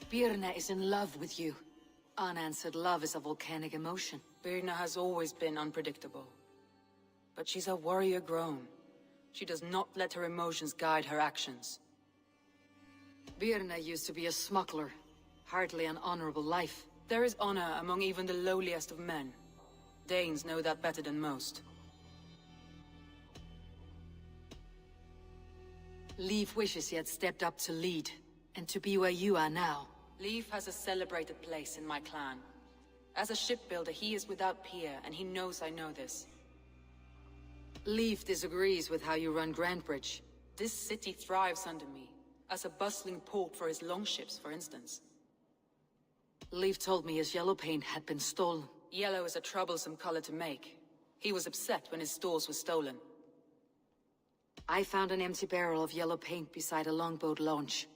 Birna is in love with you. Unanswered love is a volcanic emotion. Birna has always been unpredictable. But she's a warrior grown. She does not let her emotions guide her actions. Birna used to be a smuggler. Hardly an honorable life. There is honor among even the lowliest of men. Danes know that better than most. Leif wishes he had stepped up to lead, and to be where you are now. Leif has a celebrated place in my clan. As a shipbuilder, he is without peer, and he knows I know this. Leif disagrees with how you run Grantebridge. This city thrives under me, as a bustling port for his longships, for instance. Leif told me his yellow paint had been stolen. Yellow is a troublesome color to make. He was upset when his stores were stolen. I found an empty barrel of yellow paint beside a longboat launch.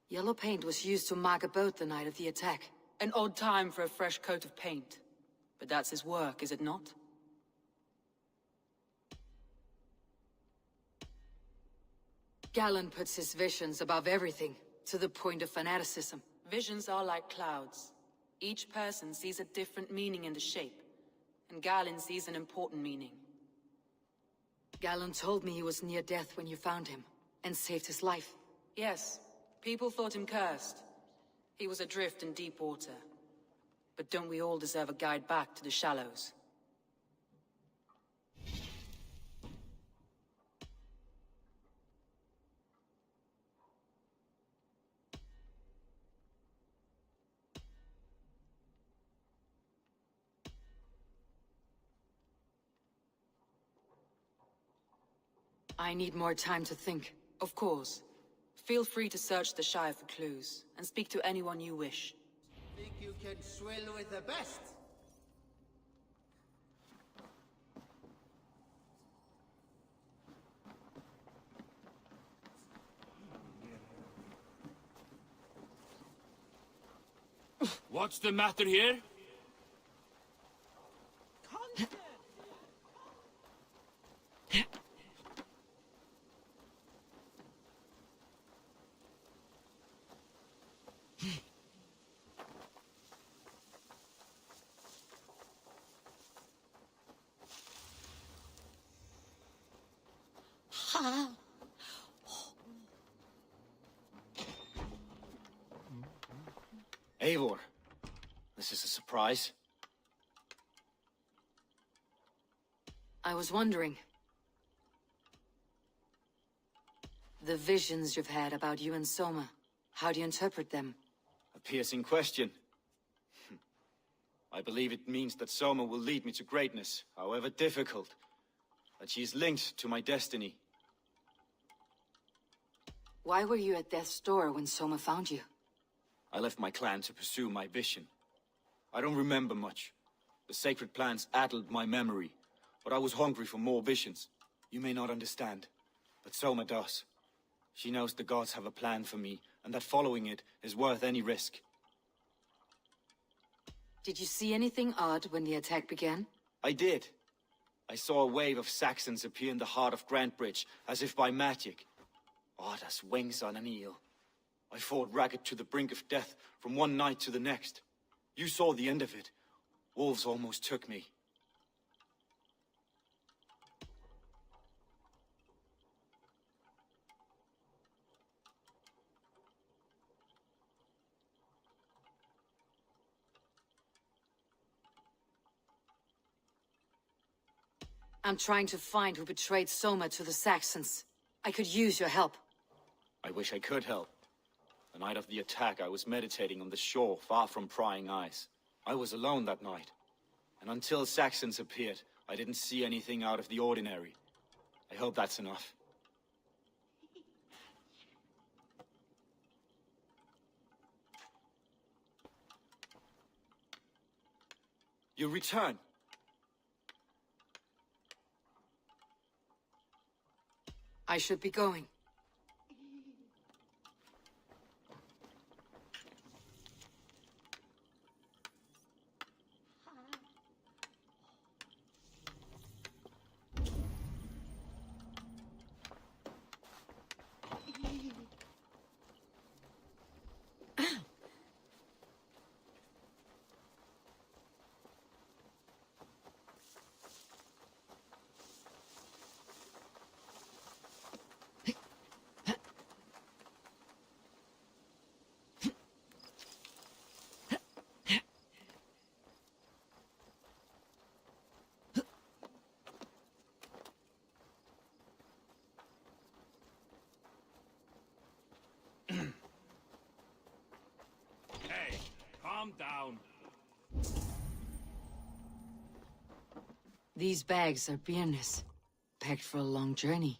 Yellow paint was used to mark a boat the night of the attack. An odd time for a fresh coat of paint. But that's his work, is it not? Galen puts his visions above everything, to the point of fanaticism. Visions are like clouds. Each person sees a different meaning in the shape, and Galen sees an important meaning. Galen told me he was near death when you found him, and saved his life. Yes. People thought him cursed. He was adrift in deep water. But don't we all deserve a guide back to the shallows? I need more time to think. Of course. Feel free to search the Shire for clues, and speak to anyone you wish. Think you can swill with the best? What's the matter here? Eivor, this is a surprise. I was wondering. The visions you've had about you and Soma, how do you interpret them? A piercing question. I believe it means that Soma will lead me to greatness, however difficult. That she is linked to my destiny. Why were you at death's door when Soma found you? I left my clan to pursue my vision. I don't remember much. The sacred plants addled my memory, but I was hungry for more visions. You may not understand, but Soma does. She knows the gods have a plan for me, and that following it is worth any risk. Did you see anything odd when the attack began? I did. I saw a wave of Saxons appear in the heart of Grantebridge, as if by magic. Odd as wings on an eel. I fought ragged to the brink of death from one night to the next. You saw the end of it. Wolves almost took me. I'm trying to find who betrayed Soma to the Saxons. I could use your help. I wish I could help. The night of the attack, I was meditating on the shore, far from prying eyes. I was alone that night. And until Saxons appeared, I didn't see anything out of the ordinary. I hope that's enough. You return. I should be going. Hey, calm down. These bags are beerness, packed for a long journey.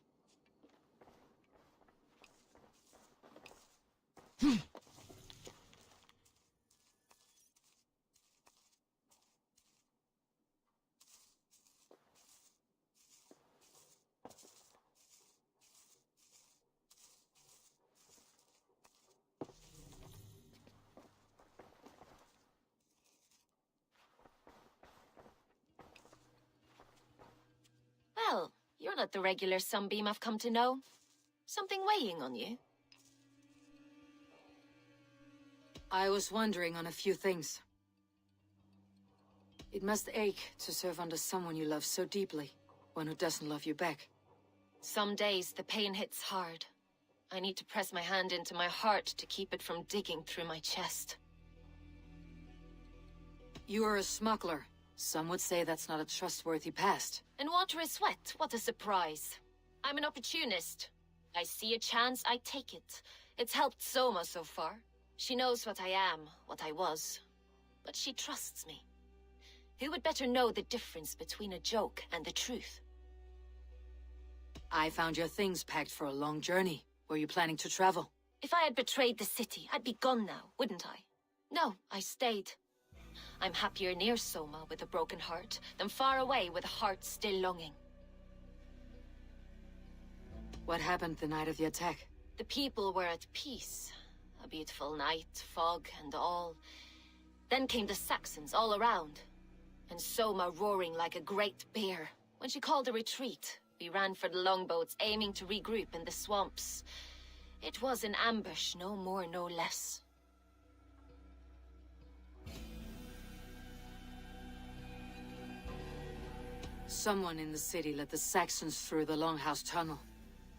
Well, you're not the regular sunbeam I've come to know. Something weighing on you? I was wondering on a few things. It must ache to serve under someone you love so deeply, one who doesn't love you back. Some days the pain hits hard. I need to press my hand into my heart to keep it from digging through my chest. You are a smuggler. Some would say that's not a trustworthy past. And water is wet, what a surprise. I'm an opportunist. I see a chance, I take it. It's helped Soma so far. She knows what I am, what I was. But she trusts me. Who would better know the difference between a joke and the truth? I found your things packed for a long journey. Were you planning to travel? If I had betrayed the city, I'd be gone now, wouldn't I? No, I stayed. I'm happier near Soma with a broken heart than far away with a heart still longing. What happened the night of the attack? The people were at peace. A beautiful night, fog and all. Then came the Saxons all around, and Soma roaring like a great bear. When she called a retreat, we ran for the longboats, aiming to regroup in the swamps. It was an ambush, no more, no less. Someone in the city led the Saxons through the Longhouse tunnel.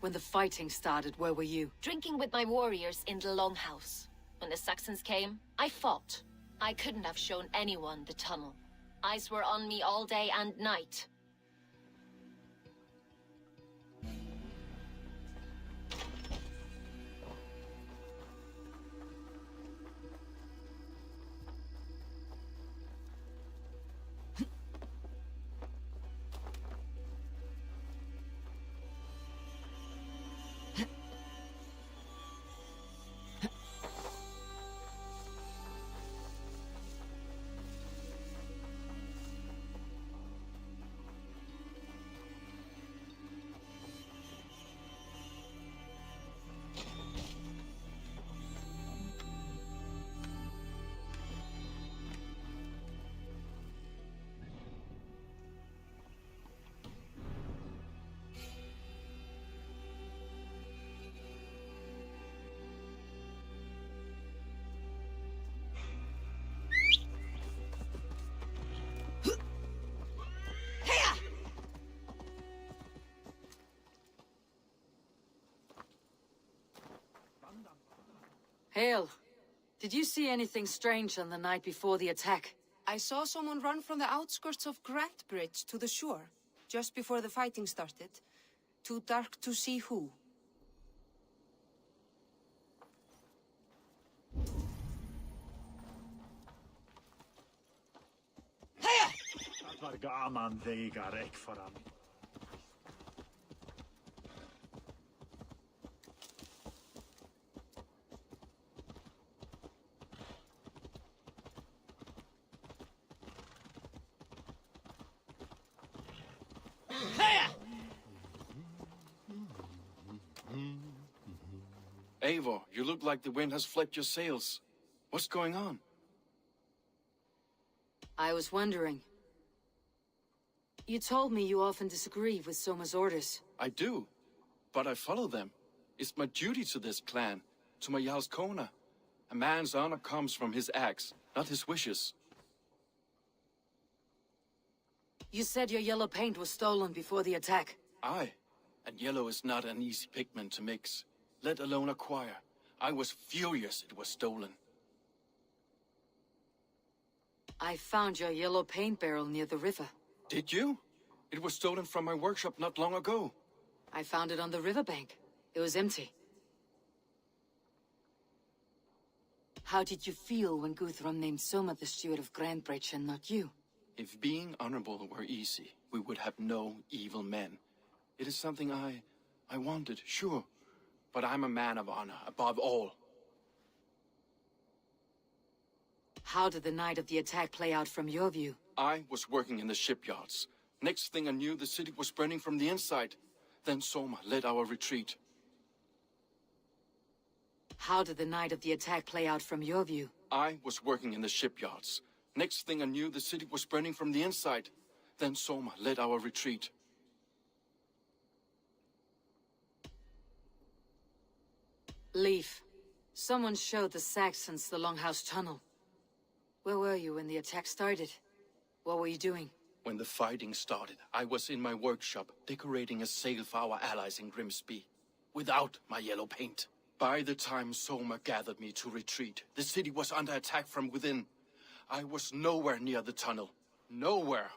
When the fighting started, where were you? Drinking with my warriors in the Longhouse. When the Saxons came, I fought. I couldn't have shown anyone the tunnel. Eyes were on me all day and night. Hail. Did you see anything strange on the night before the attack? I saw someone run from the outskirts of Grantebridge to the shore, just before the fighting started. Too dark to see who. Dat var gaman vägar ek fram. Eivor, you look like the wind has flipped your sails. What's going on? I was wondering. You told me you often disagree with Soma's orders. I do, but I follow them. It's my duty to this clan, to my Jarl's Kona. A man's honor comes from his acts, not his wishes. You said your yellow paint was stolen before the attack. Aye, and yellow is not an easy pigment to mix, let alone acquire. I was furious it was stolen. I found your yellow paint barrel near the river. Did you? It was stolen from my workshop not long ago. I found it on the riverbank. It was empty. How did you feel when Guthrum named Soma the steward of Grantebridge and not you? If being honorable were easy, we would have no evil men. It is something I wanted, sure. But I'm a man of honor, above all. How did the night of the attack play out from your view? I was working in the shipyards. Next thing I knew, the city was burning from the inside. Then Soma led our retreat. How did the night of the attack play out from your view? I was working in the shipyards. Next thing I knew, the city was burning from the inside. Then Soma led our retreat. Leif, someone showed the Saxons the Longhouse tunnel. Where were you when the attack started? What were you doing? When the fighting started, I was in my workshop, decorating a sail for our allies in Grimsby. Without my yellow paint. By the time Soma gathered me to retreat, the city was under attack from within. I was nowhere near the tunnel. Nowhere.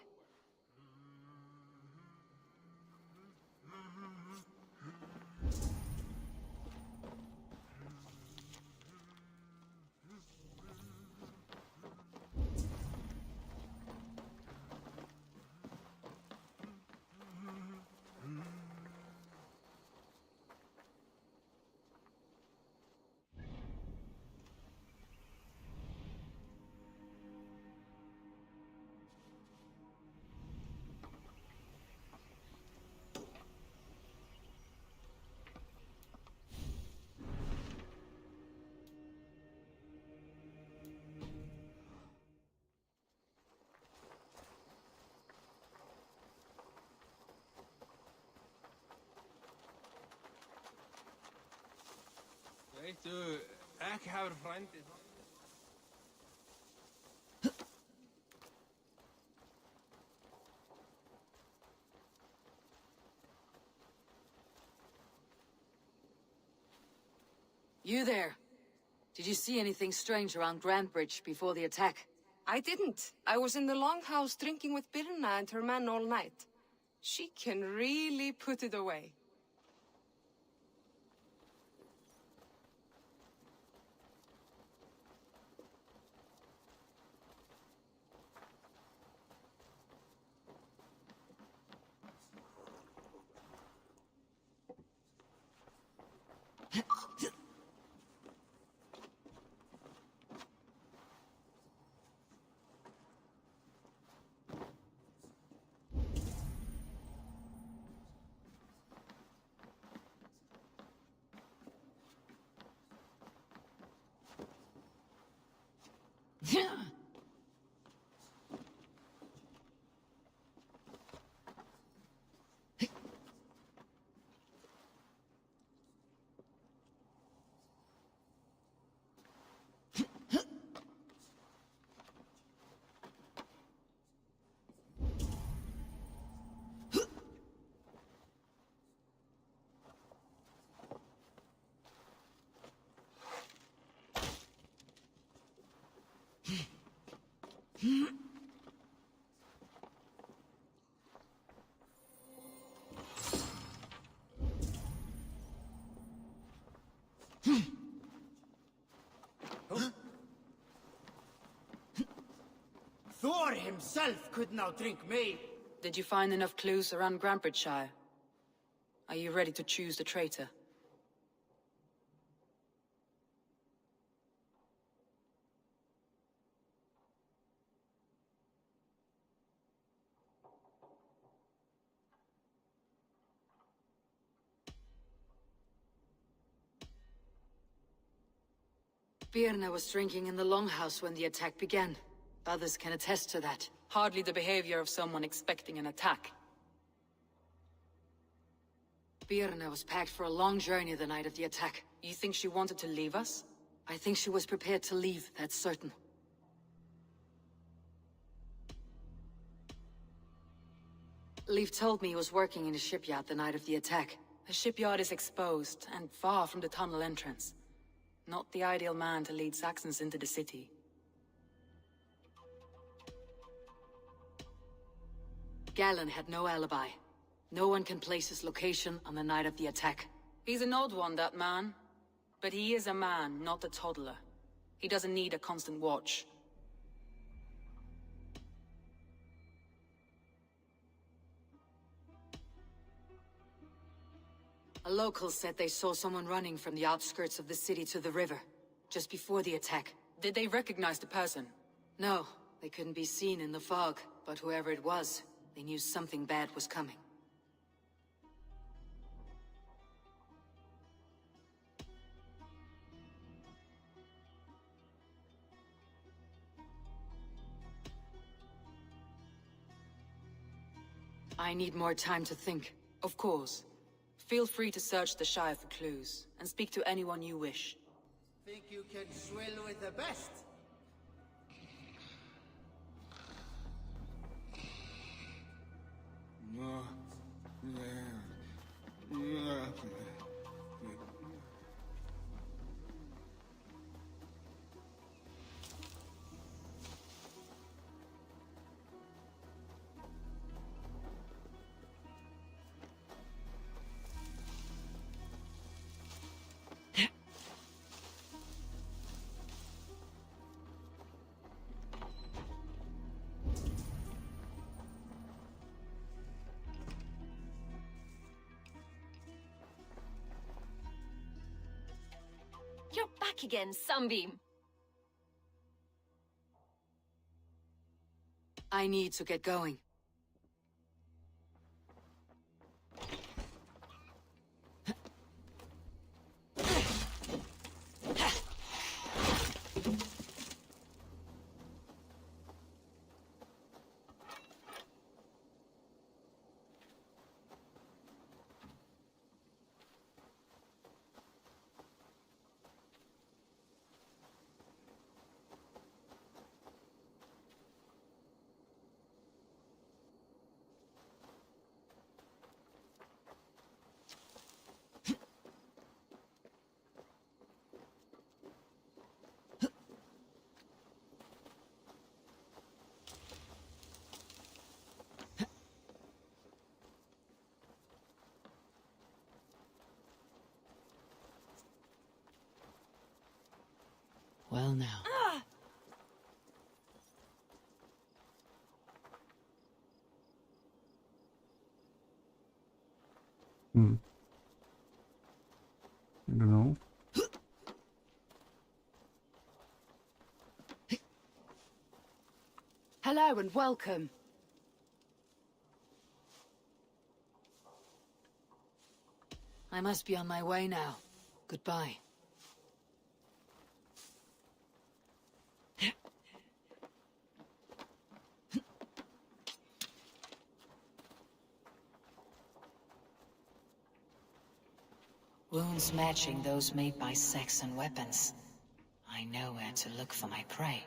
Veitu, ekki hefur frændi. You there? Did you see anything strange around Grantebridge before the attack? I didn't. I was in the longhouse drinking with Birna and her men all night. She can really put it away. Thor himself could not drink me. Did you find enough clues around Grantenbridgescire? Are you ready to choose the traitor? Birna was drinking in the longhouse when the attack began. Others can attest to that. Hardly the behavior of someone expecting an attack. Birna was packed for a long journey the night of the attack. You think she wanted to leave us? I think she was prepared to leave, that's certain. Leif told me he was working in a shipyard the night of the attack. The shipyard is exposed, and far from the tunnel entrance. Not the ideal man to lead Saxons into the city. Galen had no alibi. No one can place his location on the night of the attack. He's an odd one, that man. But he is a man, not a toddler. He doesn't need a constant watch. A local said they saw someone running from the outskirts of the city to the river, just before the attack. Did they recognize the person? No, they couldn't be seen in the fog, but whoever it was, they knew something bad was coming. I need more time to think. Of course. Feel free to search the Shire for clues, and speak to anyone you wish. Think you can swill with the best? You're back again, Sunbeam. I need to get going. Well now. I don't know. Hello and welcome. I must be on my way now. Goodbye. Wounds matching those made by Saxon weapons. I know where to look for my prey.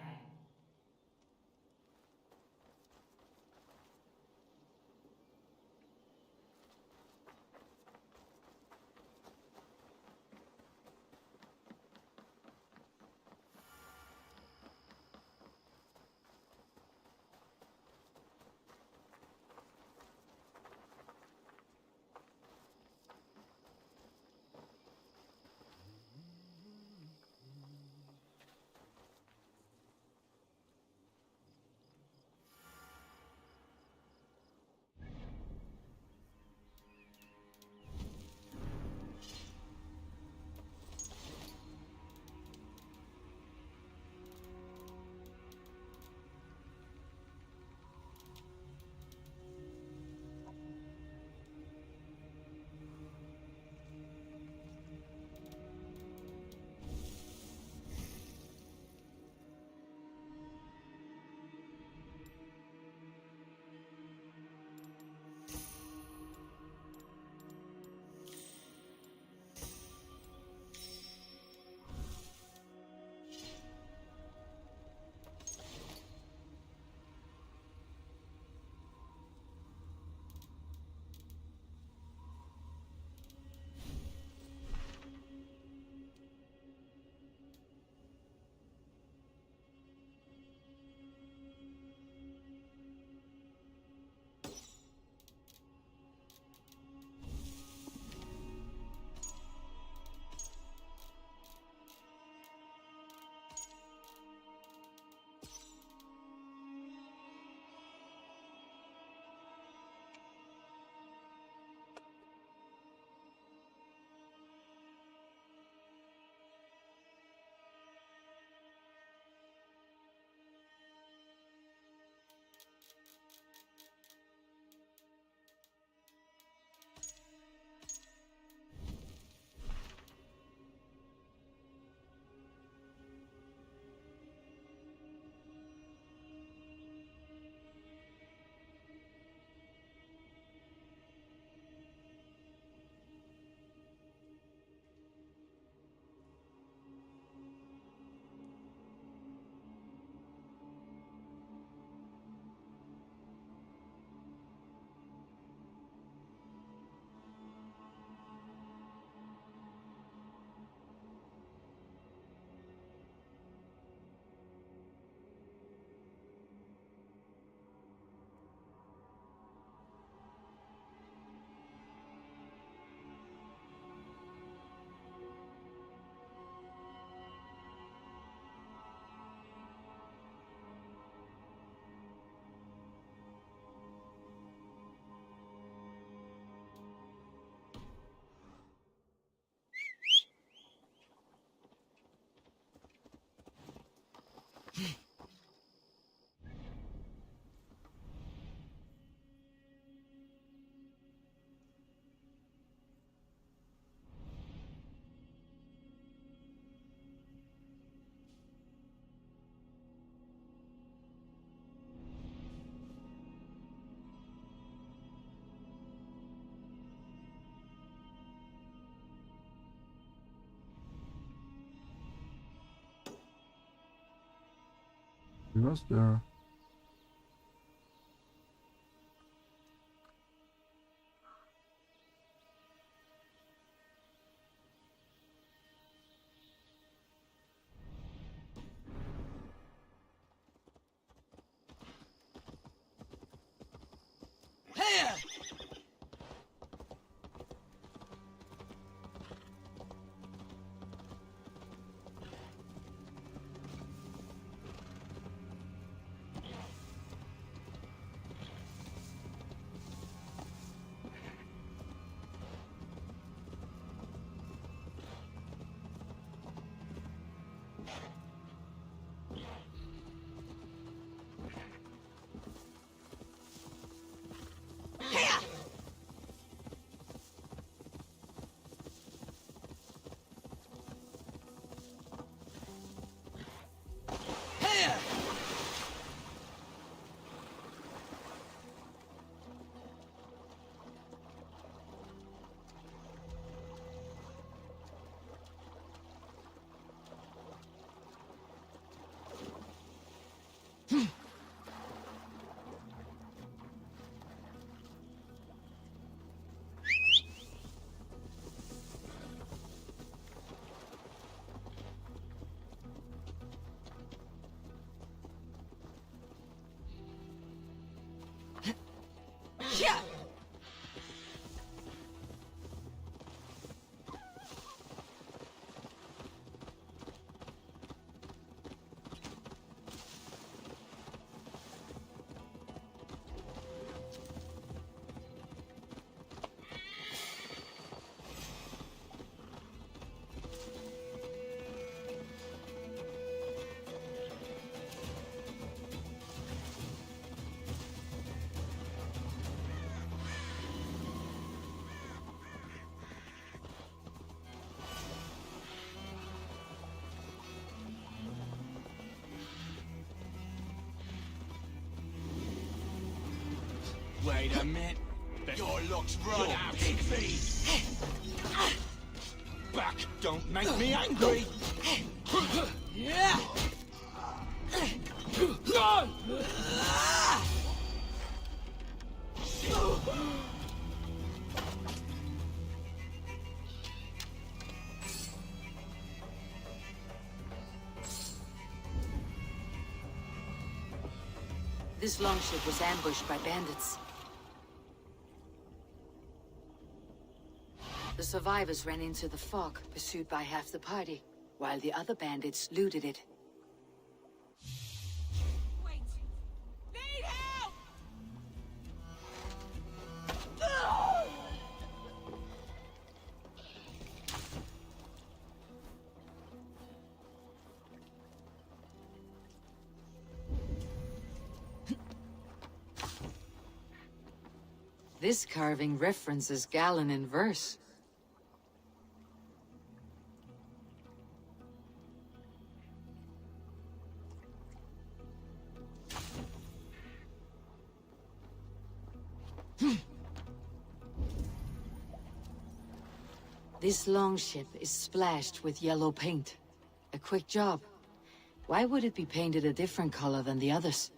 He was there. Here! Wait a minute. Your luck's run out. Pig feed. Back, don't make me angry. Yeah. This longship was ambushed by bandits. The survivors ran into the fog, pursued by half the party, while the other bandits looted it. Wait! Need help! This carving references Galen in verse. This longship is splashed with yellow paint. A quick job. Why would it be painted a different color than the others?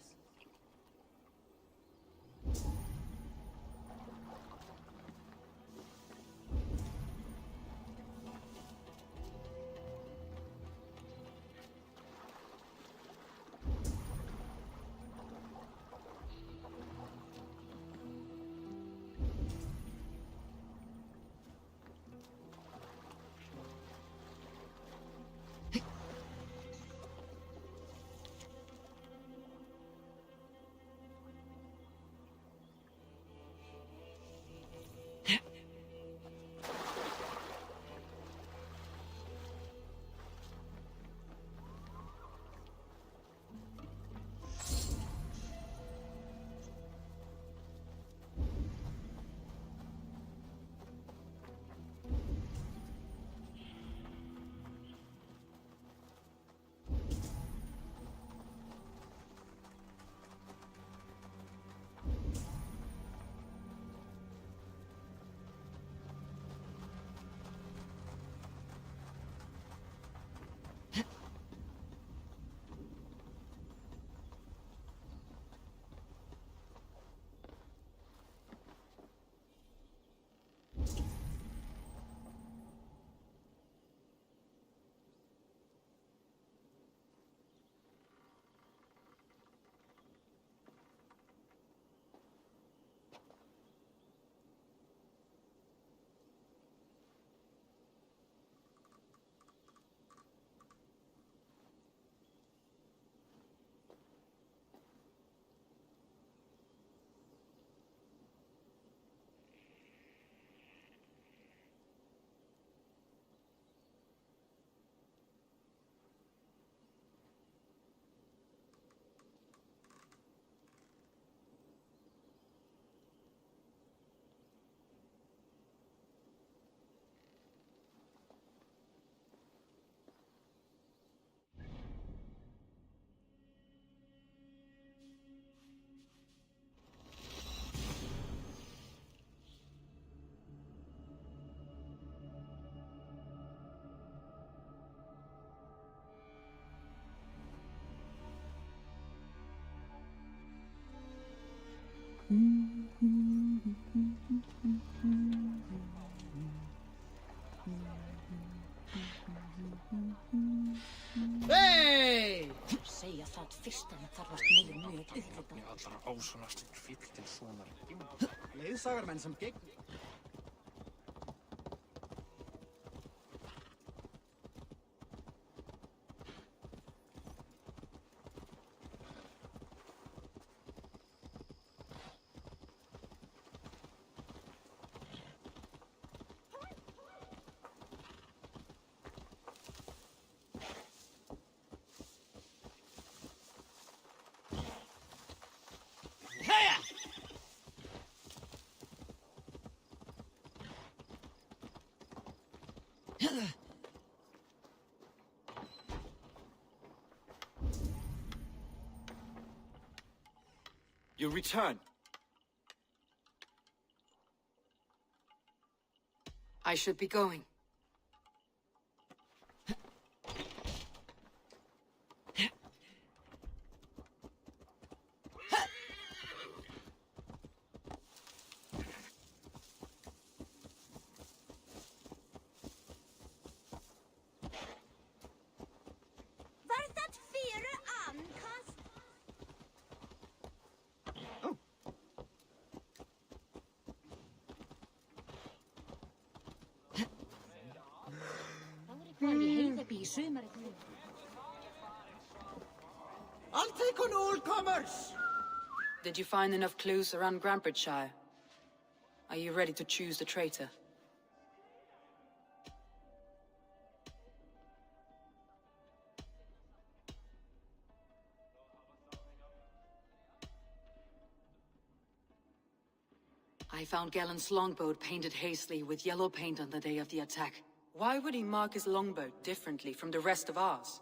Hei! Segja það fyrst en þarfast meiri mjög Ég allra ásvonast fíll til svona. Leiðsagarmenn sem gegn... You return. I should be going. I'll take on all comers! Did you find enough clues around Grantenbridgescire? Are you ready to choose the traitor? I found Galen's longboat painted hastily with yellow paint on the day of the attack. Why would he mark his longboat differently from the rest of ours?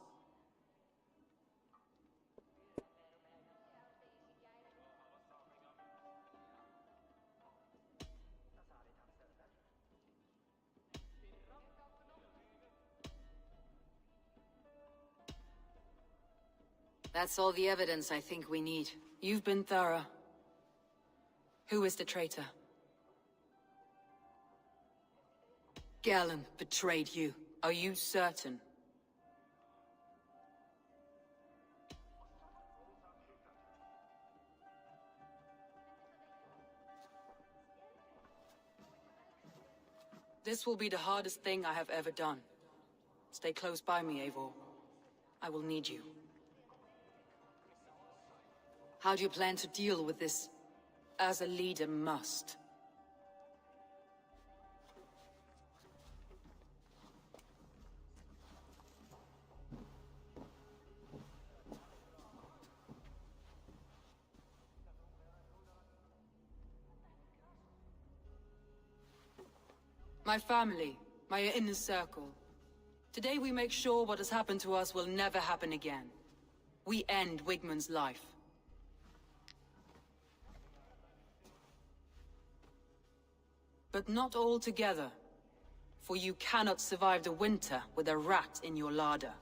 That's all the evidence I think we need. You've been thorough. Who is the traitor? Galen betrayed you. Are you certain? This will be the hardest thing I have ever done. Stay close by me, Eivor. I will need you. How do you plan to deal with this? As a leader must. My family, my inner circle. Today we make sure what has happened to us will never happen again. We end Wigmund's life. But not all together, for you cannot survive the winter with a rat in your larder.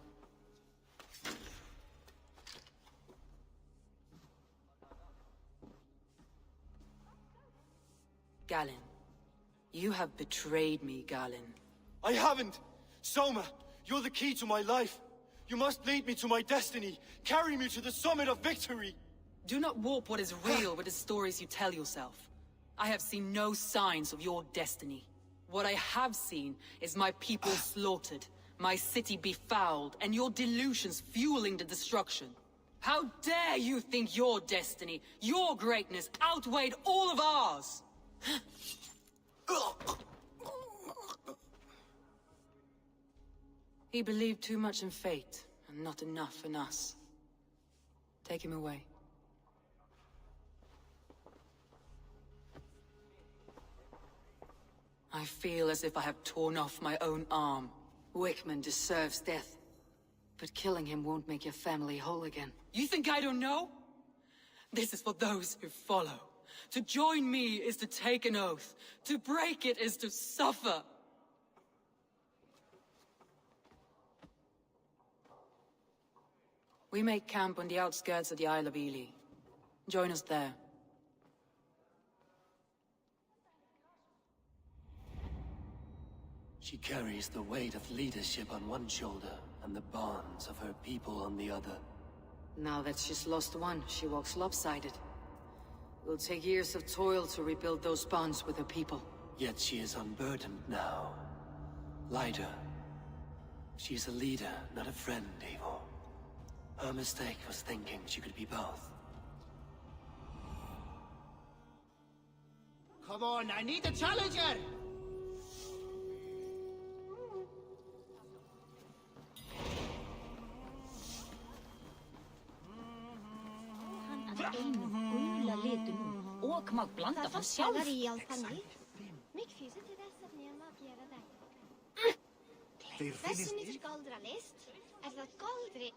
Galen, you have betrayed me, Galen. I haven't! Soma, you're the key to my life. You must lead me to my destiny. Carry me to the summit of victory. Do not warp what is real with the stories you tell yourself. I have seen no signs of your destiny. What I have seen is my people slaughtered, my city befouled, and your delusions fueling the destruction. How dare you think your destiny, your greatness, outweighed all of ours? He believed too much in fate, and not enough in us. Take him away. I feel as if I have torn off my own arm. Wigmund deserves death, but killing him won't make your family whole again. You think I don't know? This is for those who follow. To join me is to take an oath. To break it is to suffer. We make camp on the outskirts of the Isle of Ely. Join us there. She carries the weight of leadership on one shoulder and the bonds of her people on the other. Now that she's lost one, she walks lopsided. It will take years of toil to rebuild those bonds with her people. Yet she is unburdened now. Lighter. She is a leader, not a friend, Eivor. Her mistake was thinking she could be both. Come on, I need a challenger! Og mag blanda Það fann sjálf. fastnar í alpanni. Mikfísu til þess að nema að gera þetta. Þessi nýttur galdralist það galdri.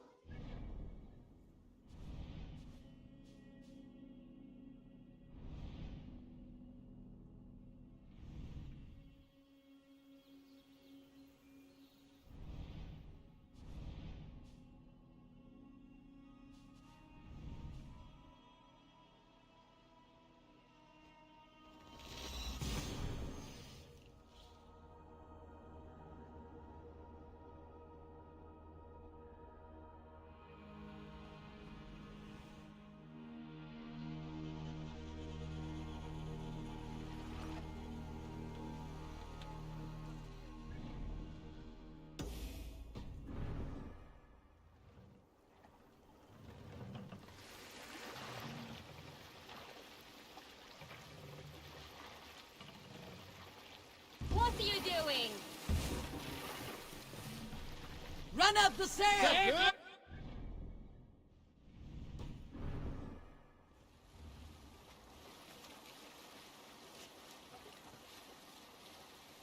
the sail!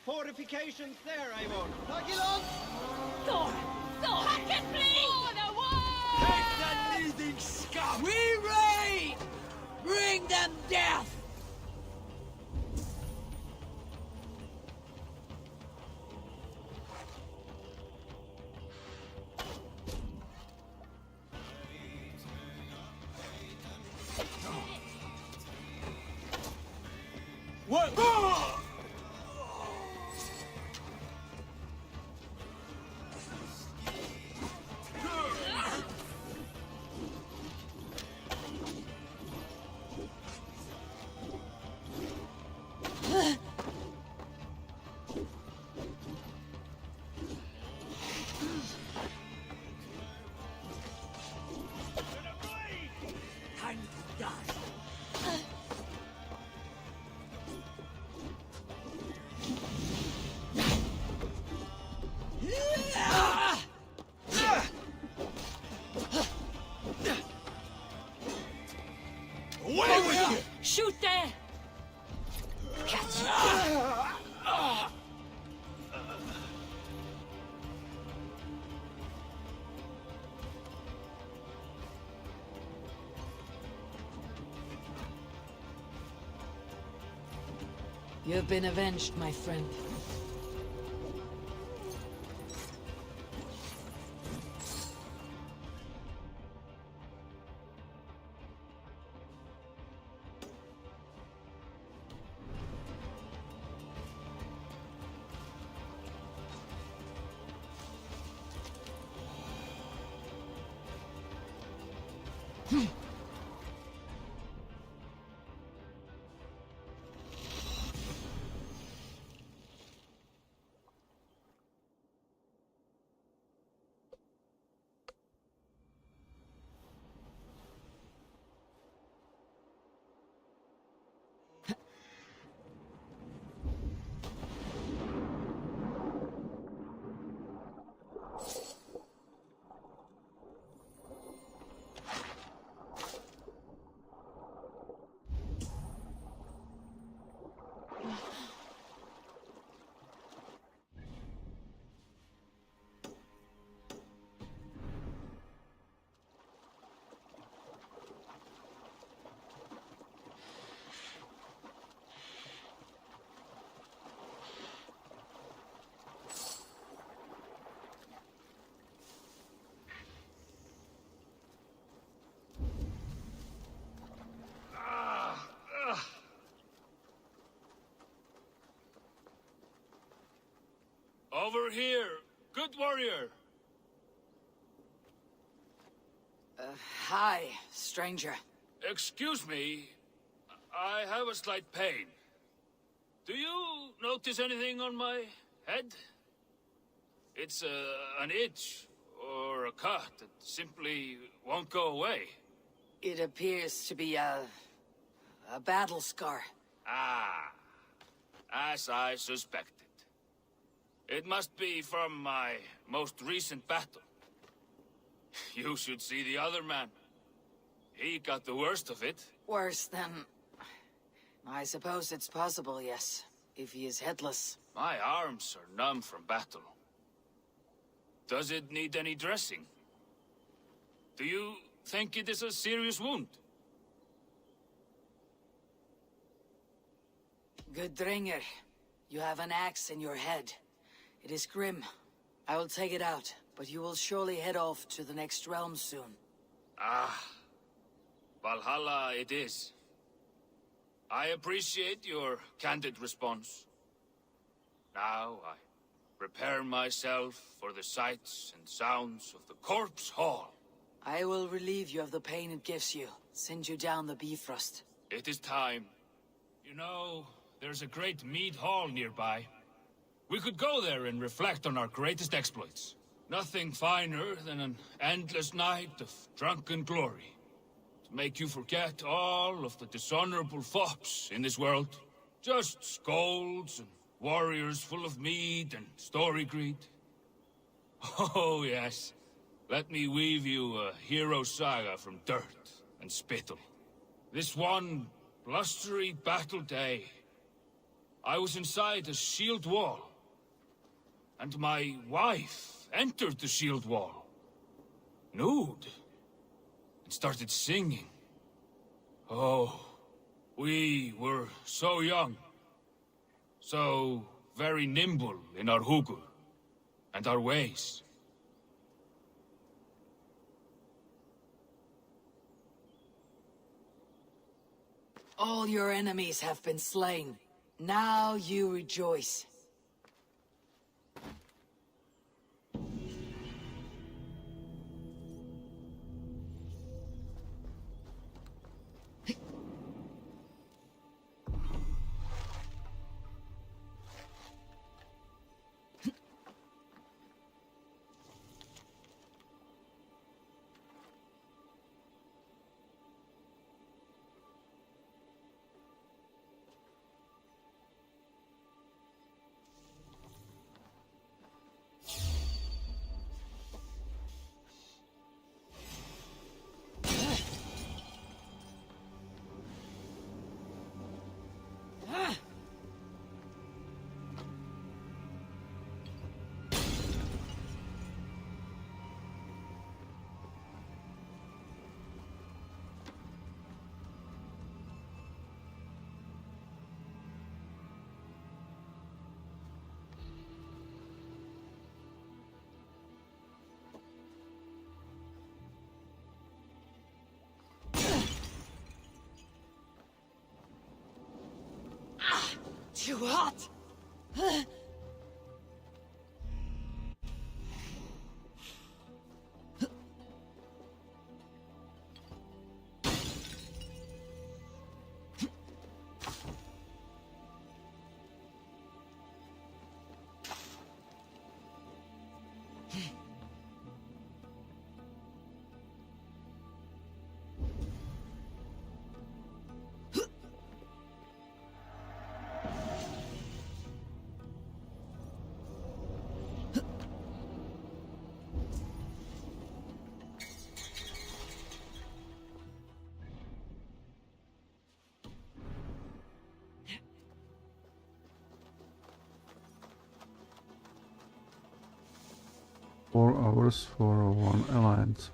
Fortifications there, Eivor. Tag it on! Thor! Thor! Hack it, please! For the wall! Take that leading scum! We reign! Bring them death! What? Time to die. Away with you! Shoot there! Catch You have been avenged, my friend. Over here, good warrior. Hi, stranger. Excuse me, I have a slight pain. Do you notice anything on my head? It's an itch or a cut that simply won't go away. It appears to be a battle scar. Ah, as I suspected. It must be from my most recent battle. You should see the other man. He got the worst of it. Worse than... I suppose it's possible, yes. If he is headless. My arms are numb from battle. Does it need any dressing? Do you think it is a serious wound? Good Dringer, you have an axe in your head. It is grim. I will take it out, but you will surely head off to the next realm soon. Ah, Valhalla it is. I appreciate your candid response. Now I prepare myself for the sights and sounds of the Corpse Hall. I will relieve you of the pain it gives you. Send you down the Bifrost. It is time. You know, there's a great mead hall nearby. We could go there and reflect on our greatest exploits. Nothing finer than an endless night of drunken glory. To make you forget all of the dishonorable fops in this world. Just scolds and warriors full of mead and story greed. Oh yes, Let me weave you a hero saga from dirt and spittle. This one blustery battle day, I was inside a shield wall, and my wife entered the shield wall, nude, and started singing. Oh, we were so young, so very nimble in our hugur and our ways. All your enemies have been slain. Now you rejoice. Too hot! Four hours for one alliance.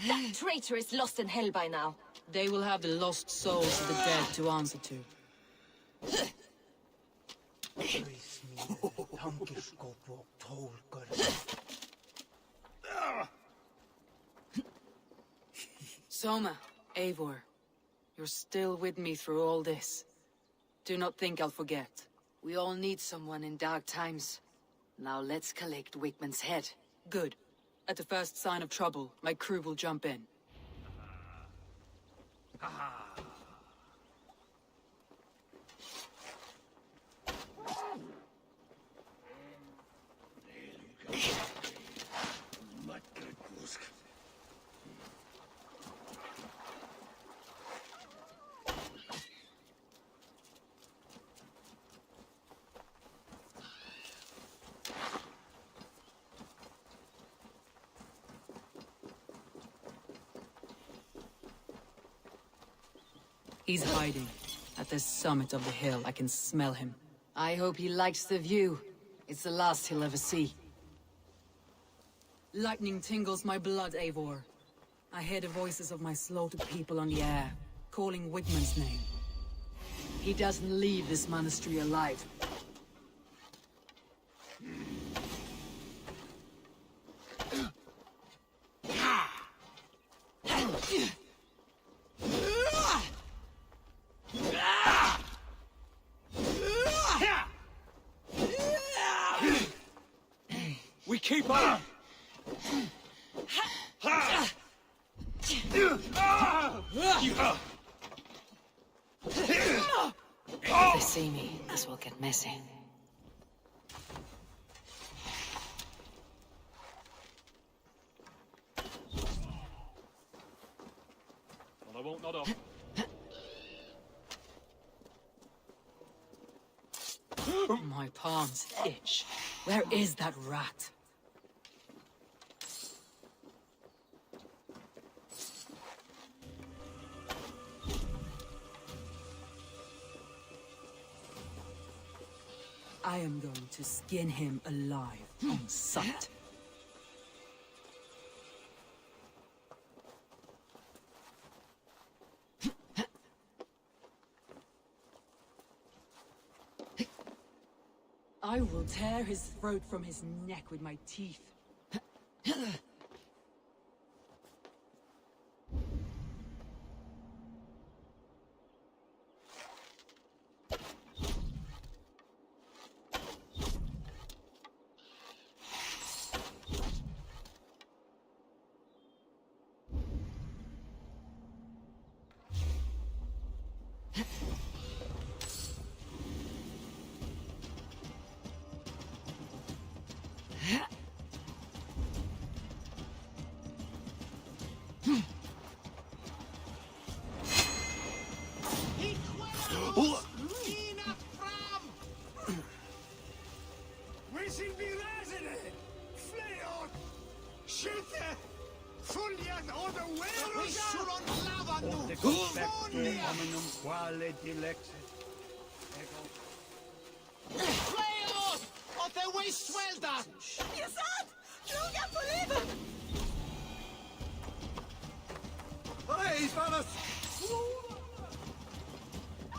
That traitor is lost in hell by now. They will have the lost souls of the dead to answer to. Soma, Eivor, you're still with me through all this. Do not think I'll forget. We all need someone in dark times. Now let's collect Wigman's head. Good. At the first sign of trouble, my crew will jump in. He's hiding. At the summit of the hill, I can smell him. I hope he likes the view. It's the last he'll ever see. Lightning tingles my blood, Eivor. I hear the voices of my slaughtered people on the air, calling Wigmund's name. He doesn't leave this monastery alive. We keep on! If they see me, this will get messy. Well, I won't nod off. My palms itch. Where is that rat? I am going to skin him alive on sight. I will tear his throat from his neck with my teeth.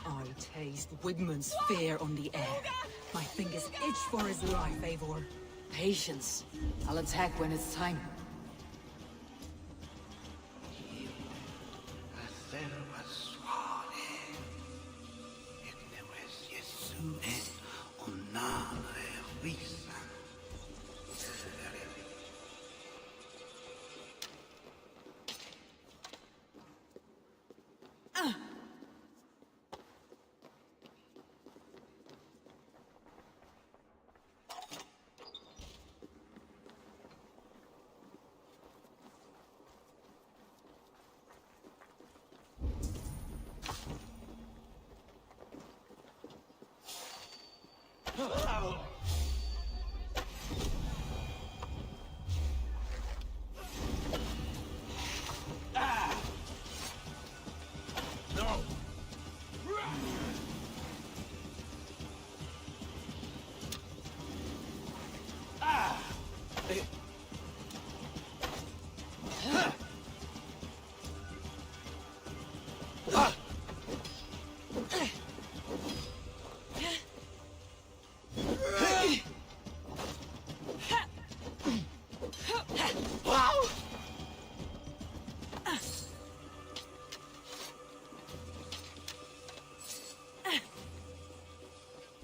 I taste Wigmund's fear on the air. My fingers itch for his life, Eivor. Patience. I'll attack when it's time.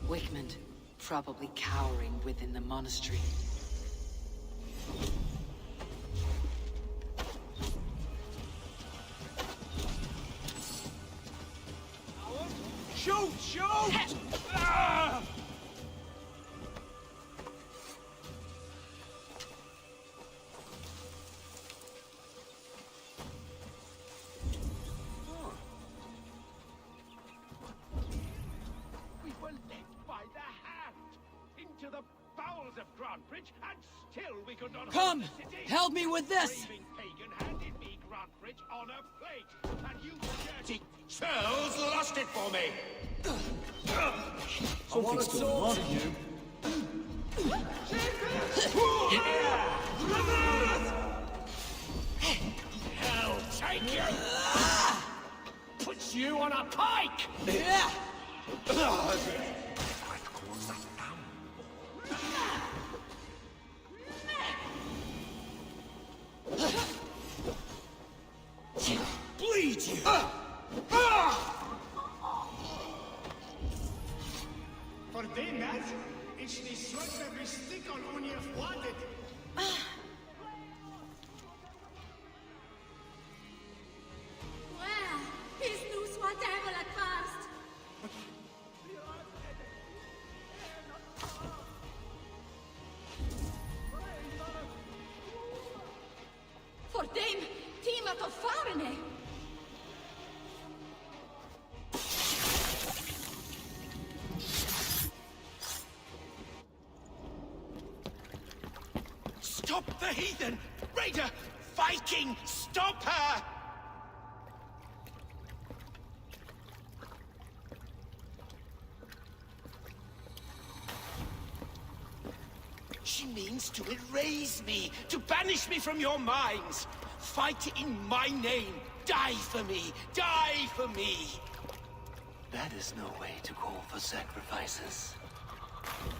Wigmund, probably cowering within the monastery. Shoot! Shoot! Ah! We were led by the hand into the bowels of Grantebridge, and still we could not Come! hold the city. Help me with this! Raving pagan handed me Grantebridge on a plate, and you dirty churls lost it for me. Something's going on here. Hell take you! Puts you on a pike! Bleed you! For them that, it's the sort of a stick on only if wanted. Where? His news whatever at first. For them, team at of Farne. Stop the heathen! Raider! Viking! Stop her! She means to erase me, to banish me from your minds. Fight in my name. Die for me. Die for me. That is no way to call for sacrifices.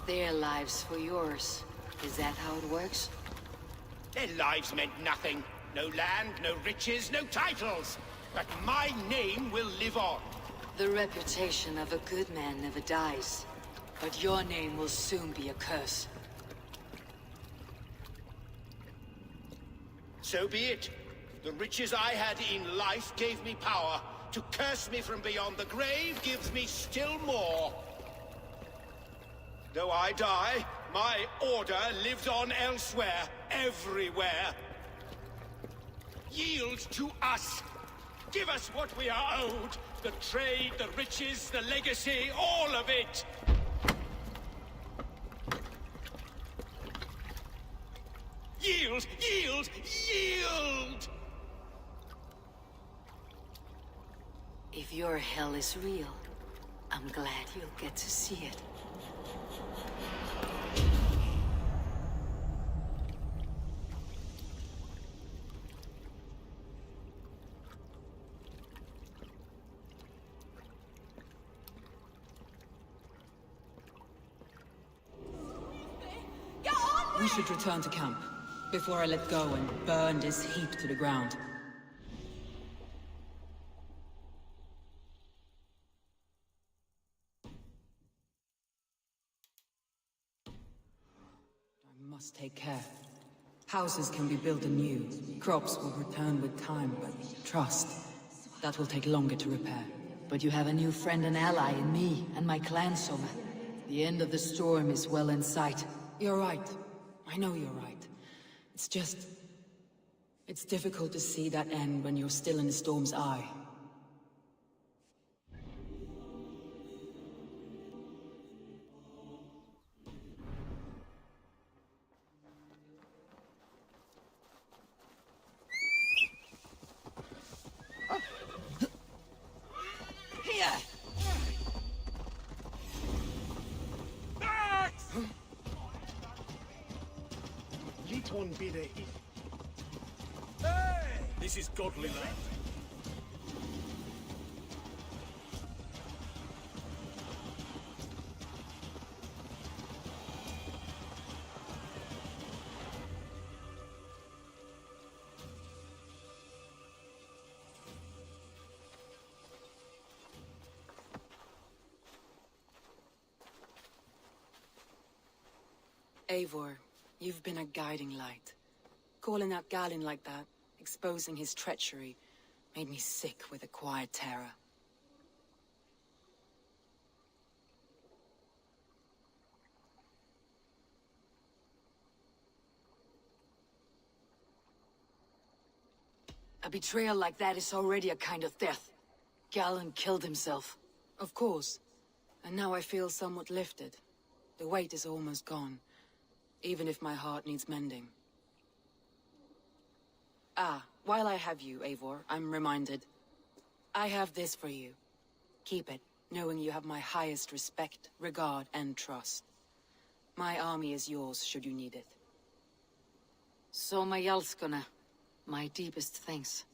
Their lives for yours. Is that how it works? Their lives meant nothing. No land, no riches, no titles. But my name will live on. The reputation of a good man never dies. But your name will soon be a curse. So be it. The riches I had in life gave me power. To curse me from beyond the grave gives me still more. Though I die, my order lives on elsewhere, everywhere. Yield to us. Give us what we are owed. The trade, the riches, the legacy, all of it. Yield! Yield! Yield! If your hell is real, I'm glad you'll get to see it. We should return to camp, before I let go and burn this heap to the ground. I must take care. Houses can be built anew. Crops will return with time, but trust, that will take longer to repair. But you have a new friend and ally in me and my clan, Soma. The end of the storm is well in sight. You're right. I know you're right. It's just... it's difficult to see that end when you're still in the storm's eye. Here! Let one be the heat. Hey! This is godly land. Eivor, you've been a guiding light. Calling out Galin like that, exposing his treachery, made me sick with a quiet terror. A betrayal like that is already a kind of death. Galen killed himself. Of course. And now I feel somewhat lifted. The weight is almost gone, even if my heart needs mending. Ah, while I have you, Eivor, I'm reminded. I have this for you. Keep it, knowing you have my highest respect, regard, and trust. My army is yours, should you need it. So my Jarlskona, my deepest thanks.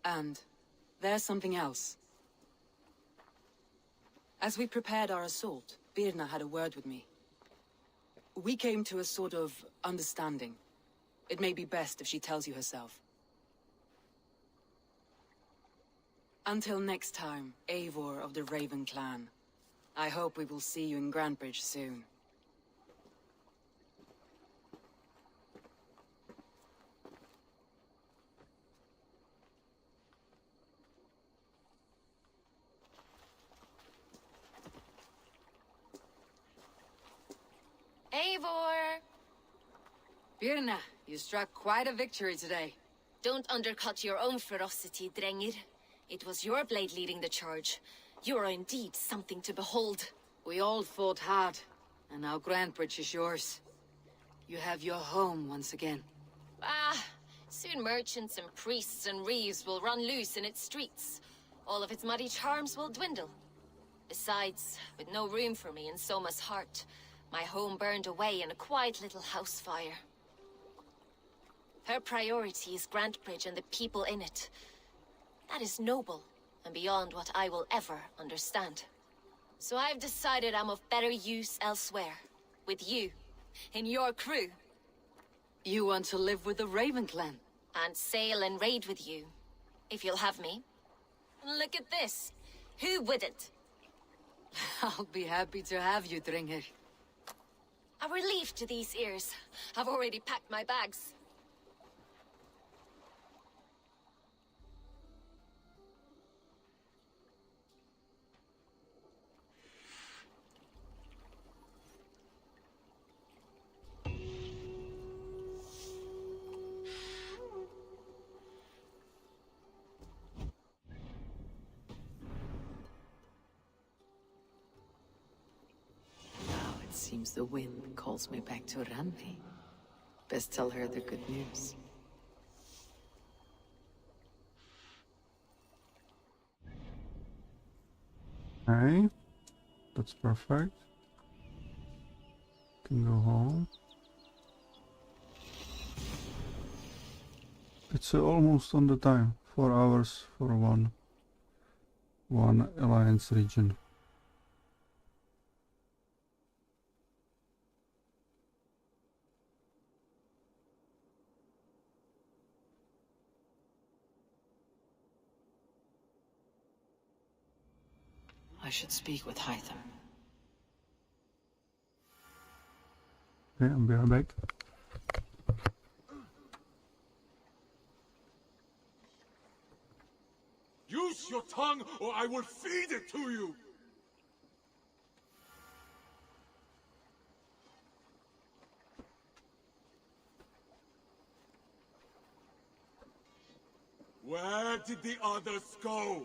And there's something else. As we prepared our assault, Birna had a word with me. We came to a sort of understanding. It may be best if she tells you herself. Until next time, Eivor of the Raven clan. I hope we will see you in Grantebridge soon. Eivor! Birna, you struck quite a victory today. Don't undercut your own ferocity, Drengir. It was your blade leading the charge. You are indeed something to behold. We all fought hard, and now Grantebridge is yours. You have your home once again. Ah, soon merchants and priests and reeves will run loose in its streets. All of its muddy charms will dwindle. Besides, with no room for me in Soma's heart, my home burned away in a quiet little house fire. Her priority is Grantebridge and the people in it. That is noble, and beyond what I will ever understand. So I've decided I'm of better use elsewhere. With you. In your crew. You want to live with the Raven clan? And sail and raid with you. If you'll have me. Look at this. Who wouldn't? I'll be happy to have you, Drengir. A relief to these ears. I've already packed my bags. Seems the wind calls me back to Randvi. Best tell her the good news. Okay, that's perfect. Can go home. It's almost on the time. 4 hours for one alliance region. I should speak with Hytham. Okay, I'll be right back. Use your tongue, or I will feed it to you! Where did the others go?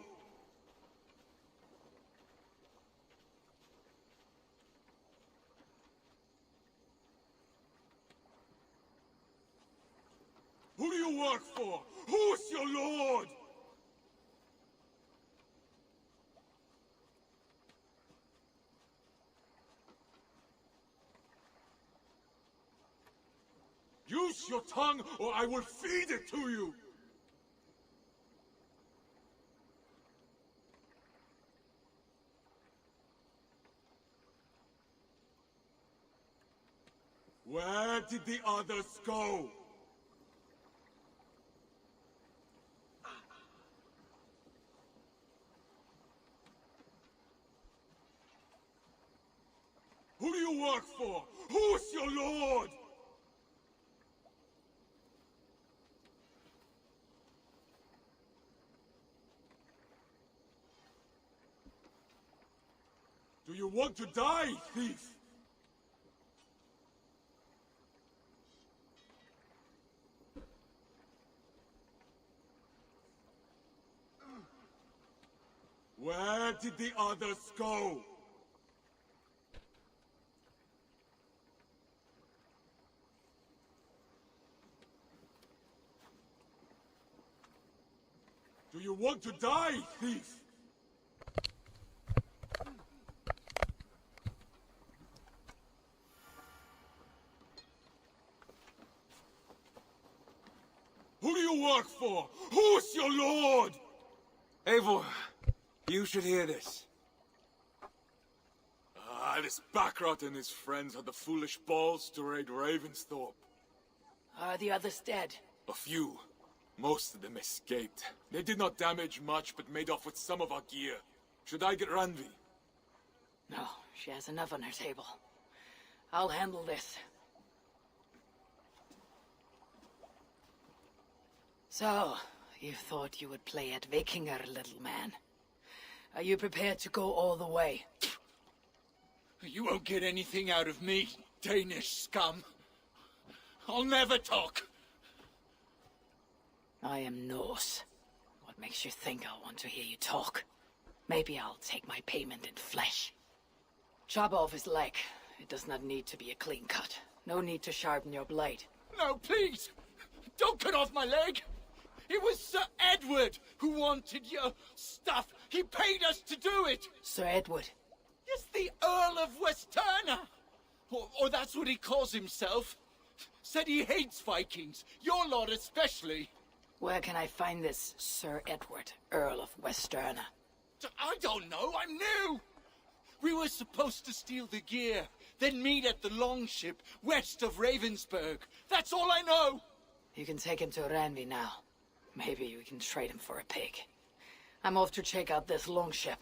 Who do you work for? Who's your lord? Use your tongue, or I will feed it to you! Where did the others go? Who do you work for? Who's your lord? Do you want to die, thief? Where did the others go? Do you want to die, thief? Who do you work for? Who's your lord? Eivor, you should hear this. This Backrot and his friends had the foolish balls to raid Ravensthorpe. Are the others dead? A few. Most of them escaped. They did not damage much, but made off with some of our gear. Should I get Randvi? No, she has enough on her table. I'll handle this. So, you thought you would play at Vikinger, little man. Are you prepared to go all the way? You won't get anything out of me, Danish scum. I'll never talk. I am Norse. What makes you think I'll want to hear you talk? Maybe I'll take my payment in flesh. Chop off his leg. It does not need to be a clean cut. No need to sharpen your blade. No, please! Don't cut off my leg! It was Sir Edward who wanted your stuff. He paid us to do it! Sir Edward? Yes, the Earl of Westerna! Or that's what he calls himself. Said he hates Vikings, your lot especially. Where can I find this Sir Edward, Earl of Westerna? I don't know, I'm new! We were supposed to steal the gear, then meet at the longship west of Ravensburg. That's all I know! You can take him to Randvi now. Maybe we can trade him for a pig. I'm off to check out this longship.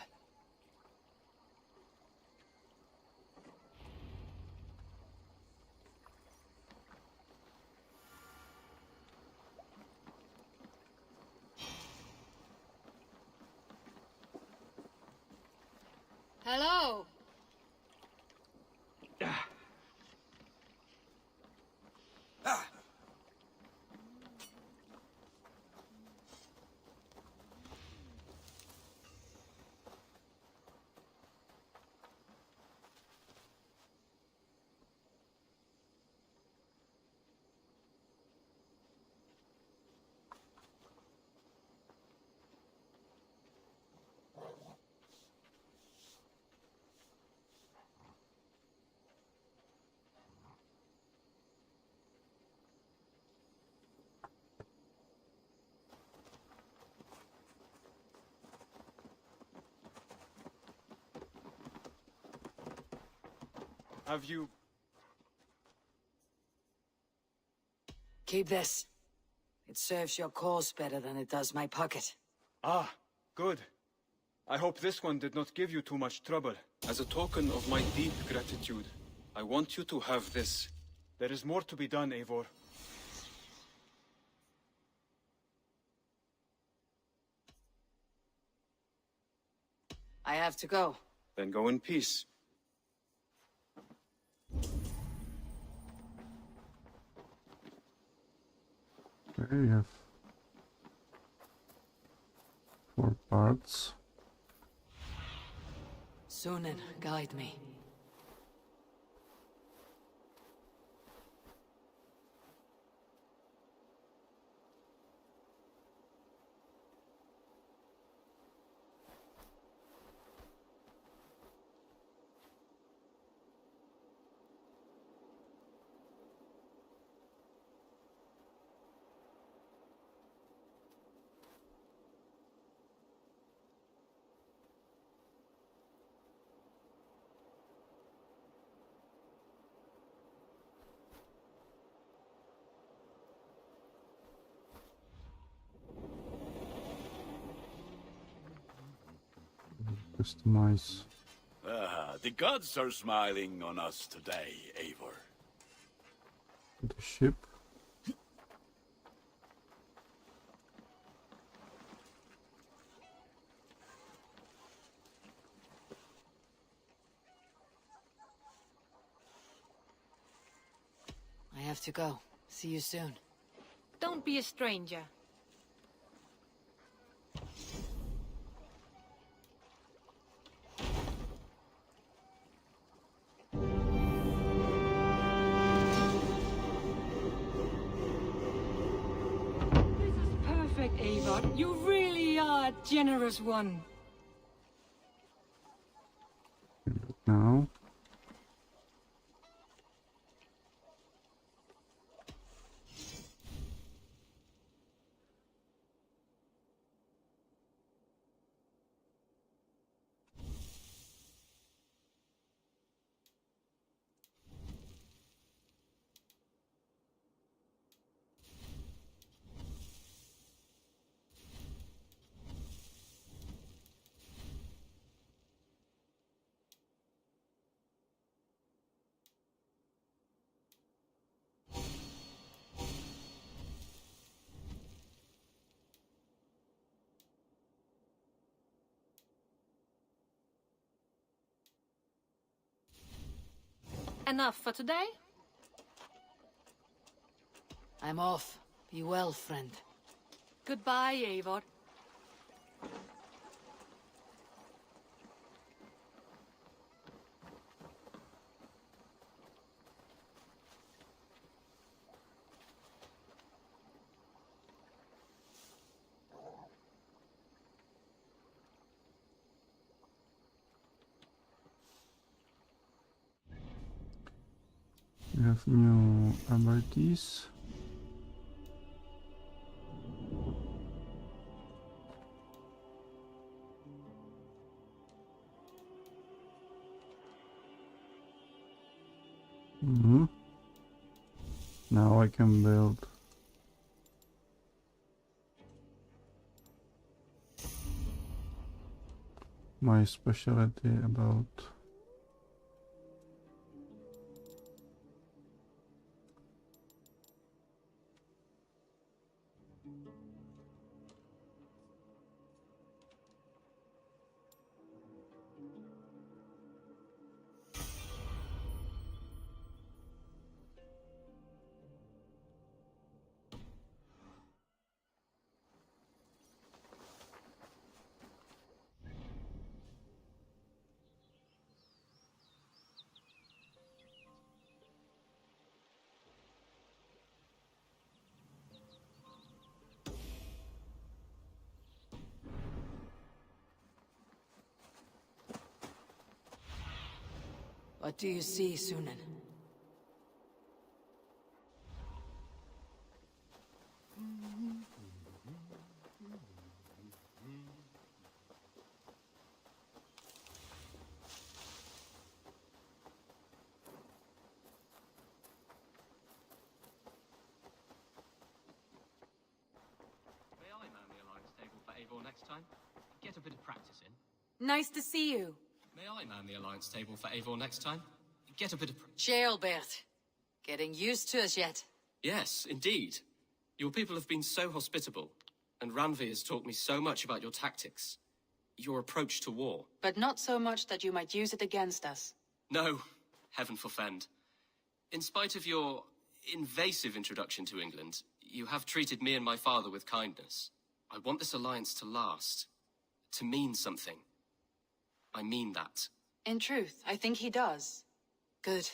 Hello. Have you... Keep this. It serves your cause better than it does my pocket. Ah, good. I hope this one did not give you too much trouble. As a token of my deep gratitude, I want you to have this. There is more to be done, Eivor. I have to go. Then go in peace. Okay, we have 4 parts. Sunan, guide me. Customize. The gods are smiling on us today, Eivor. The ship. I have to go. See you soon. Don't be a stranger. Eivor. You really are a generous one. Now. Enough for today? I'm off. Be well, friend. Goodbye, Eivor. We have new abilities. Now I can build my specialty about What do you see, Sunan? May I man the alliance table for Eivor next time? Get a bit of practice in. Nice to see you. May I man the alliance table for Eivor next time? Get a bit of Ceolbert. Getting used to us yet? Yes, indeed. Your people have been so hospitable, and Randvi has taught me so much about your tactics. Your approach to war. But not so much that you might use it against us. No, heaven forfend. In spite of your invasive introduction to England, you have treated me and my father with kindness. I want this alliance to last, to mean something. I mean that. In truth, I think he does. Good.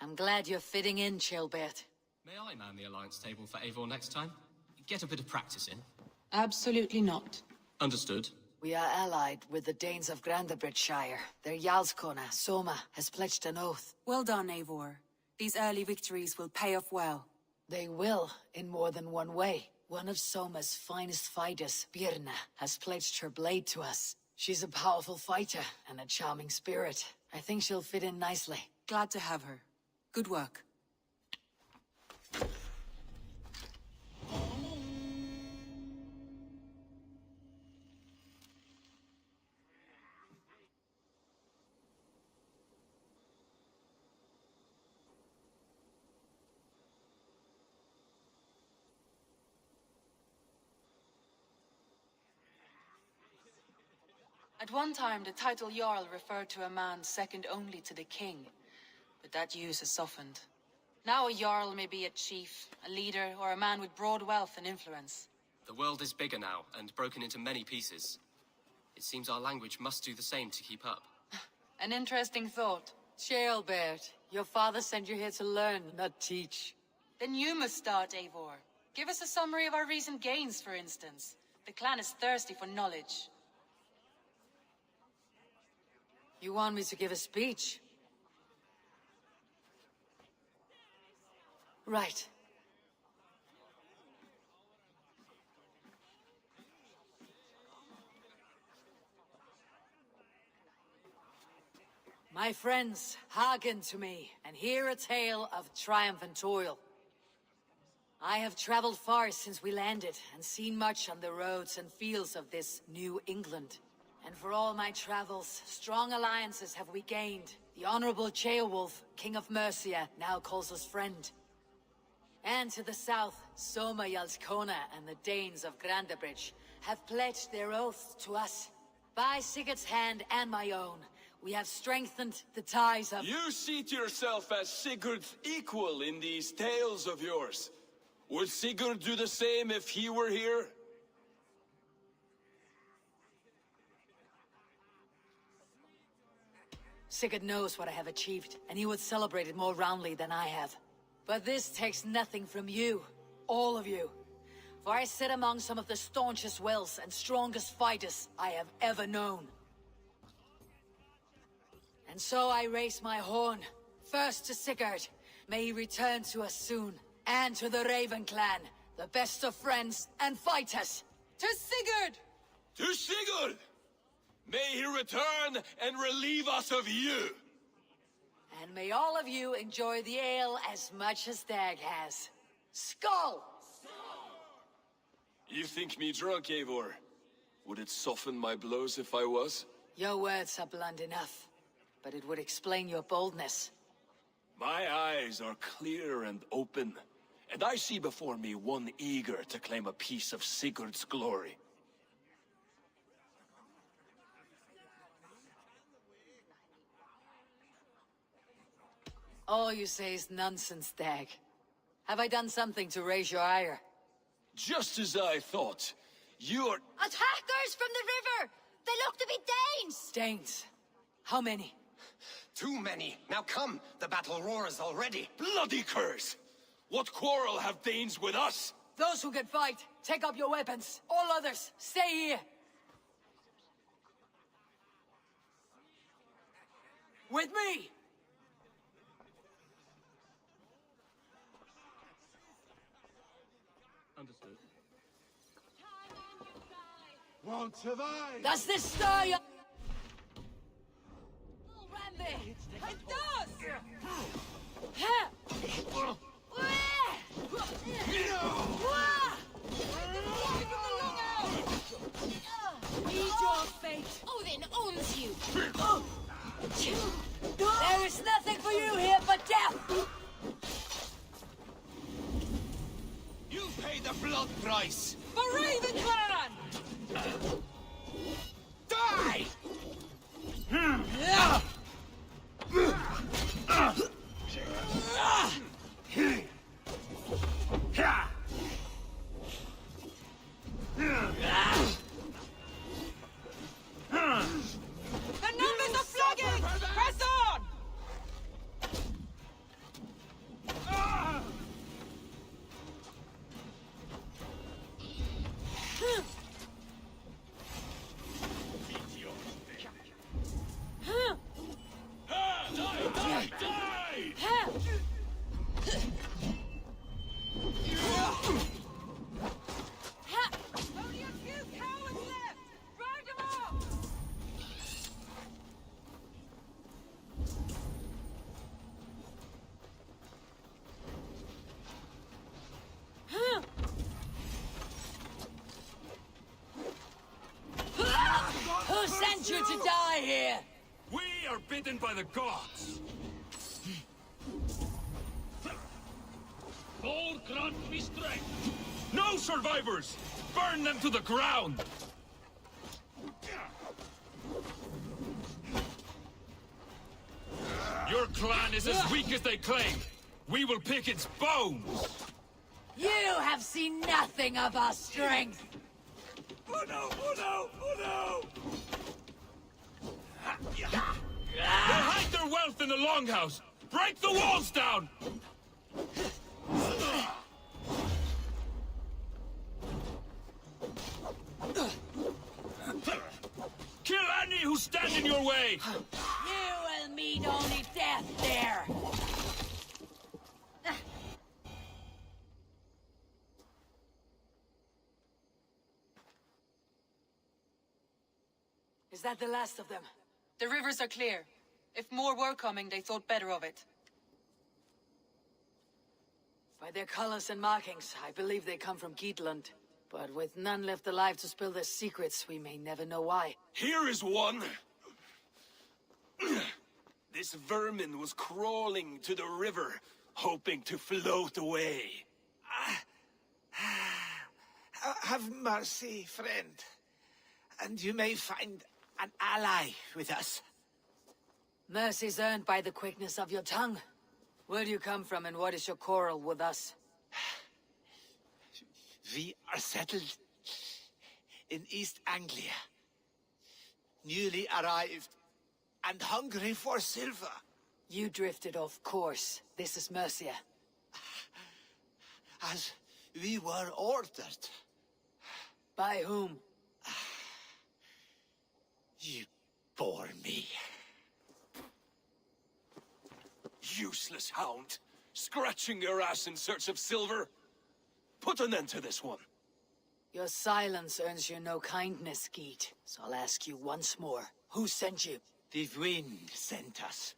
I'm glad you're fitting in, Ceolbert. May I man the alliance table for Eivor next time? Get a bit of practice in. Absolutely not. Understood. We are allied with the Danes of Grantenbridgescire. Their Jarlskona, Soma, has pledged an oath. Well done, Eivor. These early victories will pay off well. They will, in more than one way. One of Soma's finest fighters, Birna, has pledged her blade to us. She's a powerful fighter and a charming spirit. I think she'll fit in nicely. Glad to have her. Good work. At one time, the title Jarl referred to a man second only to the king, but that use has softened. Now a Jarl may be a chief, a leader, or a man with broad wealth and influence. The world is bigger now, and broken into many pieces. It seems our language must do the same to keep up. An interesting thought. Ceolbert, your father sent you here to learn, not teach. Then you must start, Eivor. Give us a summary of our recent gains, for instance. The clan is thirsty for knowledge. You want me to give a speech? Right. My friends, hearken to me, and hear a tale of triumph and toil. I have traveled far since we landed, and seen much on the roads and fields of this New England. And for all my travels, strong alliances have we gained. The Honorable Ceolwulf, King of Mercia, now calls us friend. And to the south, Soma Jarlskona and the Danes of Grantenbridge have pledged their oath to us. By Sigurd's hand and my own, we have strengthened the ties of— You seat yourself as Sigurd's equal in these tales of yours. Would Sigurd do the same if he were here? Sigurd knows what I have achieved, and he would celebrate it more roundly than I have. But this takes nothing from you, all of you. For I sit among some of the staunchest wills and strongest fighters I have ever known. And so I raise my horn, first to Sigurd. May he return to us soon. And to the Raven clan, the best of friends and fighters. To Sigurd! To Sigurd! May he return and relieve us of you! And may all of you enjoy the ale as much as Dag has. Skull! You think me drunk, Eivor? Would it soften my blows if I was? Your words are blunt enough, but it would explain your boldness. My eyes are clear and open, and I see before me one eager to claim a piece of Sigurd's glory. All you say is nonsense, Dag. Have I done something to raise your ire? Just as I thought. You're— Attackers from the river! They look to be Danes! Danes? How many? Too many. Now come, the battle roars already. Bloody curse! What quarrel have Danes with us? Those who can fight, take up your weapons. All others, stay here. With me! Understood. Won't survive! Does this stir you? Rambe! It does! Meet your fate! Odin owns you! There is nothing for you here but death! You pay the blood price! For Raven Clan! Die! The numbers are flagging! Press on! Only a few cowards left! Round them up! Who sent you to die here? We are bidden by the gods. Lord, grant me strength. No survivors! Burn them to the ground! Your clan is as weak as they claim. We will pick its bones. You have seen nothing of our strength. Oh no! Oh no! Oh no! They hide their wealth in the longhouse. Break the walls down! stand in your way? You will meet only death there! Is that the last of them? The rivers are clear. If more were coming, they thought better of it. By their colors and markings, I believe they come from Geatland. But with none left alive to spill their secrets, we may never know why. Here is one. This vermin was crawling to the river, hoping to float away. Have mercy, friend. And you may find an ally with us. Mercy's earned by the quickness of your tongue. Where do you come from and what is your quarrel with us? We are settled in East Anglia. Newly arrived and hungry for silver. You drifted off course. This is Mercia. As we were ordered. By whom? You bore me. Useless hound. Scratching your ass in search of silver. Put an end to this one. Your silence earns you no kindness, Geet. So I'll ask you once more. Who sent you? The wind sent us.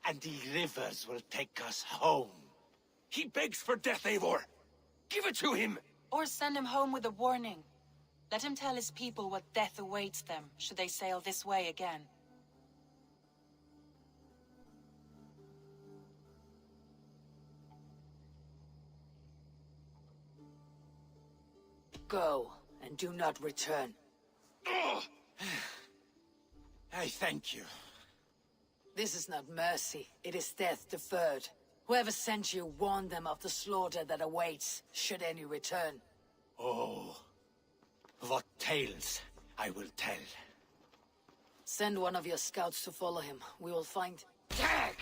And the rivers will take us home. He begs for death, Eivor. Give it to him! Or send him home with a warning. Let him tell his people what death awaits them, should they sail this way again. Go, and do not return. I thank you. This is not mercy, it is death deferred. Whoever sent you warned them of the slaughter that awaits, should any return. Oh, what tales I will tell. Send one of your scouts to follow him. We will find... Tag!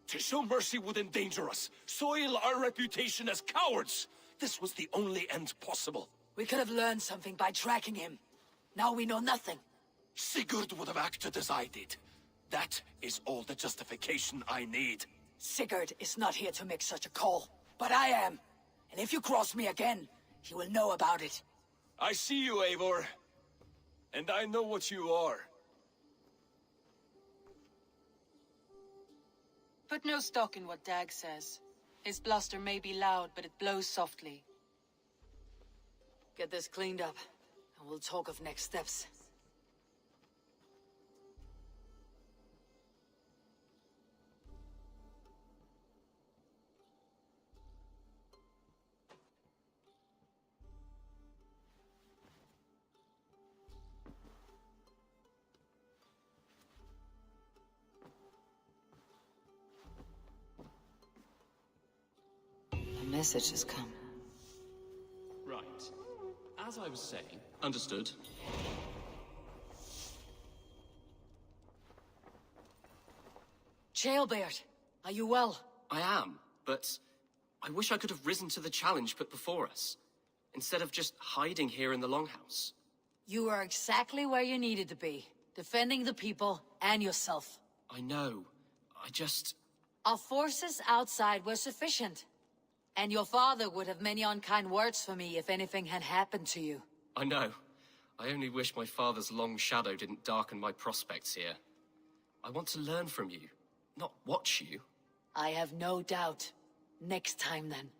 To show mercy would endanger us, soil our reputation as cowards. This was the only end possible. We could have learned something by tracking him. Now we know nothing. Sigurd would have acted as I did. That is all the justification I need. Sigurd is not here to make such a call, but I am. And if you cross me again, he will know about it. I see you, Eivor. And I know what you are. Put no stock in what Dag says. His bluster may be loud, but it blows softly. Get this cleaned up, and we'll talk of next steps. A message has come. Right. As I was saying... Understood. Jailbeard, are you well? I am, but I wish I could have risen to the challenge put before us, instead of just hiding here in the Longhouse. You are exactly where you needed to be, defending the people and yourself. I know. I just... Our forces outside were sufficient. And your father would have many unkind words for me if anything had happened to you. I know. I only wish my father's long shadow didn't darken my prospects here. I want to learn from you, not watch you. I have no doubt. Next time, then.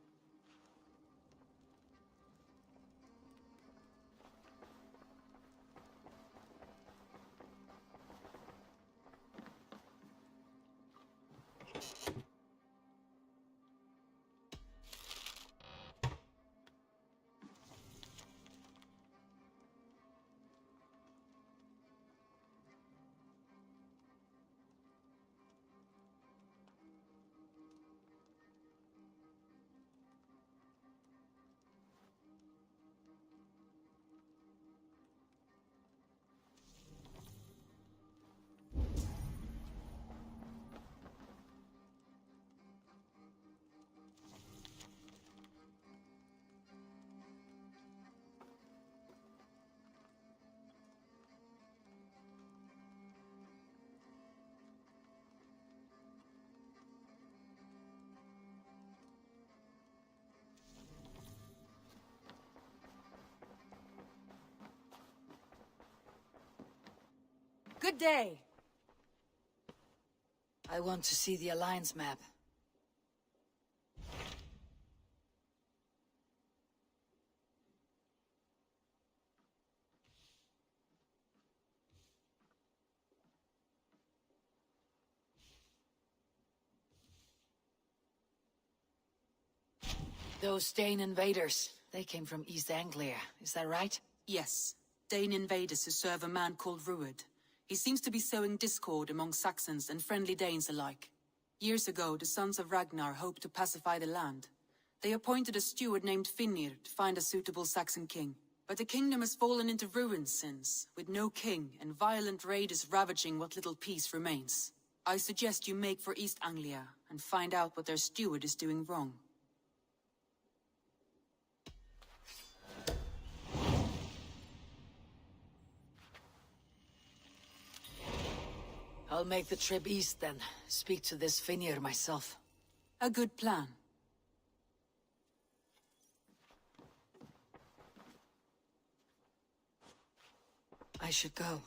Good day. I want to see the Alliance map. Those Dane invaders, they came from East Anglia, is that right? Yes. Dane invaders who serve a man called Rued. He seems to be sowing discord among Saxons and friendly Danes alike. Years ago, the sons of Ragnar hoped to pacify the land. They appointed a steward named Finnir to find a suitable Saxon king. But the kingdom has fallen into ruins since, with no king and violent raiders ravaging what little peace remains. I suggest you make for East Anglia and find out what their steward is doing wrong. I'll make the trip east then. Speak to this Finnir myself. A good plan. I should go.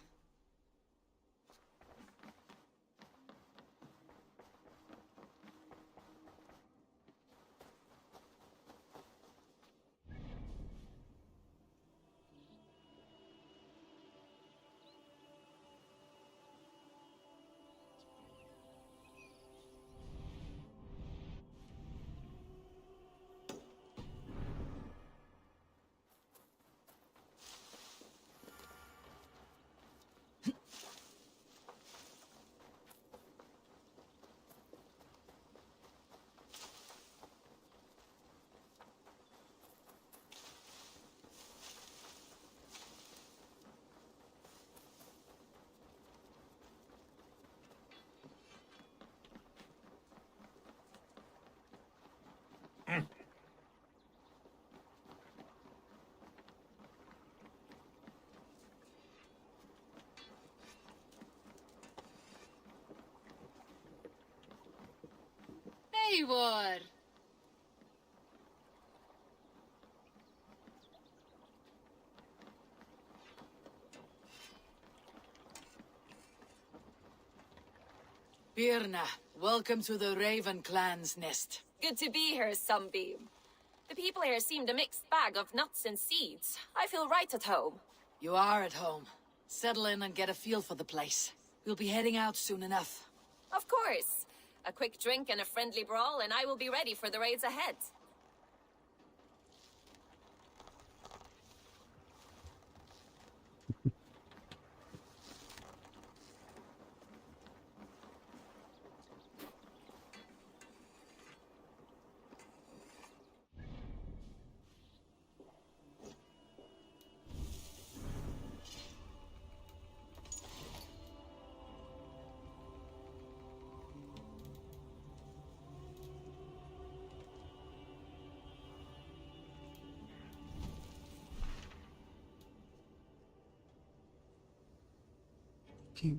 Eivor! Birna, welcome to the Raven clan's nest. Good to be here, Sunbeam. The people here seemed a mixed bag of nuts and seeds. I feel right at home. You are at home. Settle in and get a feel for the place. We'll be heading out soon enough. Of course. A quick drink and a friendly brawl, and I will be ready for the raids ahead.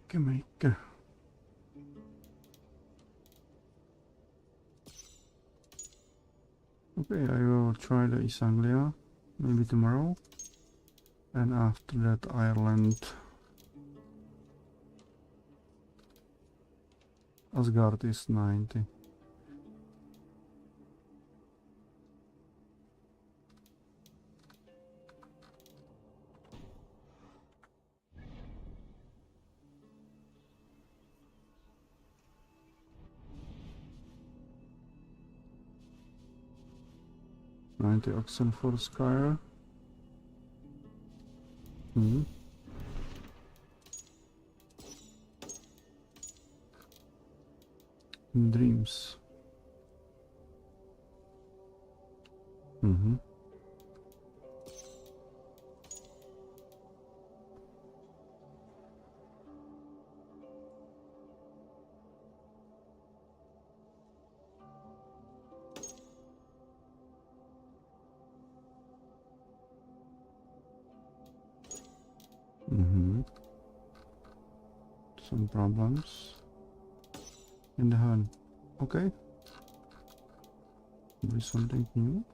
Kingmaker. Okay, I will try the East Anglia maybe tomorrow, and after that Ireland. Asgard is 90. Grantenbridgescire. Dreams. Some problems in the hand. Okay. Maybe something new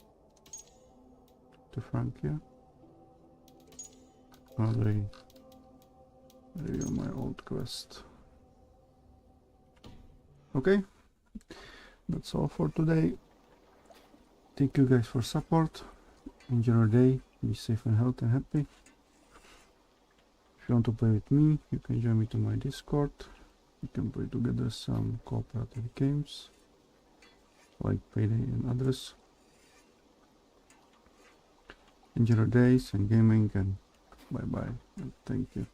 to Frankia. Are they Review my old quest. Okay, that's all for today. Thank you guys for support. Enjoy your day. Be safe and healthy and happy. If you want to play with me, you can join me to my Discord. We can play together some cooperative games like Payday and others. Enjoy your days and gaming, and bye bye and thank you.